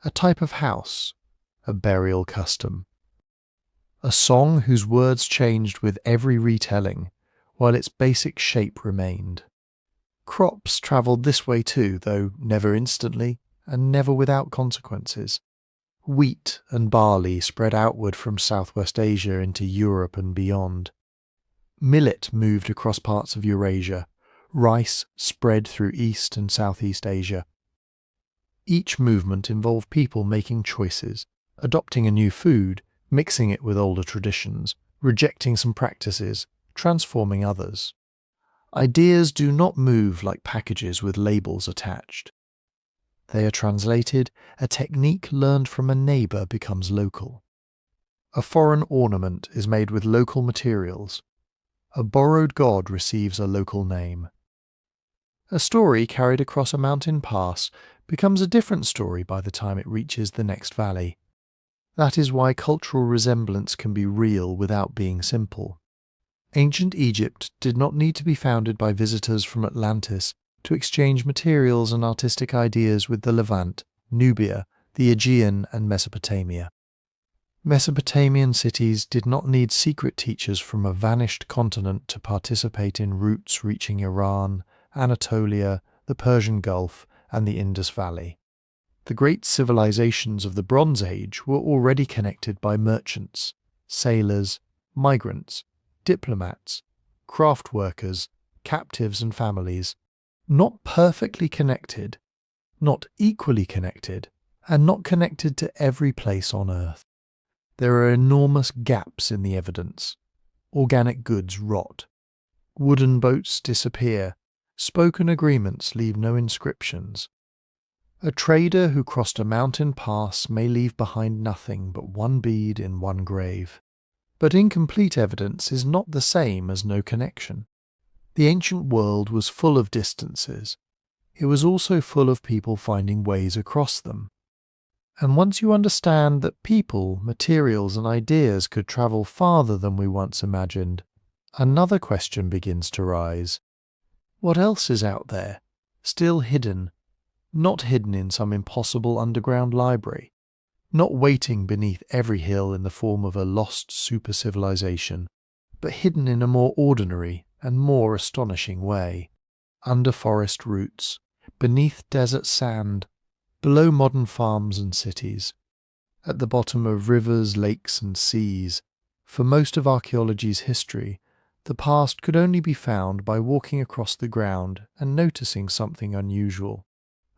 a type of house, a burial custom. A song whose words changed with every retelling, while its basic shape remained. Crops travelled this way too, though never instantly and never without consequences. Wheat and barley spread outward from Southwest Asia into Europe and beyond. Millet moved across parts of Eurasia. Rice spread through East and Southeast Asia. Each movement involved people making choices, adopting a new food, mixing it with older traditions, rejecting some practices, transforming others. Ideas do not move like packages with labels attached. They are translated, a technique learned from a neighbour becomes local. A foreign ornament is made with local materials. A borrowed god receives a local name. A story carried across a mountain pass becomes a different story by the time it reaches the next valley. That is why cultural resemblance can be real without being simple. Ancient Egypt did not need to be founded by visitors from Atlantis to exchange materials and artistic ideas with the Levant, Nubia, the Aegean and Mesopotamia. Mesopotamian cities did not need secret teachers from a vanished continent to participate in routes reaching Iran, Anatolia, the Persian Gulf, and the Indus Valley. The great civilizations of the Bronze Age were already connected by merchants, sailors, migrants, diplomats, craft workers, captives and families, not perfectly connected, not equally connected, and not connected to every place on Earth. There are enormous gaps in the evidence. Organic goods rot. Wooden boats disappear. Spoken agreements leave no inscriptions. A trader who crossed a mountain pass may leave behind nothing but one bead in one grave. But incomplete evidence is not the same as no connection. The ancient world was full of distances. It was also full of people finding ways across them. And once you understand that people, materials and ideas could travel farther than we once imagined, another question begins to rise. What else is out there, still hidden, not hidden in some impossible underground library, not waiting beneath every hill in the form of a lost super-civilization, but hidden in a more ordinary and more astonishing way, under forest roots, beneath desert sand, below modern farms and cities, at the bottom of rivers, lakes and seas. For most of archaeology's history, the past could only be found by walking across the ground and noticing something unusual.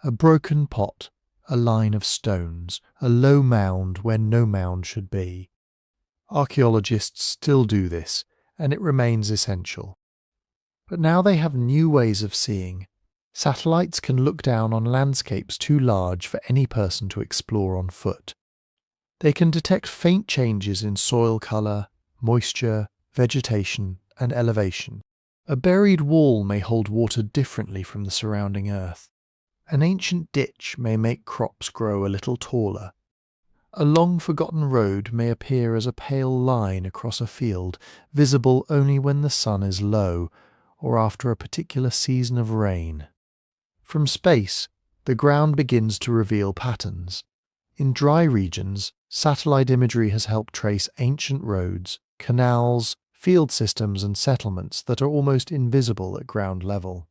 A broken pot, a line of stones, a low mound where no mound should be. Archaeologists still do this, and it remains essential. But now they have new ways of seeing. Satellites can look down on landscapes too large for any person to explore on foot. They can detect faint changes in soil colour, moisture, vegetation, and elevation. A buried wall may hold water differently from the surrounding earth. An ancient ditch may make crops grow a little taller. A long-forgotten road may appear as a pale line across a field, visible only when the sun is low, or after a particular season of rain. From space, the ground begins to reveal patterns. In dry regions, satellite imagery has helped trace ancient roads, canals, field systems and settlements that are almost invisible at ground level.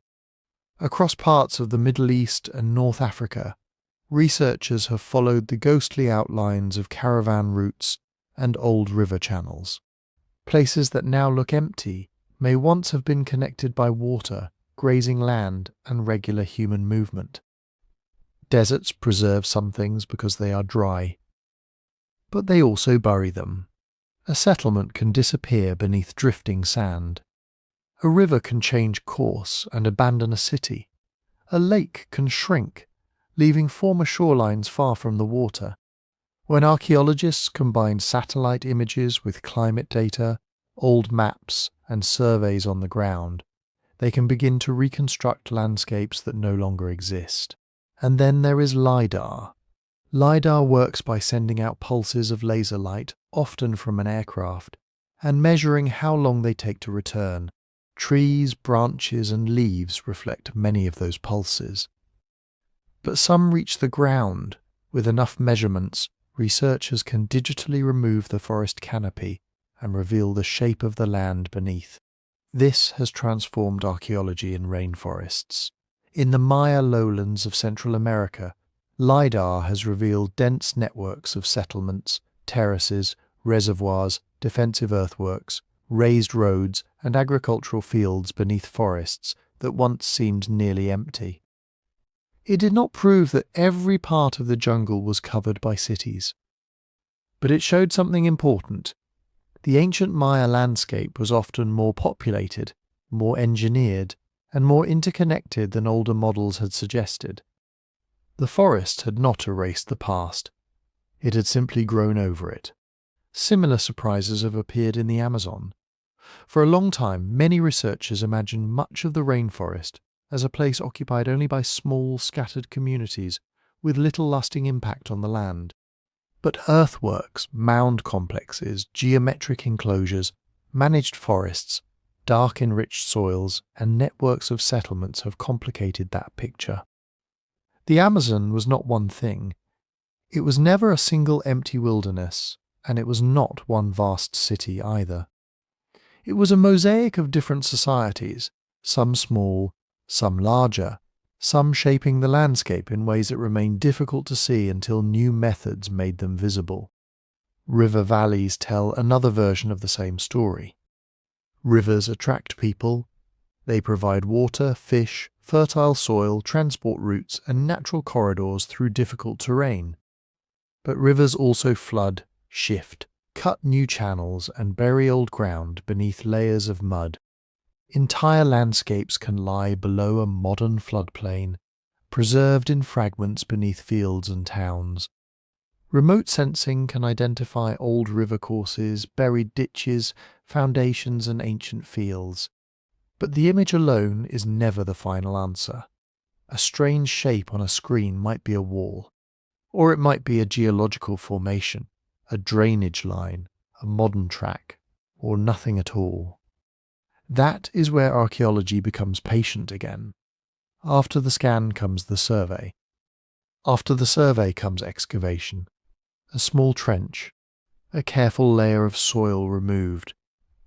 Across parts of the Middle East and North Africa, researchers have followed the ghostly outlines of caravan routes and old river channels. Places that now look empty may once have been connected by water, grazing land and regular human movement. Deserts preserve some things because they are dry, but they also bury them. A settlement can disappear beneath drifting sand. A river can change course and abandon a city. A lake can shrink, leaving former shorelines far from the water. When archaeologists combine satellite images with climate data, old maps and surveys on the ground, they can begin to reconstruct landscapes that no longer exist. And then there is LiDAR. LiDAR works by sending out pulses of laser light, often from an aircraft, and measuring how long they take to return. Trees, branches and leaves reflect many of those pulses. But some reach the ground. With enough measurements, researchers can digitally remove the forest canopy and reveal the shape of the land beneath. This has transformed archaeology in rainforests. In the Maya lowlands of Central America, LiDAR has revealed dense networks of settlements, terraces, reservoirs, defensive earthworks, raised roads and agricultural fields beneath forests that once seemed nearly empty. It did not prove that every part of the jungle was covered by cities. But it showed something important. The ancient Maya landscape was often more populated, more engineered, and more interconnected than older models had suggested. The forest had not erased the past. It had simply grown over it. Similar surprises have appeared in the Amazon. For a long time, many researchers imagined much of the rainforest as a place occupied only by small, scattered communities with little lasting impact on the land. But earthworks, mound complexes, geometric enclosures, managed forests, dark enriched soils, and networks of settlements have complicated that picture. The Amazon was not one thing. It was never a single empty wilderness, and it was not one vast city either. It was a mosaic of different societies, some small, some larger, some shaping the landscape in ways that remained difficult to see until new methods made them visible. River valleys tell another version of the same story. Rivers attract people. They provide water, fish, fertile soil, transport routes, and natural corridors through difficult terrain. But rivers also flood, shift, cut new channels, and bury old ground beneath layers of mud. Entire landscapes can lie below a modern floodplain, preserved in fragments beneath fields and towns. Remote sensing can identify old river courses, buried ditches, foundations, and ancient fields. But the image alone is never the final answer. A strange shape on a screen might be a wall, or it might be a geological formation, a drainage line, a modern track, or nothing at all. That is where archaeology becomes patient again. After the scan comes the survey. After the survey comes excavation. A small trench, a careful layer of soil removed,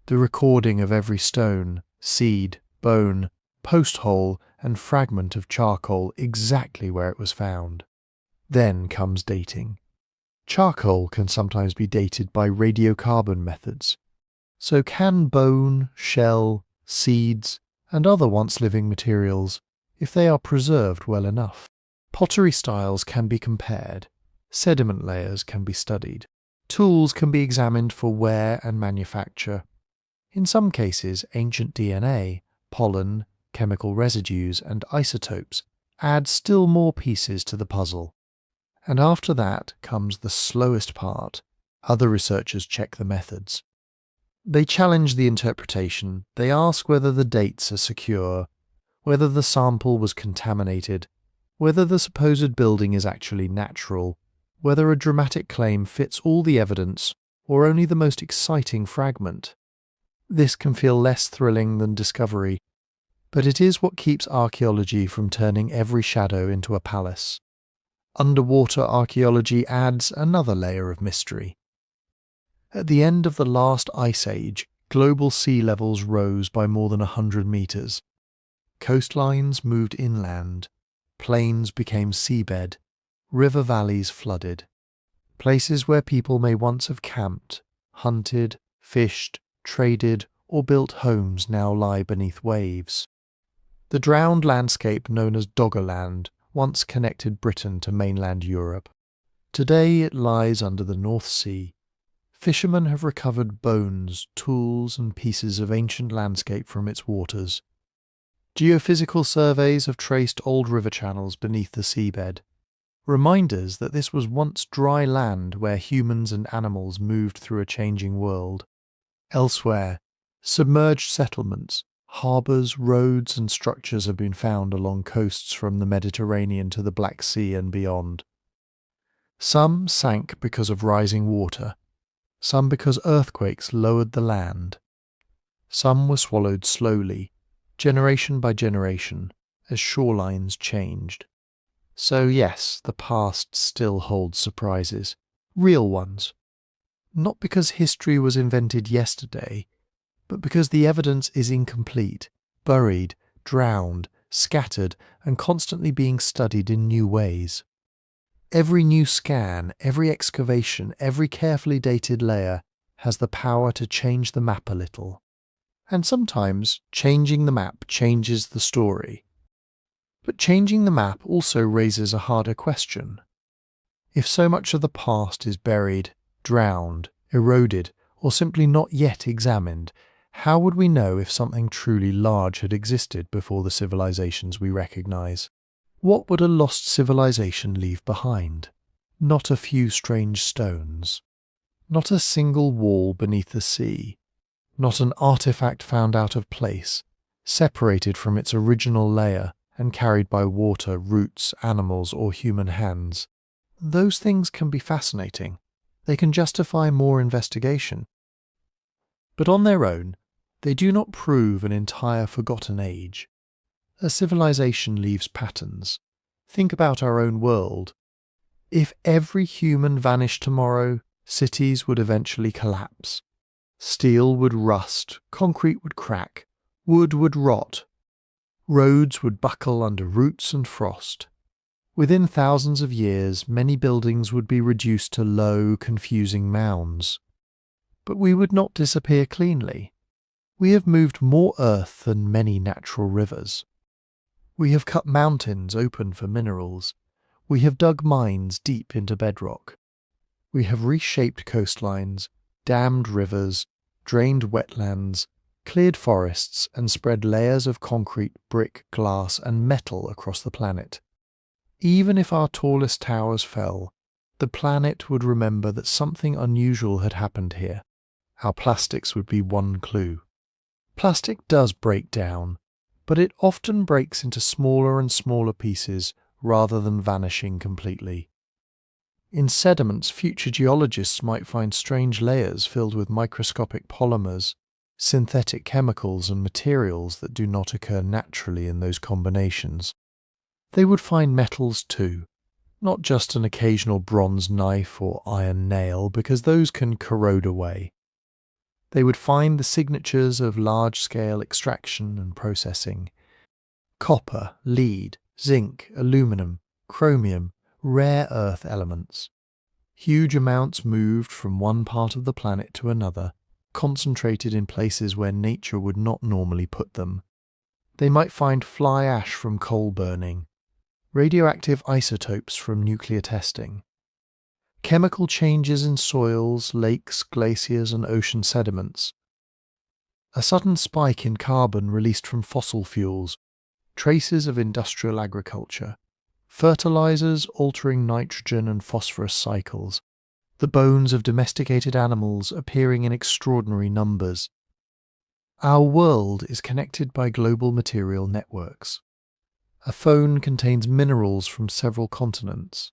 the recording of every stone, seed, bone, post hole, and fragment of charcoal exactly where it was found. Then comes dating. Charcoal can sometimes be dated by radiocarbon methods. So can bone, shell, seeds, and other once-living materials, if they are preserved well enough. Pottery styles can be compared. Sediment layers can be studied. Tools can be examined for wear and manufacture. In some cases, ancient DNA, pollen, chemical residues, and isotopes add still more pieces to the puzzle. And after that comes the slowest part. Other researchers check the methods. They challenge the interpretation. They ask whether the dates are secure, whether the sample was contaminated, whether the supposed building is actually natural, whether a dramatic claim fits all the evidence or only the most exciting fragment. This can feel less thrilling than discovery, but it is what keeps archaeology from turning every shadow into a palace. Underwater archaeology adds another layer of mystery. At the end of the last ice age, global sea levels rose by more than 100 meters. Coastlines moved inland, plains became seabed, river valleys flooded. Places where people may once have camped, hunted, fished, traded, or built homes now lie beneath waves. The drowned landscape known as Doggerland once connected Britain to mainland Europe. Today it lies under the North Sea. Fishermen have recovered bones, tools, and pieces of ancient landscape from its waters. Geophysical surveys have traced old river channels beneath the seabed, reminders that this was once dry land where humans and animals moved through a changing world. Elsewhere, submerged settlements, harbours, roads, and structures have been found along coasts from the Mediterranean to the Black Sea and beyond. Some sank because of rising water, some because earthquakes lowered the land. Some were swallowed slowly, generation by generation, as shorelines changed. So yes, the past still holds surprises, real ones. Not because history was invented yesterday, but because the evidence is incomplete, buried, drowned, scattered, and constantly being studied in new ways. Every new scan, every excavation, every carefully dated layer has the power to change the map a little. And sometimes changing the map changes the story. But changing the map also raises a harder question. If so much of the past is buried, drowned, eroded, or simply not yet examined, how would we know if something truly large had existed before the civilizations we recognize? What would a lost civilization leave behind? Not a few strange stones. Not a single wall beneath the sea. Not an artifact found out of place, separated from its original layer and carried by water, roots, animals, or human hands. Those things can be fascinating. They can justify more investigation. But on their own, they do not prove an entire forgotten age. A civilization leaves patterns. Think about our own world. If every human vanished tomorrow, cities would eventually collapse. Steel would rust, concrete would crack, wood would rot. Roads would buckle under roots and frost. Within thousands of years, many buildings would be reduced to low, confusing mounds. But we would not disappear cleanly. We have moved more earth than many natural rivers. We have cut mountains open for minerals. We have dug mines deep into bedrock. We have reshaped coastlines, dammed rivers, drained wetlands, cleared forests, and spread layers of concrete, brick, glass, and metal across the planet. Even if our tallest towers fell, the planet would remember that something unusual had happened here. Our plastics would be one clue. Plastic does break down, but it often breaks into smaller and smaller pieces rather than vanishing completely. In sediments, future geologists might find strange layers filled with microscopic polymers, synthetic chemicals and materials that do not occur naturally in those combinations. They would find metals too, not just an occasional bronze knife or iron nail, because those can corrode away. They would find the signatures of large-scale extraction and processing. Copper, lead, zinc, aluminum, chromium, rare earth elements. Huge amounts moved from one part of the planet to another, concentrated in places where nature would not normally put them. They might find fly ash from coal burning, radioactive isotopes from nuclear testing, chemical changes in soils, lakes, glaciers, and ocean sediments, a sudden spike in carbon released from fossil fuels, traces of industrial agriculture, fertilizers altering nitrogen and phosphorus cycles, the bones of domesticated animals appearing in extraordinary numbers. Our world is connected by global material networks. A phone contains minerals from several continents.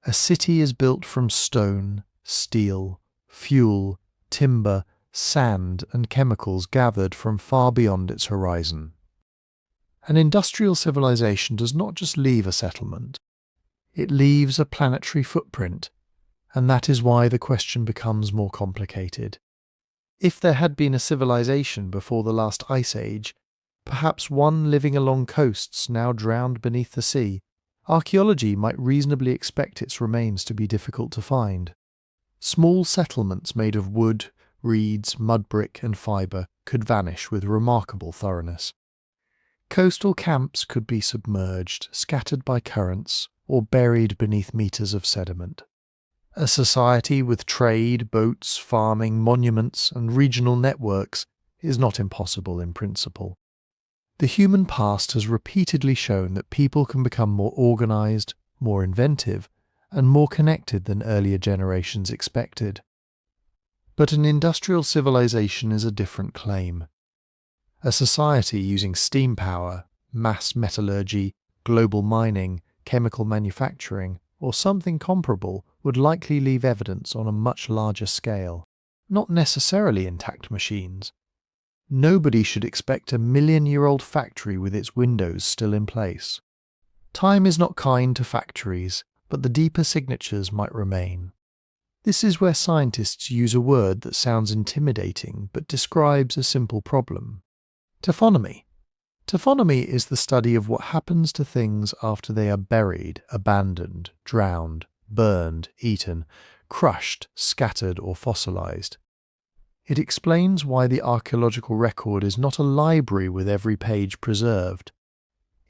A city is built from stone, steel, fuel, timber, sand, and chemicals gathered from far beyond its horizon. An industrial civilization does not just leave a settlement. It leaves a planetary footprint, and that is why the question becomes more complicated. If there had been a civilization before the last ice age, perhaps one living along coasts now drowned beneath the sea, archaeology might reasonably expect its remains to be difficult to find. Small settlements made of wood, reeds, mud brick, and fibre could vanish with remarkable thoroughness. Coastal camps could be submerged, scattered by currents, or buried beneath meters of sediment. A society with trade, boats, farming, monuments, and regional networks is not impossible in principle. The human past has repeatedly shown that people can become more organized, more inventive, and more connected than earlier generations expected. But an industrial civilization is a different claim. A society using steam power, mass metallurgy, global mining, chemical manufacturing, or something comparable would likely leave evidence on a much larger scale, not necessarily intact machines. Nobody should expect a million-year-old factory with its windows still in place. Time is not kind to factories, but the deeper signatures might remain. This is where scientists use a word that sounds intimidating but describes a simple problem. Taphonomy. Taphonomy is the study of what happens to things after they are buried, abandoned, drowned, burned, eaten, crushed, scattered, or fossilized. It explains why the archaeological record is not a library with every page preserved.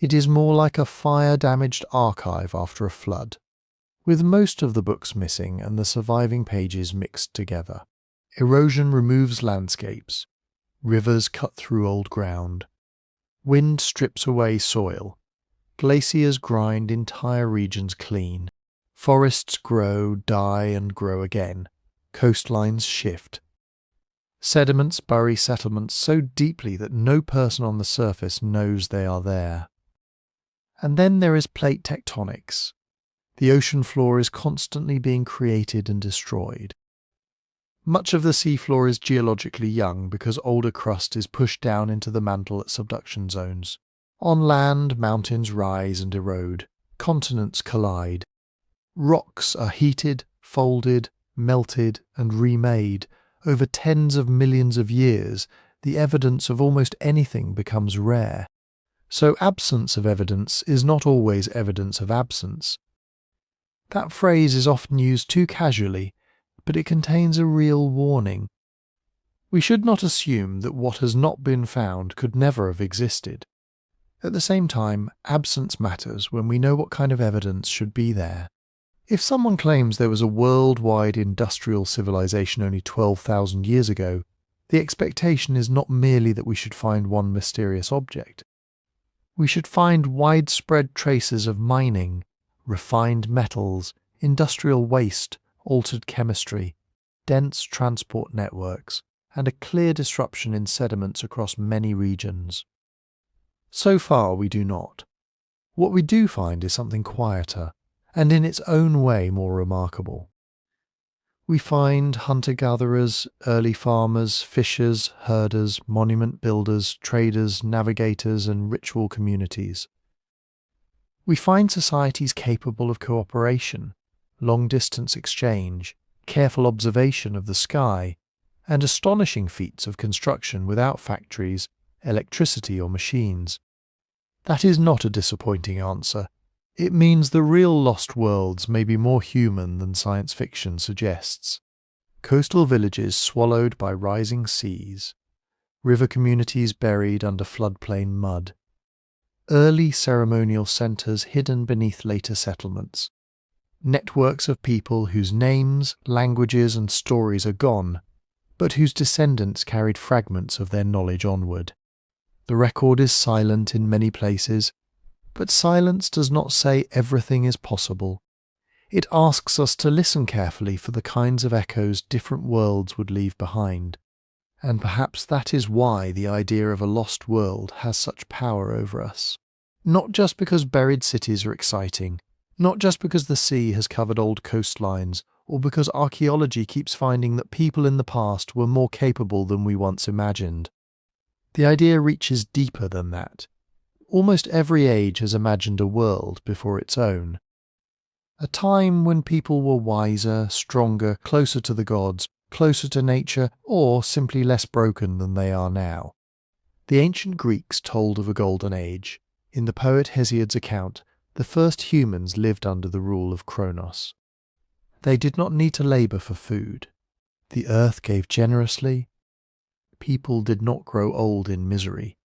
It is more like a fire-damaged archive after a flood, with most of the books missing and the surviving pages mixed together. Erosion removes landscapes. Rivers cut through old ground. Wind strips away soil. Glaciers grind entire regions clean. Forests grow, die, and grow again. Coastlines shift. Sediments bury settlements so deeply that no person on the surface knows they are there. And then there is plate tectonics. The ocean floor is constantly being created and destroyed. Much of the seafloor is geologically young because older crust is pushed down into the mantle at subduction zones. On land, mountains rise and erode. Continents collide. Rocks are heated, folded, melted, and remade. Over tens of millions of years, the evidence of almost anything becomes rare. So absence of evidence is not always evidence of absence. That phrase is often used too casually, but it contains a real warning. We should not assume that what has not been found could never have existed. At the same time, absence matters when we know what kind of evidence should be there. If someone claims there was a worldwide industrial civilization only 12,000 years ago, the expectation is not merely that we should find one mysterious object. We should find widespread traces of mining, refined metals, industrial waste, altered chemistry, dense transport networks, and a clear disruption in sediments across many regions. So far we do not. What we do find is something quieter, and in its own way more remarkable. We find hunter-gatherers, early farmers, fishers, herders, monument builders, traders, navigators, and ritual communities. We find societies capable of cooperation, long-distance exchange, careful observation of the sky, and astonishing feats of construction without factories, electricity, or machines. That is not a disappointing answer. It means the real lost worlds may be more human than science fiction suggests. Coastal villages swallowed by rising seas, river communities buried under floodplain mud, early ceremonial centres hidden beneath later settlements, networks of people whose names, languages and stories are gone, but whose descendants carried fragments of their knowledge onward. The record is silent in many places, but silence does not say everything is possible. It asks us to listen carefully for the kinds of echoes different worlds would leave behind. And perhaps that is why the idea of a lost world has such power over us. Not just because buried cities are exciting, not just because the sea has covered old coastlines, or because archaeology keeps finding that people in the past were more capable than we once imagined. The idea reaches deeper than that. Almost every age has imagined a world before its own. A time when people were wiser, stronger, closer to the gods, closer to nature, or simply less broken than they are now. The ancient Greeks told of a golden age. In the poet Hesiod's account, the first humans lived under the rule of Kronos. They did not need to labour for food. The earth gave generously. People did not grow old in misery.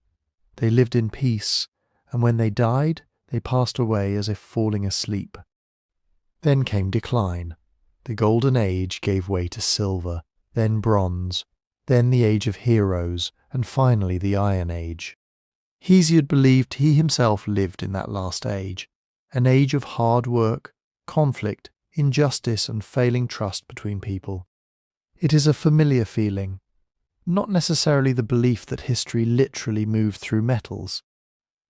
They lived in peace, and when they died, they passed away as if falling asleep. Then came decline. The golden age gave way to silver, then bronze, then the age of heroes, and finally the Iron Age. Hesiod believed he himself lived in that last age, an age of hard work, conflict, injustice, and failing trust between people. It is a familiar feeling, not necessarily the belief that history literally moved through metals,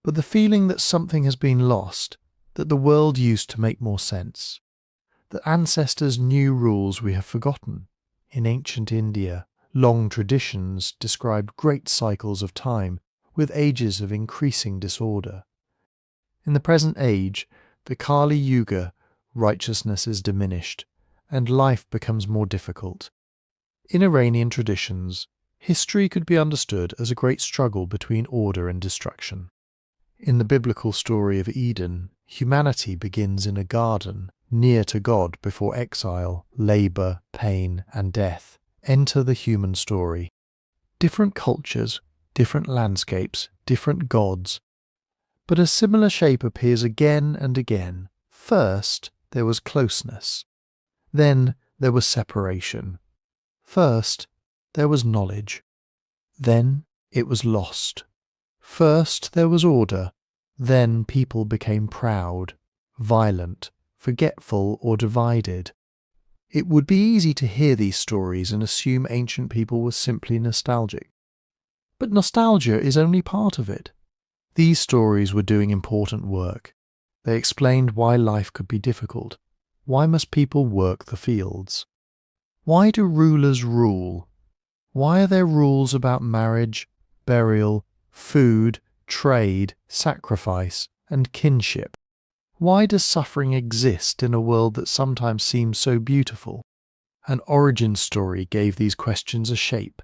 but the feeling that something has been lost, that the world used to make more sense, that ancestors knew rules we have forgotten. In ancient India, long traditions described great cycles of time, with ages of increasing disorder. In the present age, the Kali Yuga, righteousness is diminished, and life becomes more difficult. In Iranian traditions, history could be understood as a great struggle between order and destruction. In the biblical story of Eden, humanity begins in a garden, near to God before exile, labour, pain, and death enter the human story. Different cultures, different landscapes, different gods, But a similar shape appears again and again. First, there was closeness. Then there was separation. First, there was knowledge. Then it was lost. First, there was order. Then people became proud, violent, forgetful, or divided. It would be easy to hear these stories and assume ancient people were simply nostalgic. But nostalgia is only part of it. These stories were doing important work. They explained why life could be difficult. Why must people work the fields? Why do rulers rule? Why are there rules about marriage, burial, food, trade, sacrifice, and kinship? Why does suffering exist in a world that sometimes seems so beautiful? An origin story gave these questions a shape.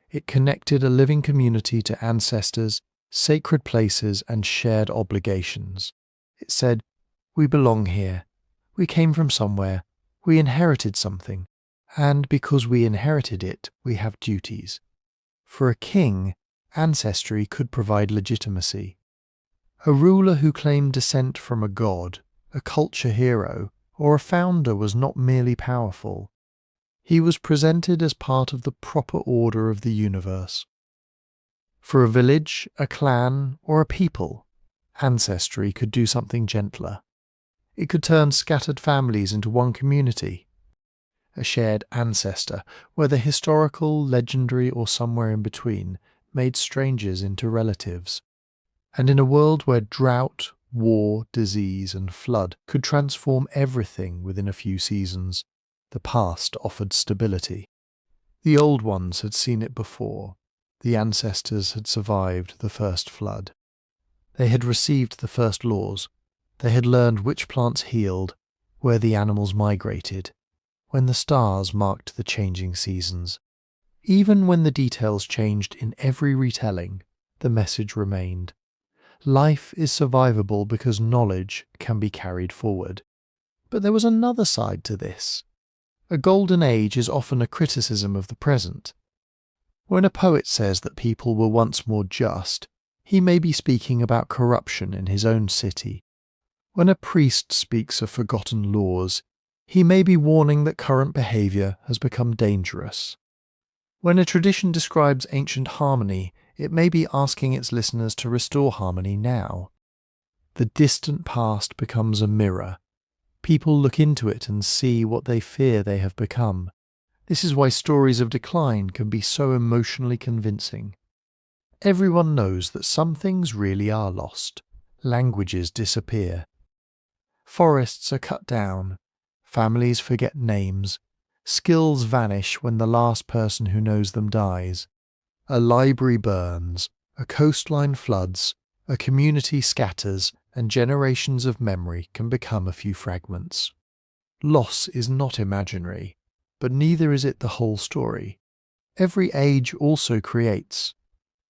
It connected a living community to ancestors, sacred places, and shared obligations. It said, "We belong here. We came from somewhere. We inherited something. And because we inherited it, we have duties." For a king, ancestry could provide legitimacy. A ruler who claimed descent from a god, a culture hero, or a founder was not merely powerful. He was presented as part of the proper order of the universe. For a village, a clan, or a people, ancestry could do something gentler. It could turn scattered families into one community. A shared ancestor, whether historical, legendary, or somewhere in between, made strangers into relatives. And in a world where drought, war, disease, and flood could transform everything within a few seasons, the past offered stability. The old ones had seen it before. The ancestors had survived the first flood. They had received the first laws. They had learned which plants healed, where the animals migrated, when the stars marked the changing seasons. Even when the details changed in every retelling, the message remained. Life is survivable because knowledge can be carried forward. But there was another side to this. A golden age is often a criticism of the present. When a poet says that people were once more just, he may be speaking about corruption in his own city. When a priest speaks of forgotten laws, he may be warning that current behaviour has become dangerous. When a tradition describes ancient harmony, it may be asking its listeners to restore harmony now. The distant past becomes a mirror. People look into it and see what they fear they have become. This is why stories of decline can be so emotionally convincing. Everyone knows that some things really are lost. Languages disappear. Forests are cut down. Families forget names. Skills vanish when the last person who knows them dies. A library burns. A coastline floods. A community scatters, and generations of memory can become a few fragments. Loss is not imaginary, but neither is it the whole story. Every age also creates.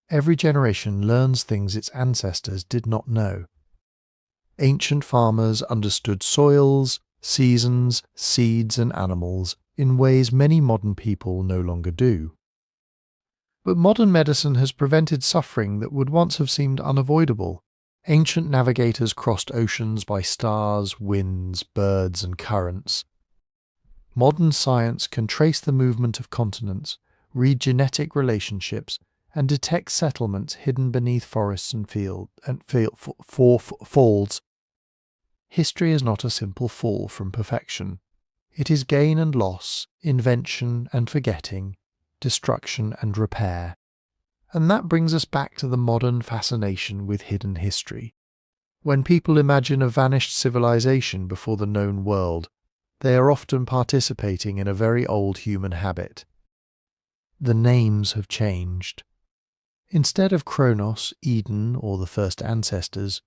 Every generation learns things its ancestors did not know. Ancient farmers understood soils, seasons, seeds, and animals in ways many modern people no longer do. But modern medicine has prevented suffering that would once have seemed unavoidable. Ancient navigators crossed oceans by stars, winds, birds, and currents. Modern science can trace the movement of continents, read genetic relationships, and detect settlements hidden beneath forests and falls. History is not a simple fall from perfection. It is gain and loss, invention and forgetting, destruction and repair. And that brings us back to the modern fascination with hidden history. When people imagine a vanished civilization before the known world, they are often participating in a very old human habit. The names have changed. Instead of Kronos, Eden, or the first ancestors,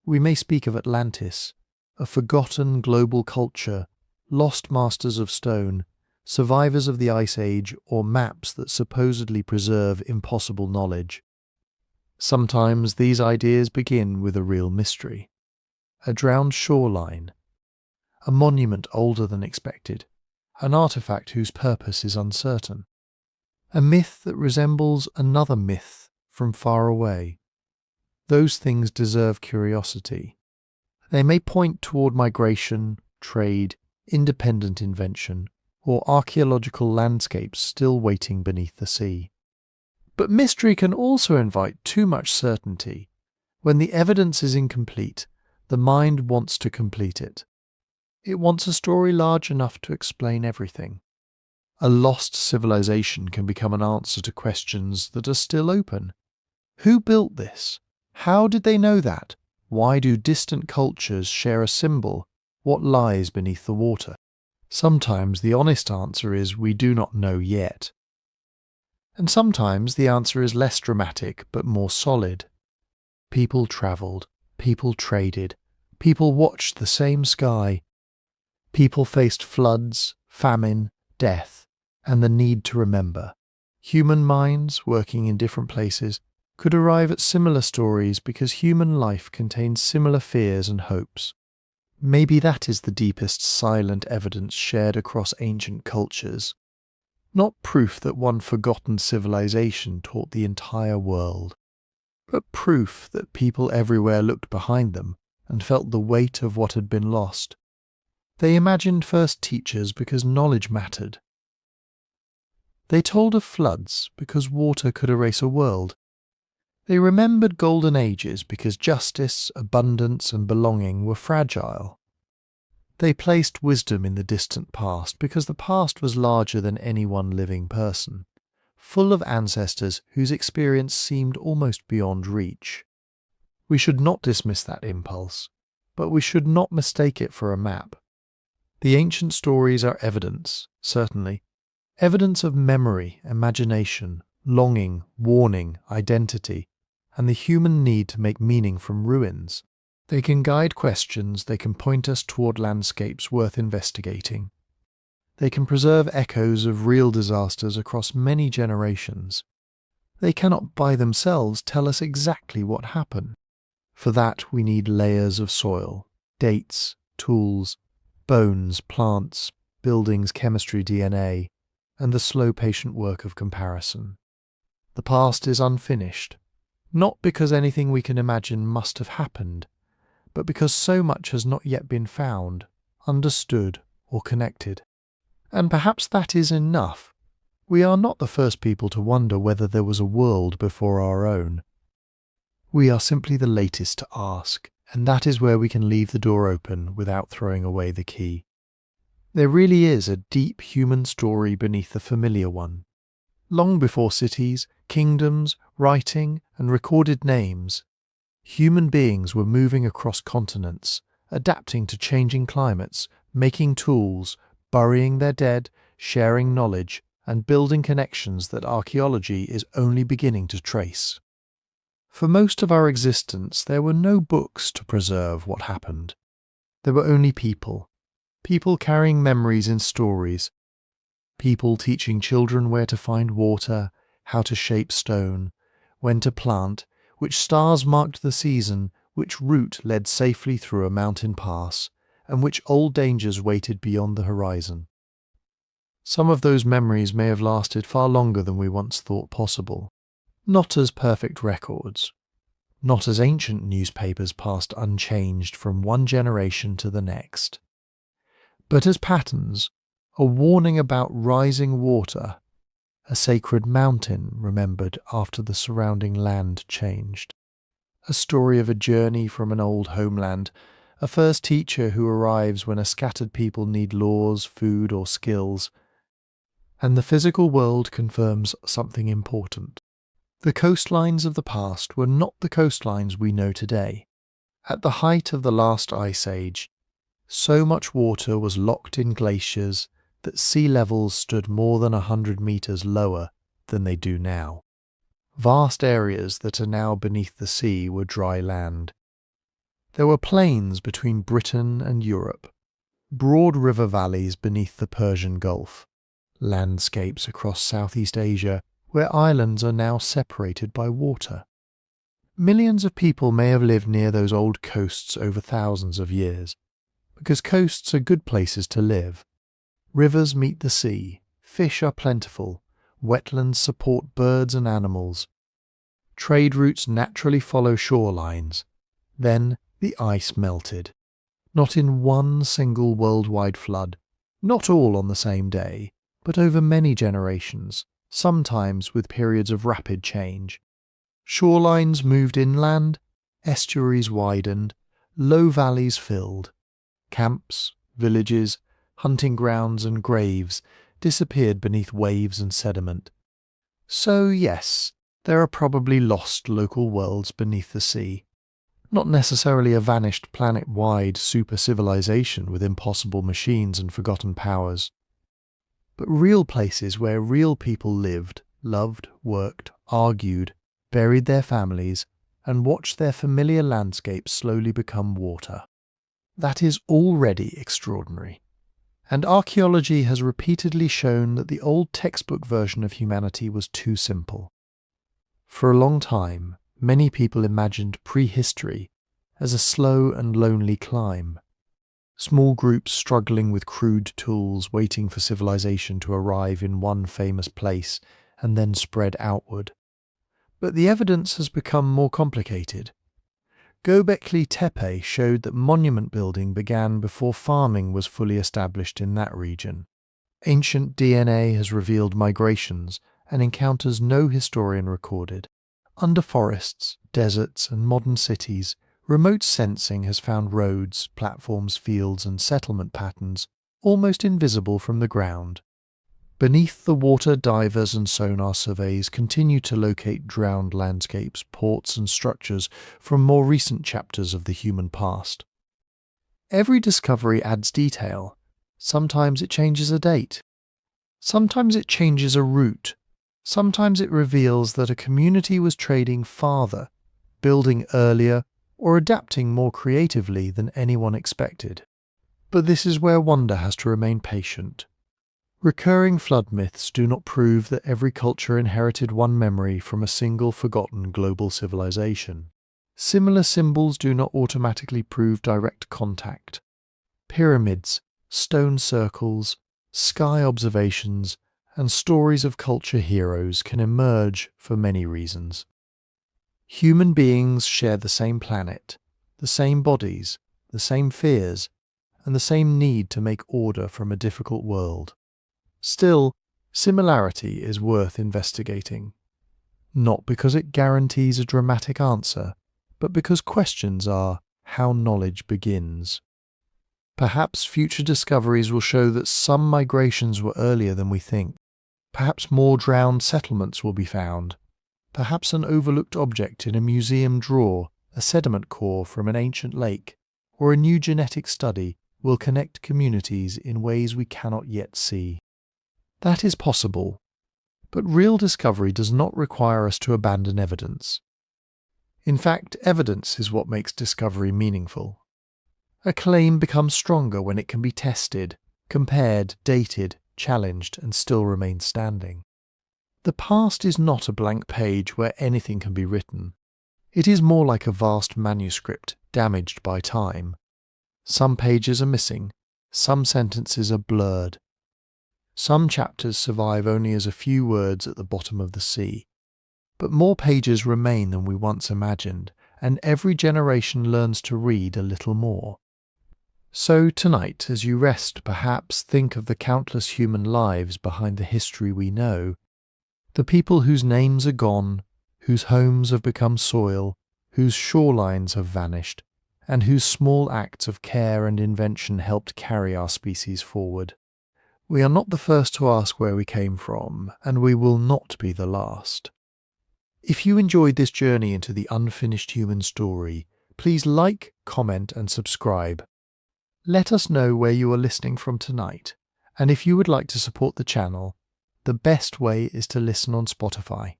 we may speak of Atlantis, a forgotten global culture, lost masters of stone, survivors of the Ice Age, or maps that supposedly preserve impossible knowledge. Sometimes these ideas begin with a real mystery. A drowned shoreline, a monument older than expected, an artifact whose purpose is uncertain, a myth that resembles another myth from far away. those things deserve curiosity. They may point toward migration, trade, independent invention, or archaeological landscapes still waiting beneath the sea. But mystery can also invite too much certainty. When the evidence is incomplete, the mind wants to complete it. It wants a story large enough to explain everything. A lost civilization can become an answer to questions that are still open. Who built this? How did they know that? Why do distant cultures share a symbol? What lies beneath the water? Sometimes the honest answer is we do not know yet. And sometimes the answer is less dramatic but more solid. People travelled, people traded, people watched the same sky. People faced floods, famine, death, and the need to remember. Human minds, working in different places, could arrive at similar stories because human life contains similar fears and hopes. Maybe that is the deepest silent evidence shared across ancient cultures. Not proof that one forgotten civilization taught the entire world, but proof that people everywhere looked behind them and felt the weight of what had been lost. They imagined first teachers because knowledge mattered. They told of floods because water could erase a world. They remembered golden ages because justice, abundance, and belonging were fragile. They placed wisdom in the distant past because the past was larger than any one living person, full of ancestors whose experience seemed almost beyond reach. We should not dismiss that impulse, but we should not mistake it for a map. The ancient stories are evidence, certainly, evidence of memory, imagination, longing, warning, identity, and the human need to make meaning from ruins. They can guide questions, they can point us toward landscapes worth investigating. They can preserve echoes of real disasters across many generations. They cannot by themselves tell us exactly what happened. For that we need layers of soil, dates, tools, bones, plants, buildings, chemistry, DNA, and the slow patient work of comparison. The past is unfinished, not because anything we can imagine must have happened, but because so much has not yet been found, understood, or connected. And perhaps that is enough. We are not the first people to wonder whether there was a world before our own. We are simply the latest to ask, and that is where we can leave the door open without throwing away the key. There really is a deep human story beneath the familiar one. Long before cities, kingdoms, writing, and recorded names, human beings were moving across continents, adapting to changing climates, making tools, burying their dead, sharing knowledge, and building connections that archaeology is only beginning to trace. For most of our existence, there were no books to preserve what happened. There were only people. People carrying memories in stories. People teaching children where to find water, how to shape stone, when to plant, which stars marked the season, which route led safely through a mountain pass, and which old dangers waited beyond the horizon. Some of those memories may have lasted far longer than we once thought possible. Not as perfect records, not as ancient newspapers passed unchanged from one generation to the next, but as patterns, a warning about rising water, a sacred mountain remembered after the surrounding land changed, a story of a journey from an old homeland, a first teacher who arrives when a scattered people need laws, food, or skills, and the physical world confirms something important. The coastlines of the past were not the coastlines we know today. At the height of the last ice age, so much water was locked in glaciers that sea levels stood more than 100 meters lower than they do now. Vast areas that are now beneath the sea were dry land. There were plains between Britain and Europe, broad river valleys beneath the Persian Gulf, landscapes across Southeast Asia where islands are now separated by water. Millions of people may have lived near those old coasts over thousands of years, because coasts are good places to live. Rivers meet the sea, fish are plentiful, wetlands support birds and animals. Trade routes naturally follow shorelines. Then the ice melted. Not in one single worldwide flood, not all on the same day, but over many generations, sometimes with periods of rapid change. Shorelines moved inland, estuaries widened, low valleys filled. Camps, villages, hunting grounds and graves disappeared beneath waves and sediment. So yes, there are probably lost local worlds beneath the sea. Not necessarily a vanished planet-wide super-civilization with impossible machines and forgotten powers, but real places where real people lived, loved, worked, argued, buried their families, and watched their familiar landscapes slowly become water. That is already extraordinary. And archaeology has repeatedly shown that the old textbook version of humanity was too simple. For a long time, many people imagined prehistory as a slow and lonely climb. Small groups struggling with crude tools, waiting for civilization to arrive in one famous place and then spread outward. But the evidence has become more complicated. Göbekli Tepe showed that monument building began before farming was fully established in that region. Ancient DNA has revealed migrations and encounters no historian recorded. Under forests, deserts, and modern cities, remote sensing has found roads, platforms, fields, and settlement patterns almost invisible from the ground. Beneath the water, divers and sonar surveys continue to locate drowned landscapes, ports, and structures from more recent chapters of the human past. Every discovery adds detail. Sometimes it changes a date. Sometimes it changes a route. Sometimes it reveals that a community was trading farther, building earlier, or adapting more creatively than anyone expected. But this is where wonder has to remain patient. Recurring flood myths do not prove that every culture inherited one memory from a single forgotten global civilization. Similar symbols do not automatically prove direct contact. Pyramids, stone circles, sky observations, and stories of culture heroes can emerge for many reasons. Human beings share the same planet, the same bodies, the same fears, and the same need to make order from a difficult world. Still, similarity is worth investigating. Not because it guarantees a dramatic answer, but because questions are how knowledge begins. Perhaps future discoveries will show that some migrations were earlier than we think. Perhaps more drowned settlements will be found. Perhaps an overlooked object in a museum drawer, a sediment core from an ancient lake, or a new genetic study will connect communities in ways we cannot yet see. That is possible, but real discovery does not require us to abandon evidence. In fact, evidence is what makes discovery meaningful. A claim becomes stronger when it can be tested, compared, dated, challenged, and still remain standing. The past is not a blank page where anything can be written. It is more like a vast manuscript damaged by time. Some pages are missing, some sentences are blurred. Some chapters survive only as a few words at the bottom of the sea. But more pages remain than we once imagined, and every generation learns to read a little more. So tonight, as you rest, perhaps think of the countless human lives behind the history we know, the people whose names are gone, whose homes have become soil, whose shorelines have vanished, and whose small acts of care and invention helped carry our species forward. We are not the first to ask where we came from, and we will not be the last. If you enjoyed this journey into the unfinished human story, please like, comment, and subscribe. Let us know where you are listening from tonight, and if you would like to support the channel, the best way is to listen on Spotify.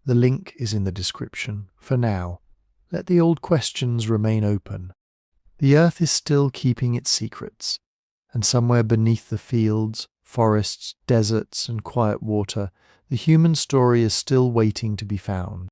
The link is in the description. For now, let the old questions remain open. The Earth is still keeping its secrets, and somewhere beneath the fields, forests, deserts, and quiet water, the human story is still waiting to be found.